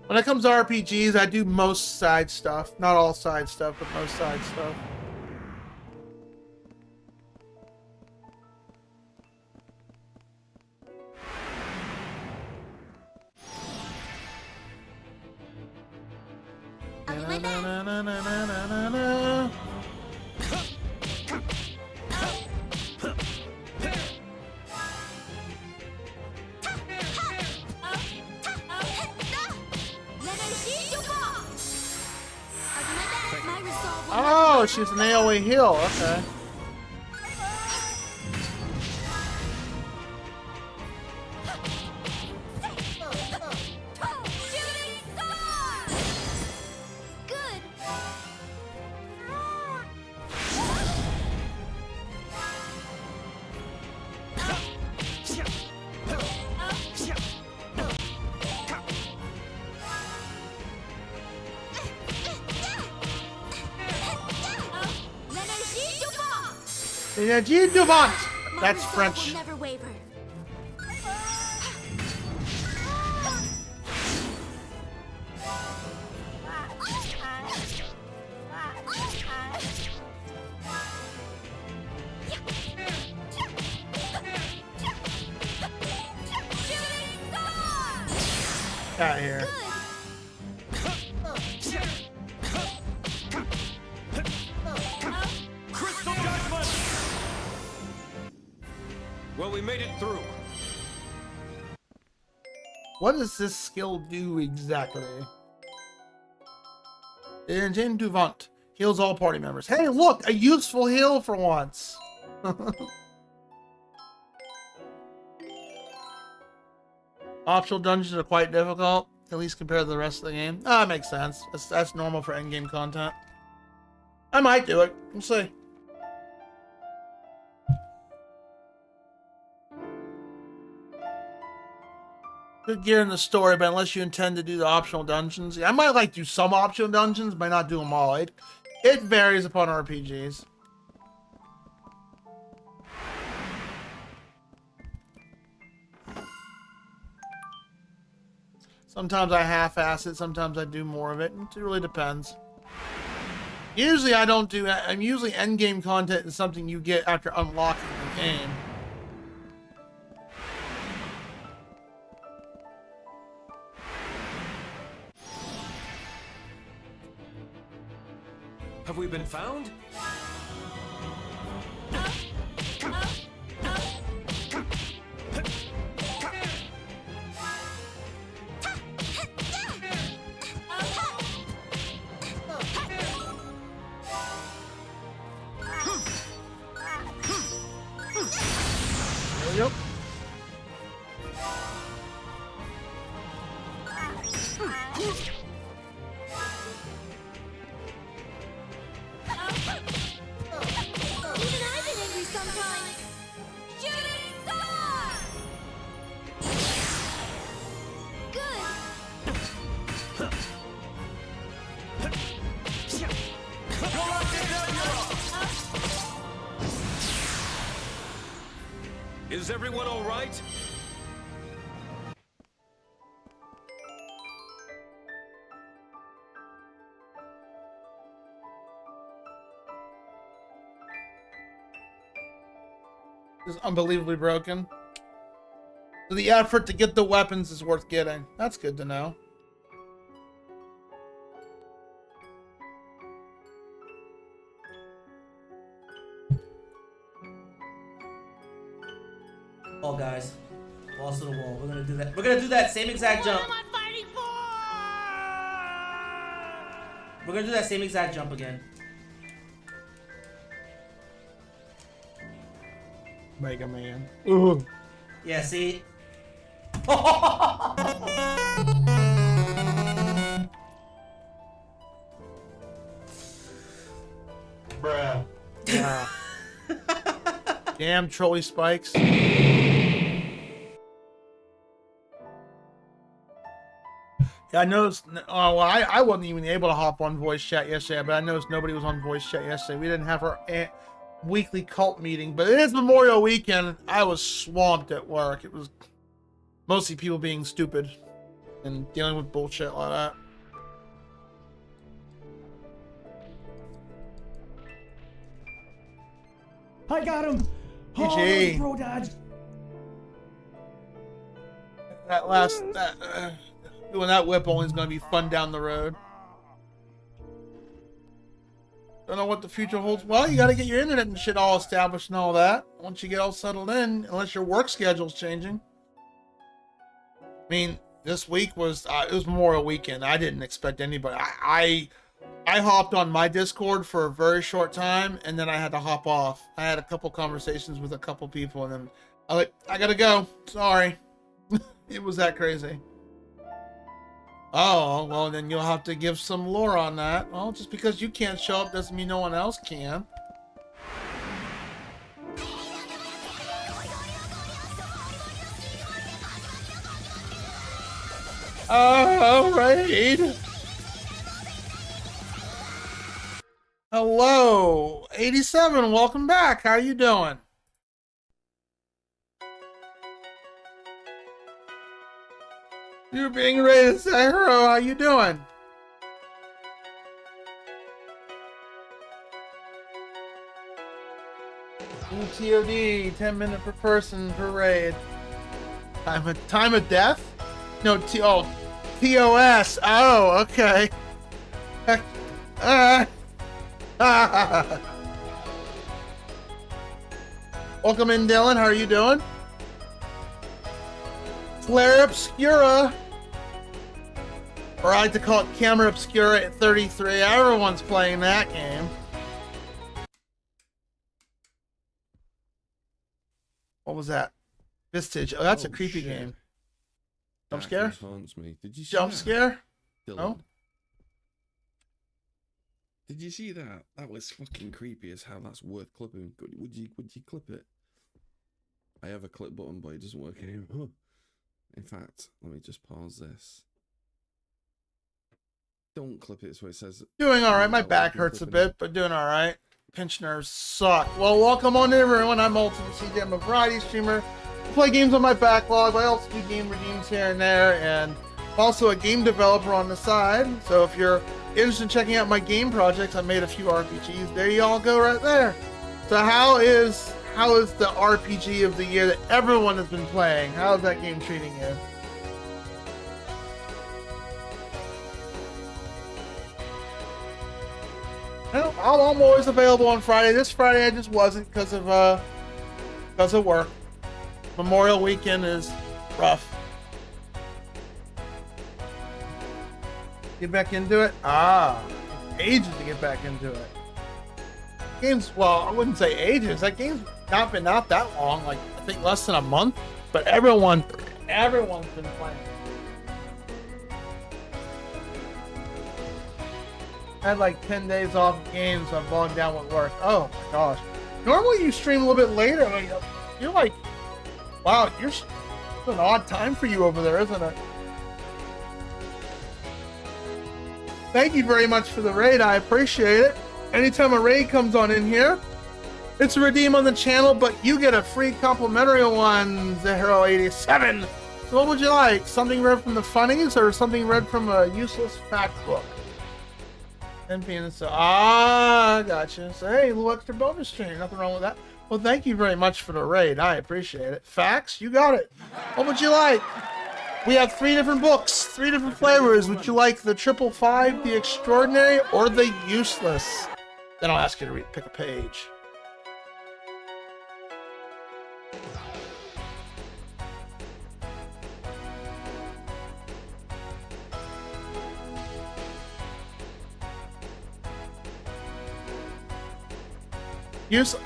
When it comes to RPGs, I do most side stuff. Not all side stuff, but most side stuff. I'll do my best. Oh, she's an AoE heal. Okay. Energie Devant. That's French. Will never waver. Out here. Well, we made it through. What does this skill do exactly? Engine du Vent. Heals all party members. Hey, look! A useful heal for once! Optional dungeons are quite difficult, at least compared to the rest of the game. Ah, that makes sense. That's normal for endgame content. I might do it. We'll see. Good gear in the story, but unless you intend to do the optional dungeons, I might like do some optional dungeons, but not do them all. It varies upon RPGs. Sometimes I half-ass it, sometimes I do more of it. It really depends. Usually I don't do. I'm usually endgame content is something you get after unlocking the game. Have we been found? Yep. Even I've been angry sometimes. Shooting star! Is everyone all right? Is unbelievably broken. So the effort to get the weapons is worth getting. That's good to know. Oh, guys, balls to the wall. We're gonna do that. We're gonna do that same exact jump. What am I fighting for? We're gonna do that same exact jump again. Mega Man. Ooh. Yeah, see? Bruh. Yeah. Damn trolley spikes. Yeah, I noticed. Oh, well, I wasn't even able to hop on voice chat yesterday, but I noticed nobody was on voice chat yesterday. We didn't have our weekly cult meeting, but it is Memorial Weekend. I was swamped at work. It was mostly people being stupid and dealing with bullshit like that. I got him! GG. Oh, bro dodge. That last doing that whip only is going to be fun down the road. Don't know what the future holds. Well, you got to get your internet and shit all established and all that. Once you get all settled in, unless your work schedule's changing. I mean, this week was it was Memorial Weekend. I didn't expect anybody. I hopped on my Discord for a very short time, and then I had to hop off. I had a couple conversations with a couple people, and then I gotta go. Sorry. It was that crazy. Oh, well, then you'll have to give some lore on that. Well, just because you can't show up doesn't mean no one else can. All right. Hello, 87. Welcome back. How you doing? You're being rated, Sakura. How you doing? TOD, 10 minute per person per raid. Time of death? No, TOS. Oh, okay. Welcome in, Dylan. How are you doing? Flare Obscura. Or I like to call it Camera Obscura at 33. Everyone's playing that game. What was that? Vistage. Oh, that's a creepy game. Jump scare? Haunts me. Did you see Jump that? scare? Dylan. No. Did you see that? That was fucking creepy as hell. That's worth clipping. Would you clip it? I have a clip button, but it doesn't work anymore. In fact, let me just pause this. Don't clip it so it says... Doing all right. My back hurts a bit, but doing all right. Pinch nerves suck. Well, welcome on everyone. I'm ultimacj. I'm a variety streamer. I play games on my backlog, but I also do game redeems here and there, and I'm also a game developer on the side. So if you're interested in checking out my game projects, I made a few RPGs. There you all go right there. So how is the RPG of the year that everyone has been playing? How's that game treating you? I'm always available on Friday. This Friday I just wasn't because of work. Memorial weekend is rough. Get back into it? Ages to get back into it. Game's, well, I wouldn't say ages. That game's not been out that long. Like, I think less than a month. But everyone's been playing. I had like 10 days off of games, so I'm bogged down with work. Oh my gosh. Normally you stream a little bit later. Like, you're like, wow, it's an odd time for you over there, isn't it? Thank you very much for the raid. I appreciate it. Anytime a raid comes on in here, it's a redeem on the channel, but you get a free complimentary one, Zahero87. So what would you like? Something read from the funnies or something read from a useless fact book? 10 p.m. So, gotcha. So, hey, a little extra bonus stream. Nothing wrong with that. Well, thank you very much for the raid. I appreciate it. Facts, you got it. What would you like? We have 3 different books, 3 different flavors. Would you like the 555, the extraordinary, or the useless? Then I'll ask you to pick a page.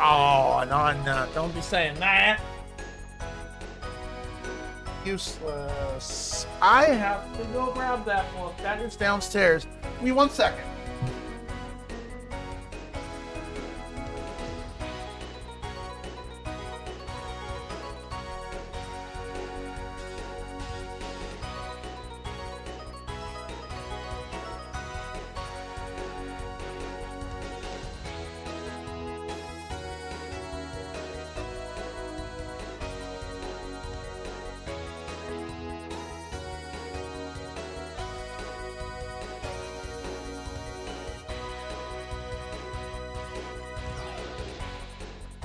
Oh, no, don't be saying that. Useless. I have to go grab that book. That is downstairs. Give me 1 second.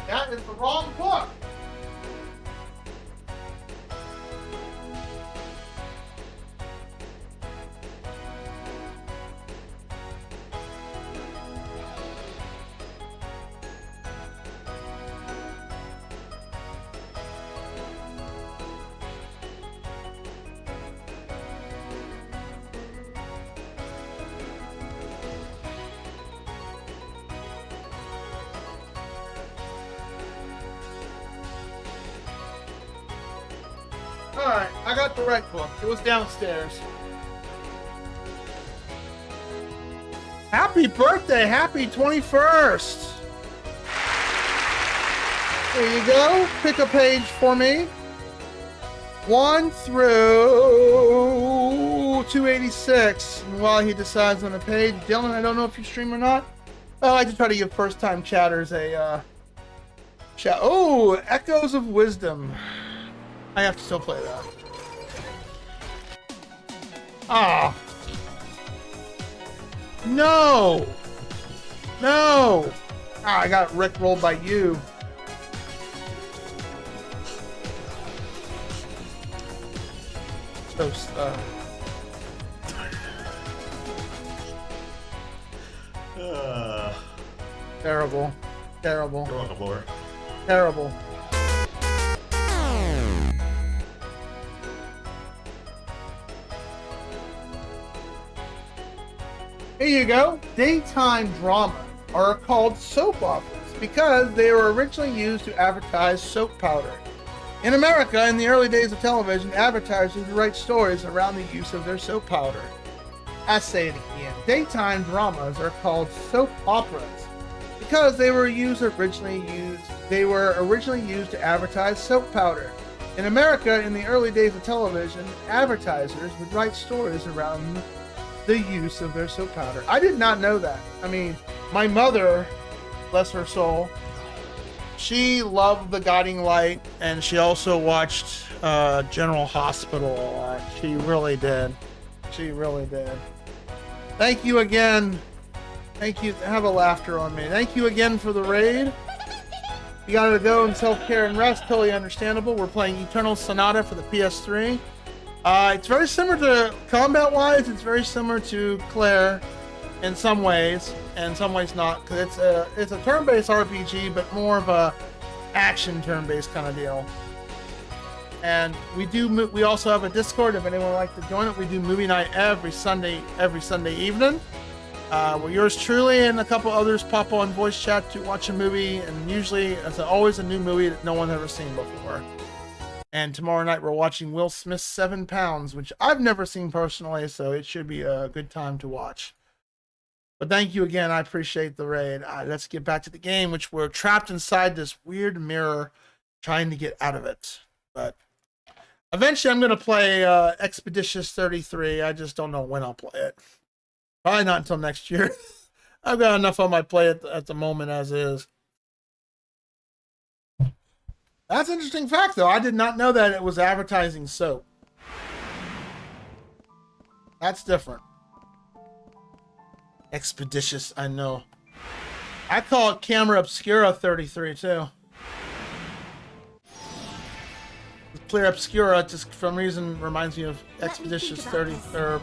That is the wrong book. Alright, I got the right book. It was downstairs. Happy birthday! Happy 21st! There you go. Pick a page for me. 1 through 286. While he decides on a page. Dylan, I don't know if you stream or not. I like to try to give first-time chatters a chat. Oh, Echoes of Wisdom. I have to still play that. Ah. No. No. Ah, I got rickrolled by you. So, terrible. Terrible. You're welcome, Laura. Terrible. Here you go. Daytime dramas are called soap operas because they were originally used to advertise soap powder. In America, in the early days of television, advertisers would write stories around the use of their soap powder. I say it again. Daytime dramas are called soap operas because they were originally used to advertise soap powder. In America, in the early days of television, advertisers would write stories around the use of their soap powder. I did not know that. I mean, my mother, bless her soul, she loved The Guiding Light, and she also watched General Hospital a lot. She really did. She really did. Thank you again. Thank you. Have a laughter on me. Thank you again for the raid. You gotta go in self-care and rest. Totally understandable. We're playing Eternal Sonata for the PS3. It's very similar to combat-wise. It's very similar to Claire in some ways, and in some ways not. Because it's a turn-based RPG, but more of a action turn-based kind of deal. And we also have a Discord if anyone would like to join it. We do movie night every Sunday evening. Where yours truly and a couple others pop on voice chat to watch a movie, and usually it's always a new movie that no one's ever seen before. And tomorrow night we're watching Will Smith's 7 Pounds, which I've never seen personally, so it should be a good time to watch. But thank you again. I appreciate the raid. Let's get back to the game, which we're trapped inside this weird mirror trying to get out of it. But eventually I'm going to play Expeditious 33. I just don't know when I'll play it. Probably not until next year. I've got enough on my plate at the moment as is. That's an interesting fact, though. I did not know that it was advertising soap. That's different. Expeditious, I know. I call it Camera Obscura 33, too. Clear Obscura, just for some reason, reminds me of Expeditious 30, or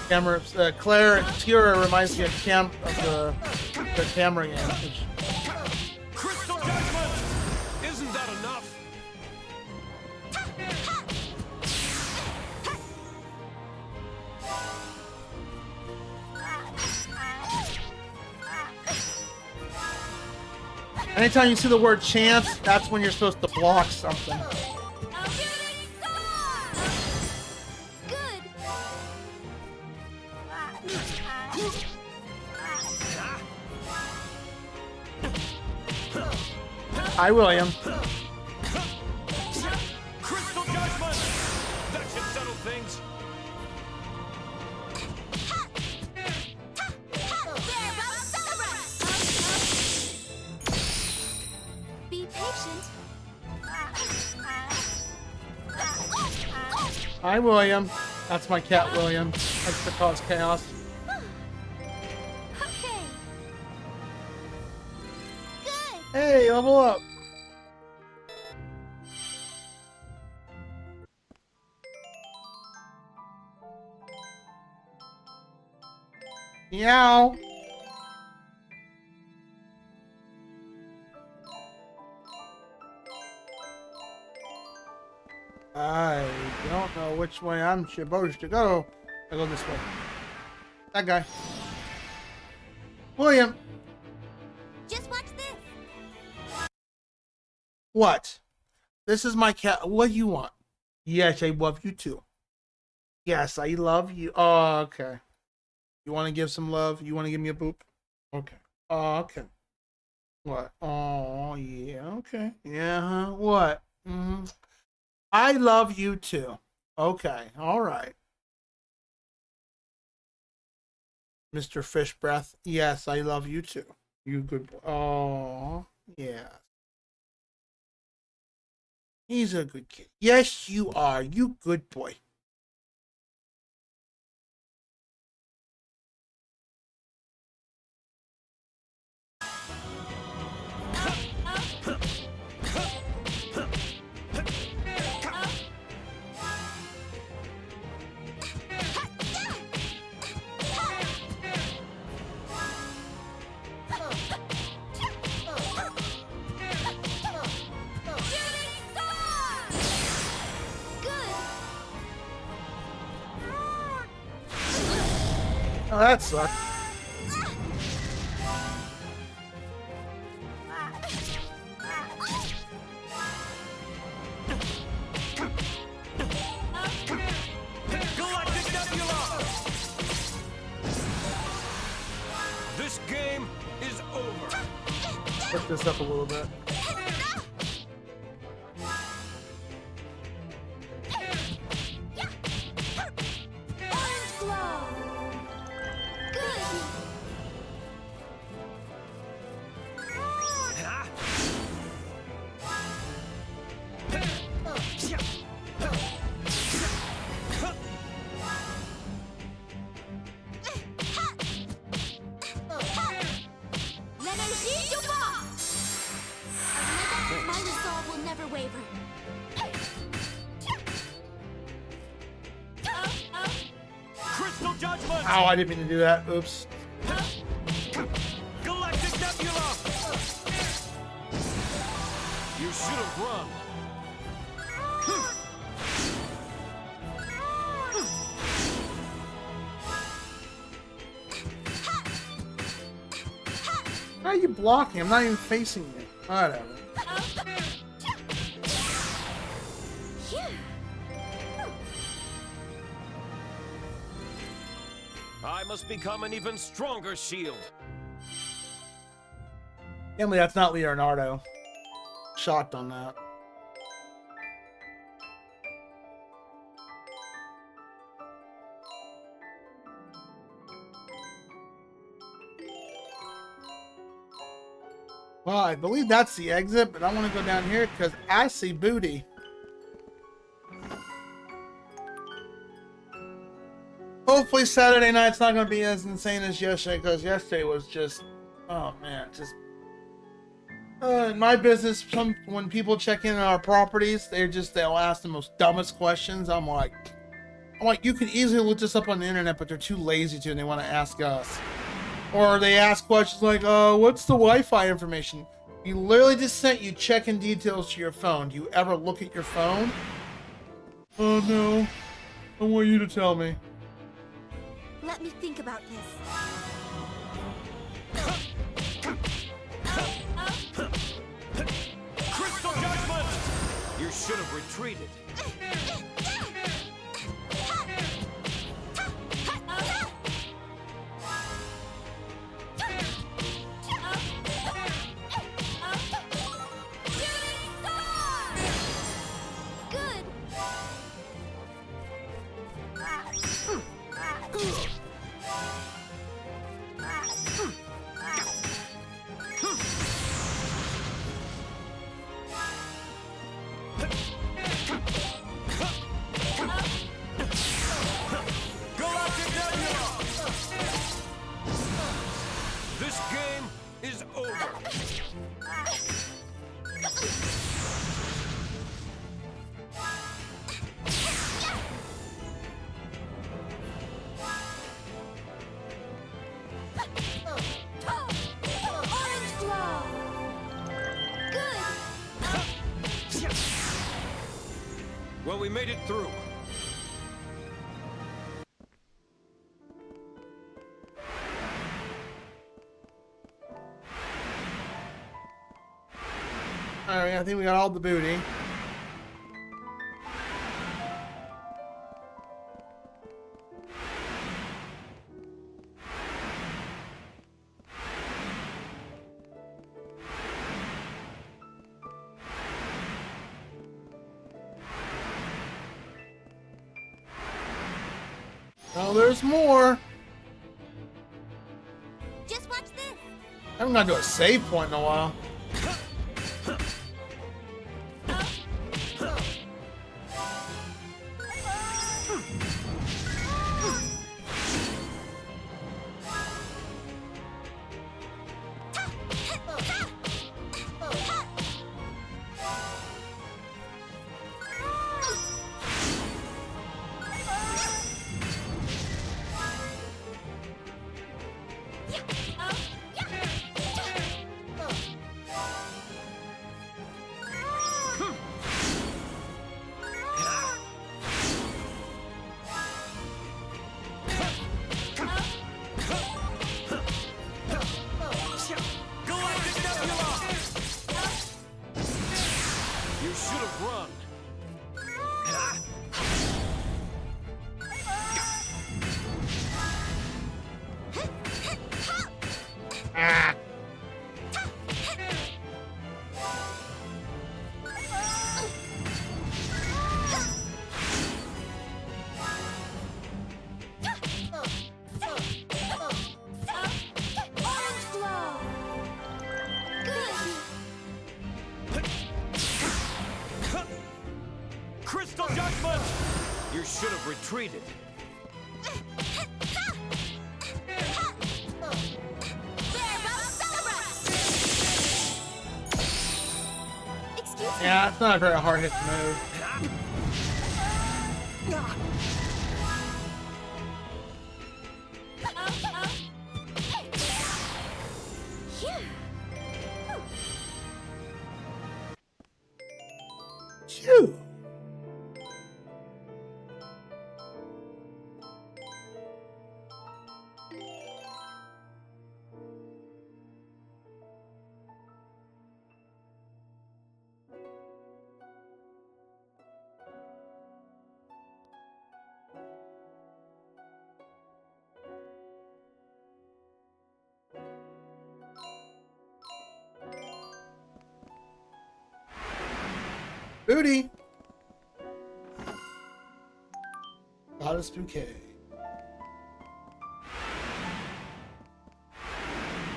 Camera, Claire Obscura reminds me of the camera game. Crystal Judgment! Isn't that enough? Anytime you see the word chance, that's when you're supposed to block something. Hi, William. Crystal Judgment! That should settle things. Be patient. Hi, William. That's my cat, William. Likes to cause chaos. Hey, level up. Meow. I don't know which way I'm supposed to go. I go this way. That guy. William. Just watch this. What? This is my cat. What do you want? Yes, I love you too. Yes, I love you. Oh, okay. You want to give some love? You want to give me a boop? Okay. Oh, okay. What? Oh, yeah. Okay. Yeah. Huh? What? Mm-hmm. I love you too. Okay. All right. Mr. Fish Breath. Yes, I love you too. You good boy. Oh, yeah. He's a good kid. Yes, you are. You good boy. Oh, that sucks. This game is over. Put this up a little bit. My resolve will never waver. Crystal Judgment! Ow, I didn't mean to do that. Oops. Galactic Nebula! You should have run. How are you blocking? I'm not even facing you. Whatever. I must become an even stronger shield. Emily, that's not Leonardo. Shocked on that. Well, I believe that's the exit, but I want to go down here because I see booty. Hopefully Saturday night's not going to be as insane as yesterday, because yesterday was just, oh man, just... in my business, when people check in on our properties, they'll ask the most dumbest questions. I'm like, you could easily look this up on the internet, but they're too lazy to, and they want to ask us. Or they ask questions like, what's the Wi-Fi information? You literally just sent you check-in details to your phone. Do you ever look at your phone? Oh no, I want you to tell me. Let me think about this. Crystal Judgment! You should have retreated. This game is over. Orange glow. Good. Well, we made it through. Alright, I think we got all the booty. Oh, there's more. Just watch this. I haven't gone to a save point in a while. Crystal Judgment! You should have retreated. Yeah, it's not a very hard hit to move. Phew. Booty. Goddess bouquet.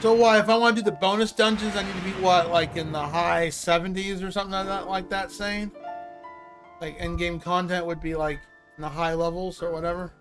So what, if I want to do the bonus dungeons, I need to be what, like in the high 70s or something like that saying? Like in-game content would be like in the high levels or whatever?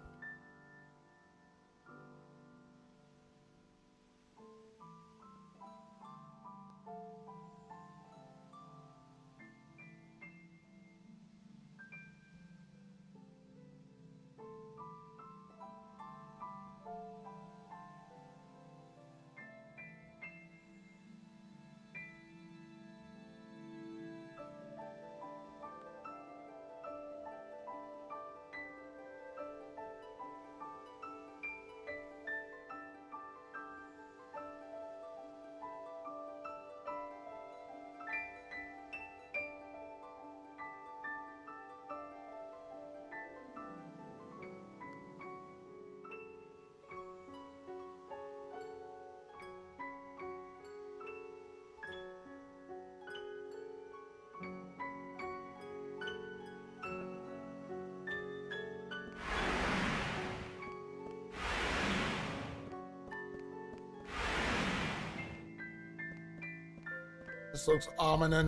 This looks ominous.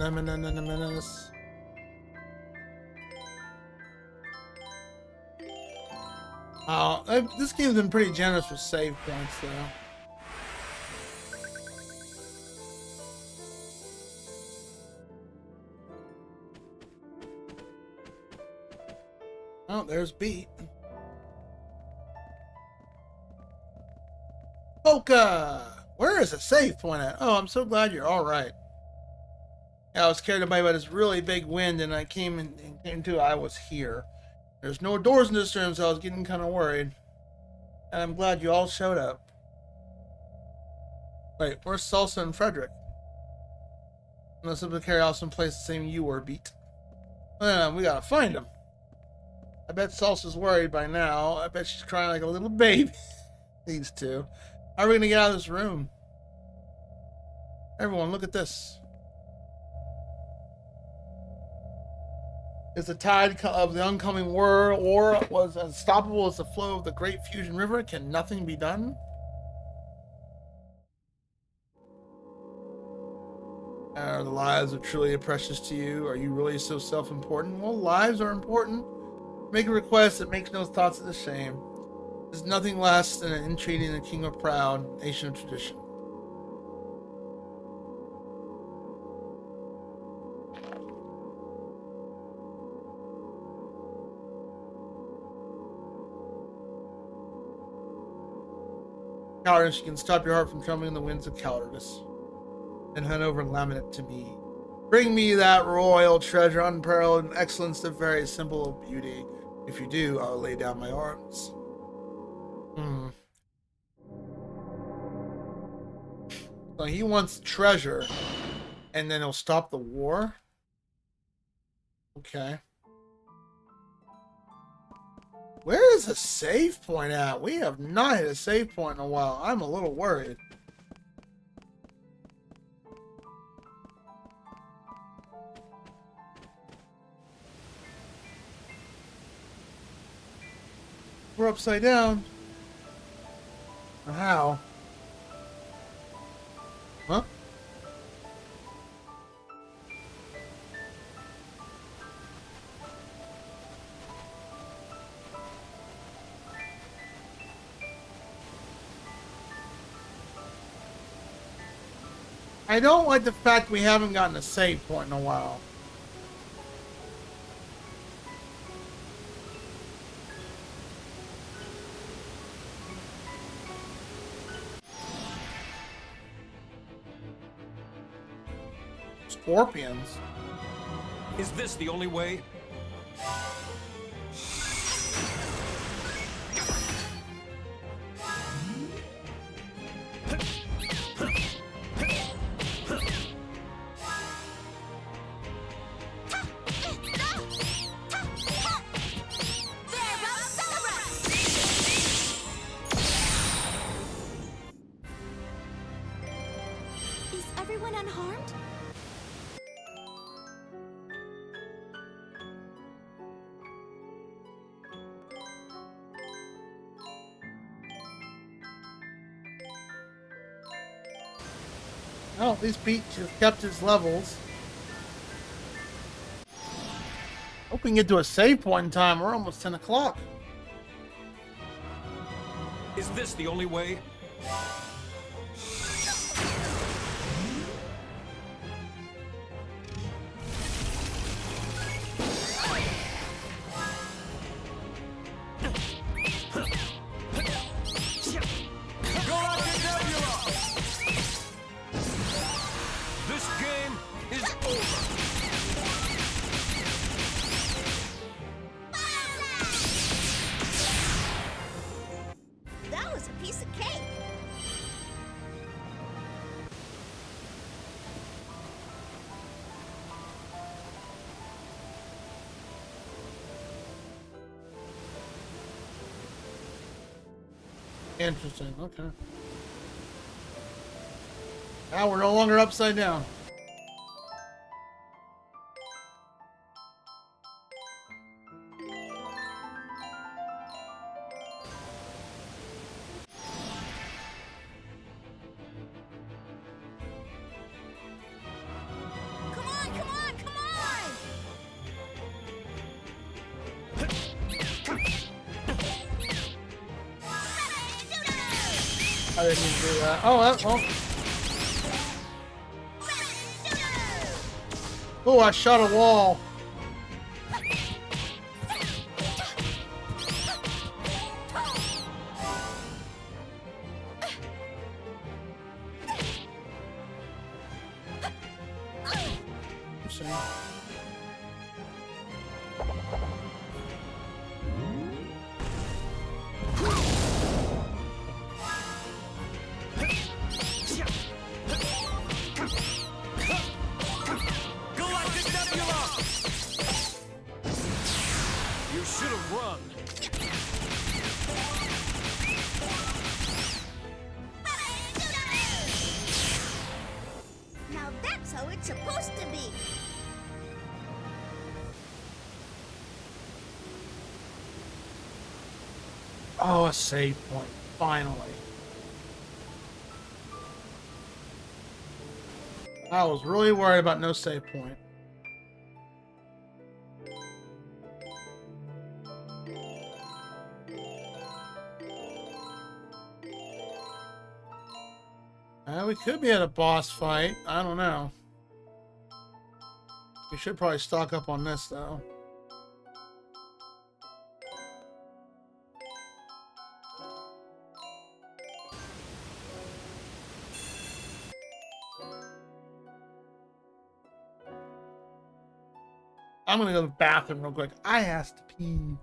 This game's been pretty generous with save points, though. Oh, there's Beat. Polka! Where is the save point at? Oh, I'm so glad you're alright. Yeah, I was carried away by this really big wind, and I came to I was here. There's no doors in this room, so I was getting kind of worried. And I'm glad you all showed up. Wait, where's Salsa and Frederick? Unless I'm gonna carry off someplace the same you were, Beat. We gotta find them. I bet Salsa's worried by now. I bet she's crying like a little baby. These two. How are we gonna get out of this room? Everyone, look at this. If the tide of the oncoming war was as unstoppable as the flow of the great Fusion River, can nothing be done? Are the lives of truly precious to you? Are you really so self-important? Well, lives are important. Make a request that makes no thoughts of shame. There's nothing less than an entreating the king of proud, nation of tradition. Cowardice, you can stop your heart from trembling in the winds of cowardice. Then hand over and lament it to me. Bring me that royal treasure, unparalleled in excellence, the very symbol of beauty. If you do, I'll lay down my arms. So he wants treasure, and then he'll stop the war? Okay. Where is the save point at? We have not hit a save point in a while. I'm a little worried. We're upside down. How? Huh? I don't like the fact we haven't gotten a save point in a while. Scorpions. Is this the only way? Is everyone unharmed? Well, at least Pete has kept his levels. Hope we can get to a save point in time. We're almost 10 o'clock. Is this the only way? This game is over. That was a piece of cake. Interesting. Okay. Now we're no longer upside down. Come on, come on, come on! I didn't need to do that. Oh, well. Oh, I shot a wall. Interesting. Galactic Nebula! You should have run. Now that's how it's supposed to be. Oh, a save point. Finally. I was really worried about no save point. We could be at a boss fight. I don't know. We should probably stock up on this, though. I'm gonna go to the bathroom real quick. I has to pee.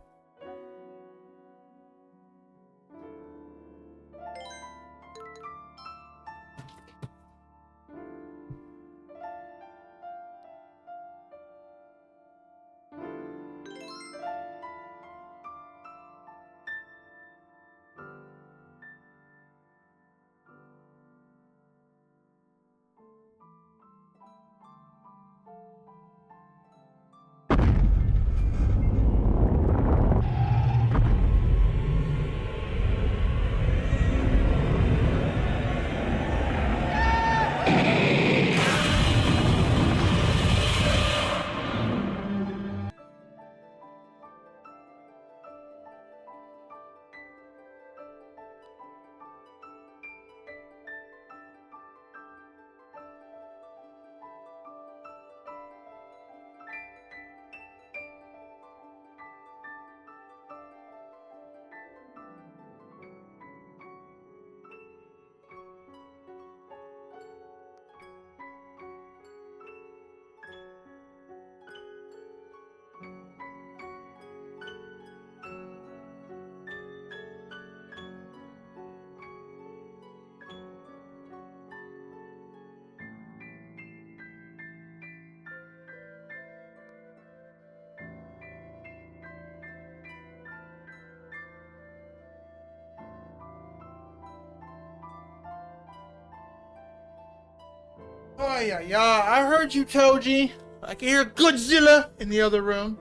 Oh yeah. I heard you, Toji. I can hear Godzilla in the other room.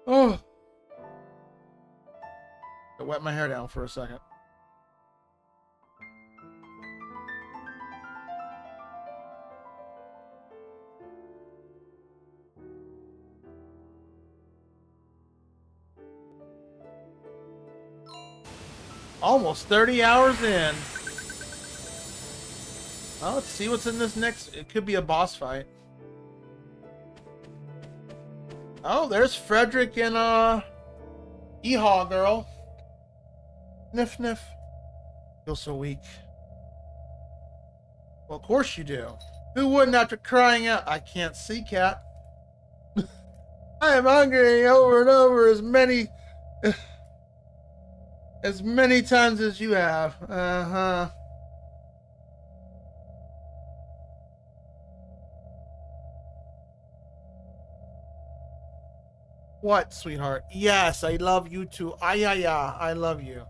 Oh. I wet my hair down for a second. Almost 30 hours in. Well, let's see what's in this next. It could be a boss fight. Oh, there's Frederick and Ehaw girl. Niff niff. Feel so weak. Well, of course you do. Who wouldn't after crying out, I can't see, cat. I am hungry over and over as many times as you have. Uh-huh. What, sweetheart? Yes, I love you too. I love you.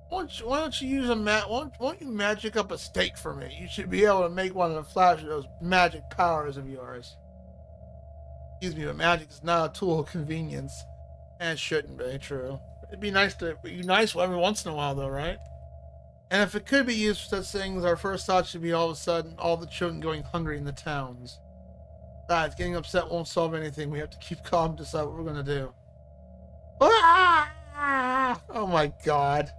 Why don't you use a why don't you magic up a steak for me? You should be able to make one in a flash of those magic powers of yours. Excuse me, but magic is not a tool of convenience. And it shouldn't be true. It'd be nice to be nice every once in a while though, right? And if it could be used for such things, our first thought should be all of a sudden all the children going hungry in the towns. Besides, getting upset won't solve anything. We have to keep calm and decide what we're gonna do. Ah! Oh my god.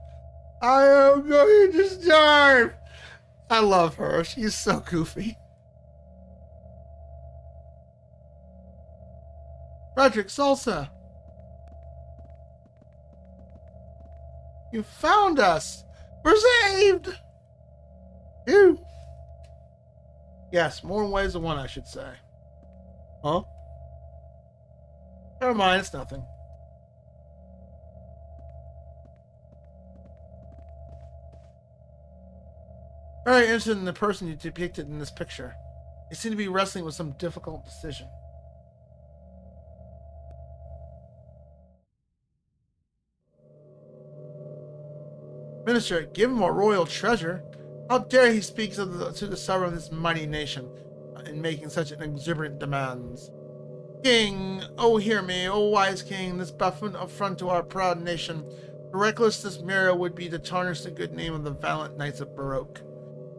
I am going to starve! I love her. She's so goofy. Frederick, Salsa! You found us! We're saved! Ew. Yes, more ways than one, I should say. Huh? Never mind, it's nothing. Very interested in the person you depicted in this picture. They seem to be wrestling with some difficult decision. Minister, give him a royal treasure. How dare he speak to the sovereign of this mighty nation in making such an exuberant demands? King, oh hear me, oh wise king, this buffoon affront to our proud nation. The recklessness mere would be to tarnish the good name of the valiant knights of Baroque.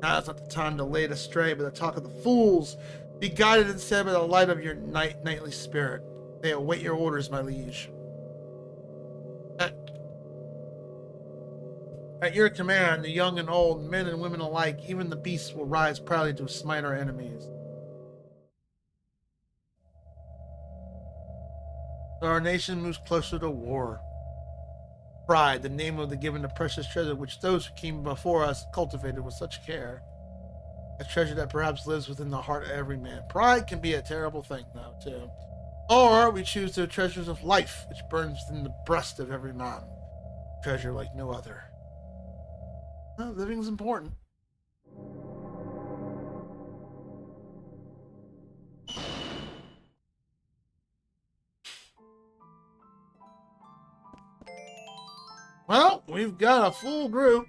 Now is not the time to lead astray by the talk of the fools. Be guided instead by the light of your knightly spirit. They await your orders, my liege. At your command, the young and old, men and women alike, even the beasts will rise proudly to smite our enemies. So our nation moves closer to war. Pride, the name of the given the precious treasure which those who came before us cultivated with such care. A treasure that perhaps lives within the heart of every man. Pride can be a terrible thing, though, too. Or we choose the treasures of life, which burns within the breast of every man. Treasure like no other. Well, living's important. Well, we've got a full group.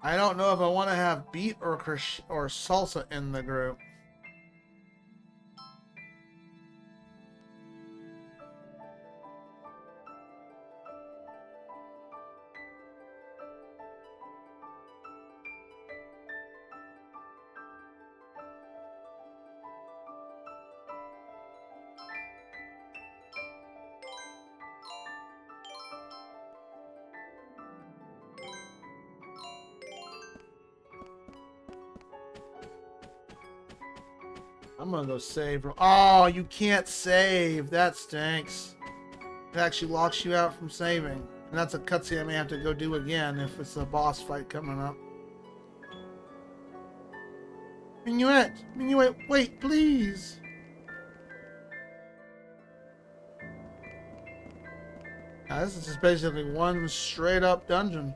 I don't know if I want to have beat or salsa in the group. I'm gonna go save. Oh, you can't save. That stinks. It actually locks you out from saving. And that's a cutscene I may have to go do again if it's a boss fight coming up. Minuet! Minuet, wait, please! Now, this is just basically one straight up dungeon.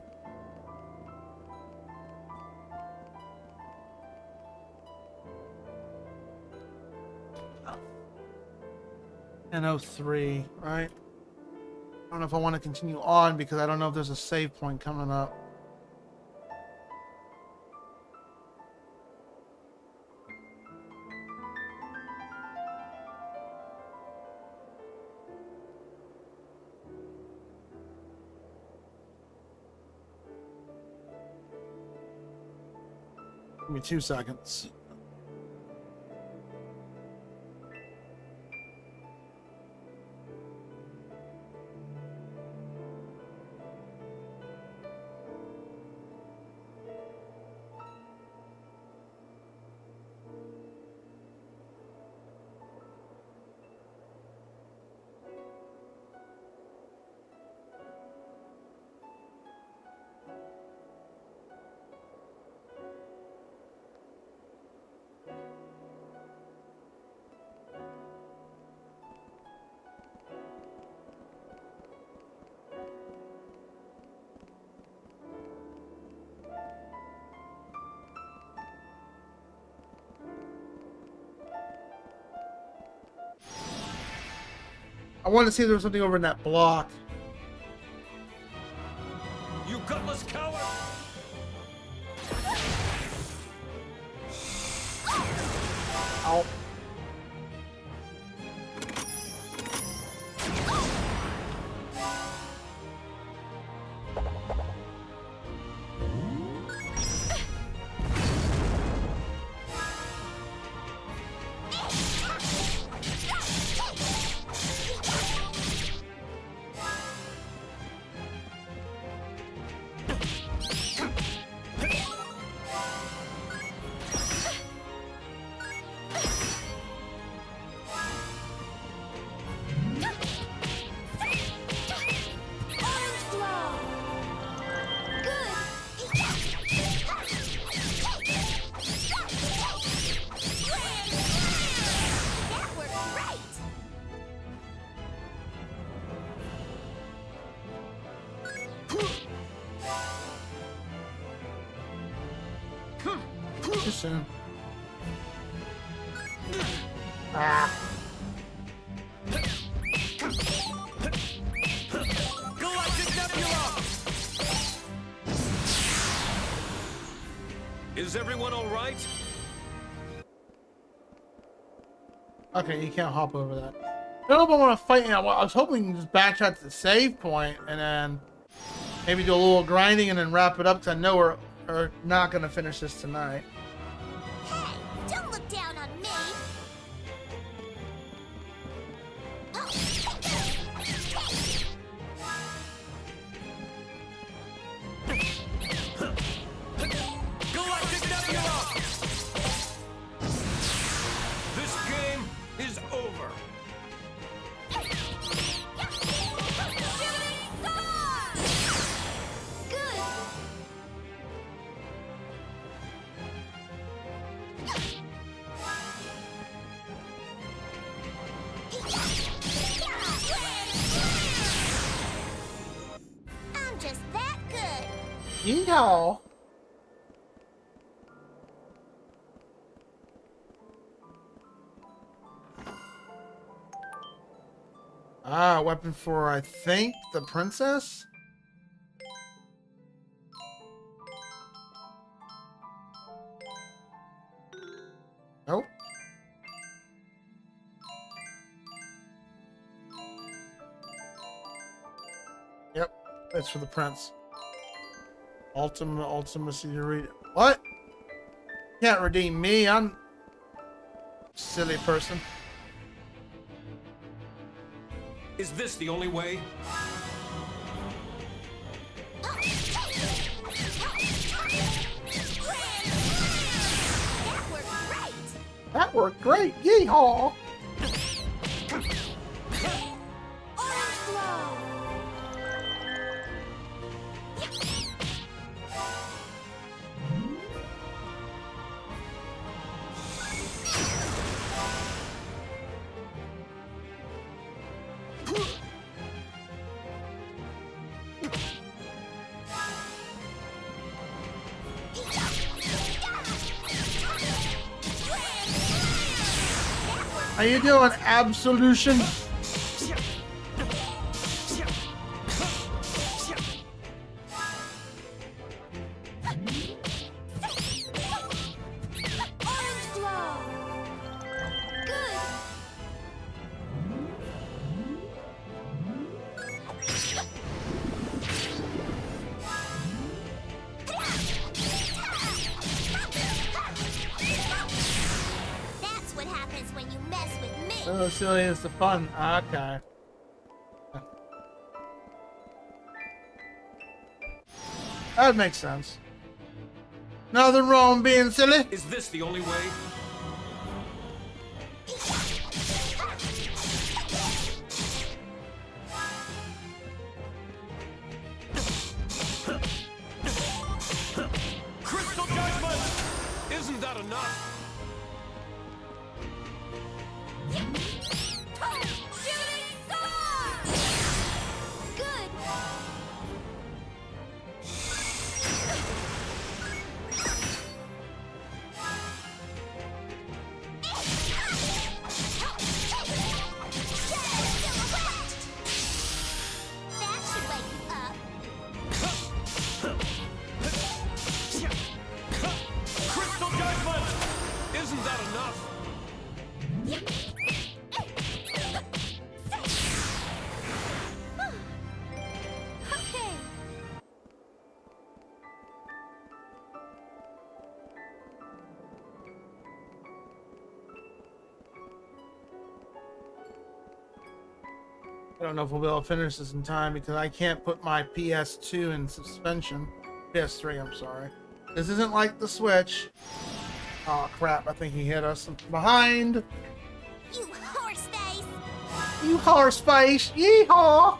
10:03, right? I don't know if I want to continue on because I don't know if there's a save point coming up. Give me 2 seconds. I wanted to see if there was something over in that block. You gutless coward! Ow. Too soon. Ah. Is everyone all right? Okay, you can't hop over that. I don't know if I want to fight now. Well, I was hoping to just backtrack to the save point and then maybe do a little grinding and then wrap it up because I know we're not going to finish this tonight. Hey, don't look down on me. This game is over. I'm just that good. Yeehaw! Ah, weapon for, I think, the princess? Nope. Yep, that's for the prince. Ultimacy to read it. What? Can't redeem me, I'm a silly person. Is this the only way? That worked great! Yeehaw! How you doing, Absolution? Oh, silly is the fun. Okay. That makes sense. Nothing wrong being silly. Is this the only way? Crystal Judgment! Isn't that enough? Good. That should wake you up. Crystal Judgment! Isn't that enough? Okay. I don't know if we'll be able to finish this in time because I can't put my PS2 in suspension. PS3, I'm sorry. This isn't like the Switch. Oh crap, I think he hit us from behind. You horse face. You horse face, yeehaw!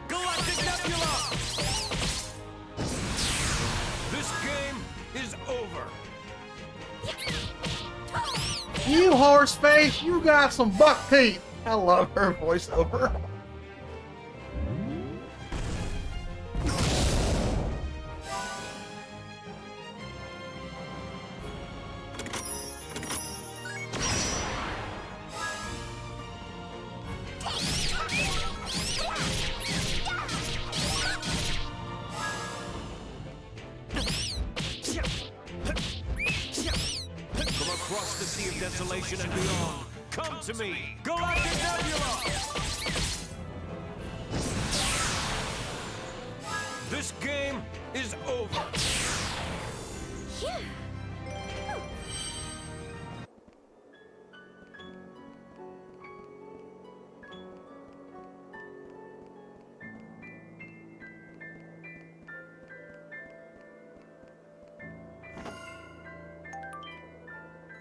Galactic Nebula! This game is over. You horse face, you got some buck teeth. I love her voiceover. From across the sea of desolation and beyond, come to me, Galactic Nebula! This game is over. Phew.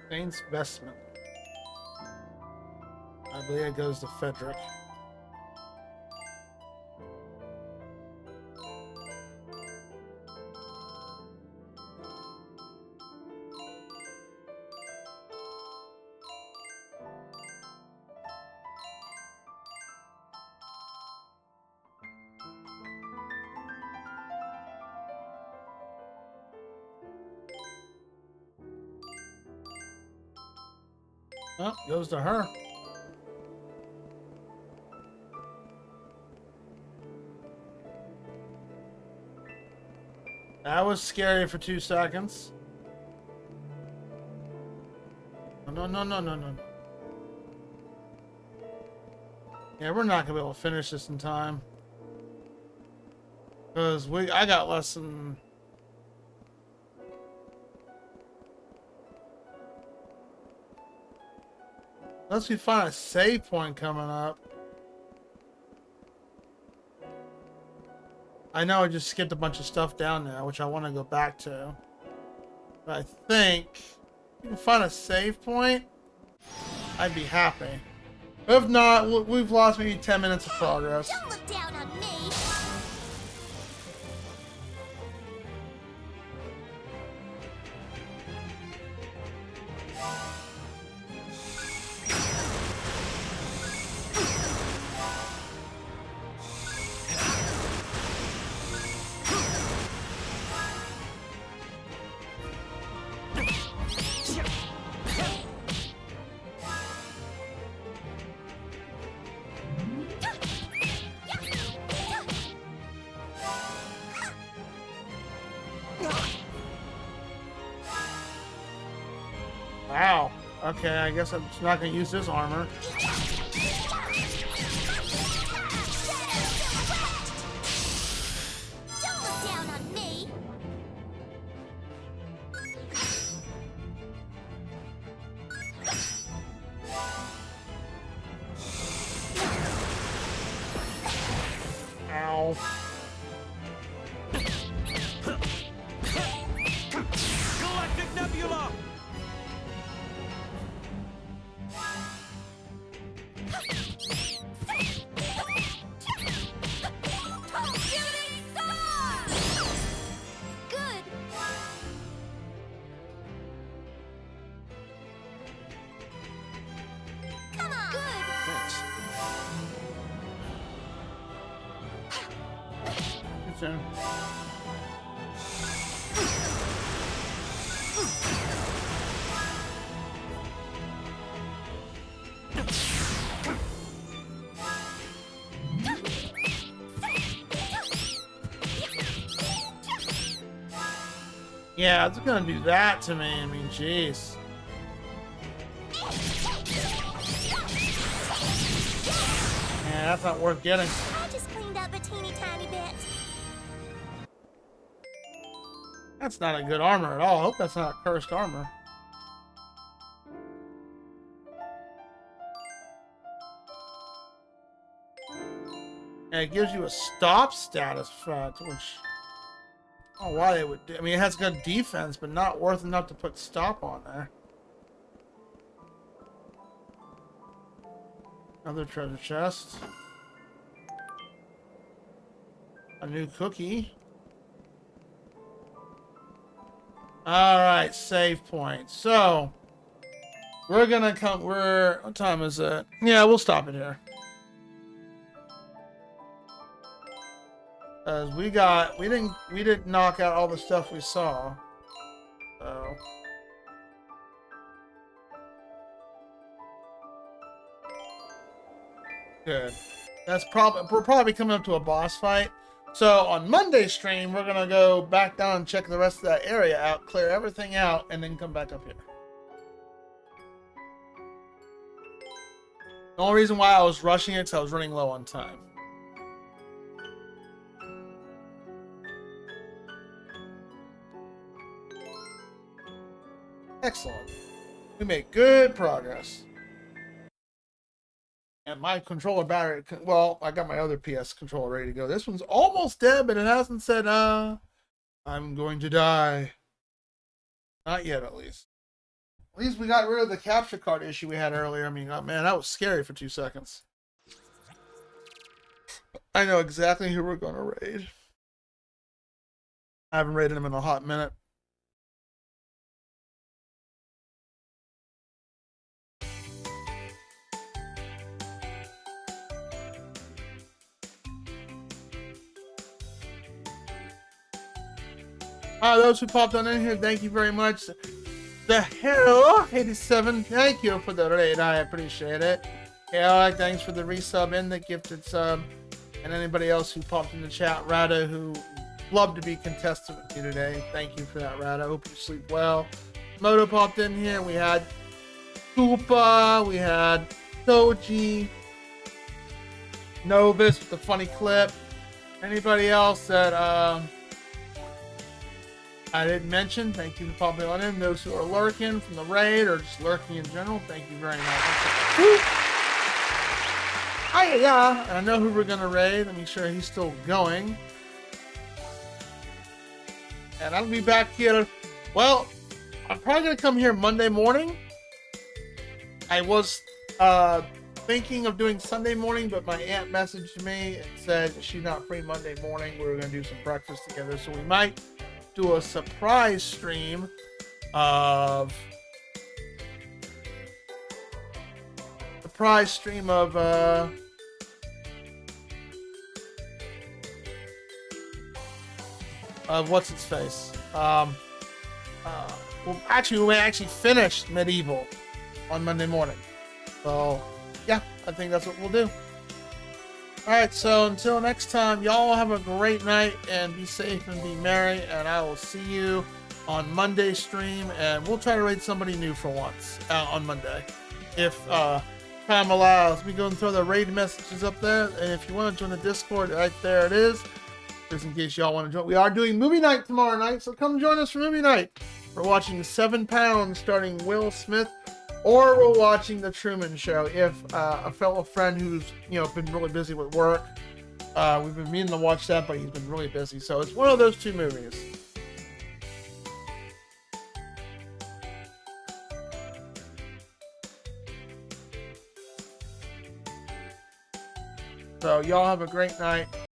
Saint's Vestment. I believe it goes to Frederick. Oh, goes to her. That was scary for 2 seconds. No, no, no, no, no. Yeah, we're not gonna be able to finish this in time. Because I got less than... Unless we find a save point coming up. I know I just skipped a bunch of stuff down there, which I want to go back to. But I think if we can find a save point, I'd be happy. If not, we've lost maybe 10 minutes of progress. Don't look down on me. Wow. Okay, I guess I'm just not going to use this armor. soon. Yeah, it's gonna do that to me. I mean, jeez. Yeah, that's not worth getting. I just cleaned up a teeny tiny bit. That's not a good armor at all. I hope that's not cursed armor. And it gives you a stop status fact, which I don't know why they would do. I mean, it has good defense, but not worth enough to put stop on there. Another treasure chest. A new cookie. Alright, save point. So, we're gonna come, what time is it? Yeah, we'll stop it here. Cause we didn't knock out all the stuff we saw. So. Good. We're probably coming up to a boss fight. So on Monday's stream, we're gonna go back down and check the rest of that area out, clear everything out, and then come back up here. The only reason why I was rushing it is I was running low on time. Excellent. We made good progress. And my controller battery, well, I got my other PS controller ready to go. This one's almost dead, but it hasn't said, I'm going to die. Not yet, at least. At least we got rid of the capture card issue we had earlier. I mean, oh, man, that was scary for 2 seconds. I know exactly who we're going to raid. I haven't raided him in a hot minute. Those who popped on in here, thank you very much. The Hero 87, thank you for the raid. I appreciate it. Yeah, thanks for the resub and the gifted sub. And anybody else who popped in the chat, Rada, who loved to be contestant with you today. Thank you for that, Rada. Hope you sleep well. Moto popped in here. We had Koopa. We had Toji. Novus with the funny clip. Anybody else that I didn't mention, thank you for popping on in. Those who are lurking from the raid or just lurking in general, thank you very much. Hiya! I know who we're gonna raid. Let me make sure he's still going. And I'll be back here. Well, I'm probably gonna come here Monday morning. I was thinking of doing Sunday morning, but my aunt messaged me and said she's not free Monday morning. We were gonna do some breakfast together, so we might do a surprise stream of what's its face. Well, we actually finished Medieval on Monday morning. So yeah, I think that's what we'll do. Alright, so until next time, y'all have a great night and be safe and be merry, and I will see you on Monday's stream, and we'll try to raid somebody new for once on Monday, if time allows. Let me go and throw the raid messages up there, and if you want to join the Discord, right there it is, just in case y'all want to join. We are doing movie night tomorrow night, so come join us for movie night. We're watching 7 Pounds starring Will Smith, or we're watching The Truman Show if a fellow friend who's been really busy with work. We've been meaning to watch that, but he's been really busy. So it's one of those 2 movies. So y'all have a great night.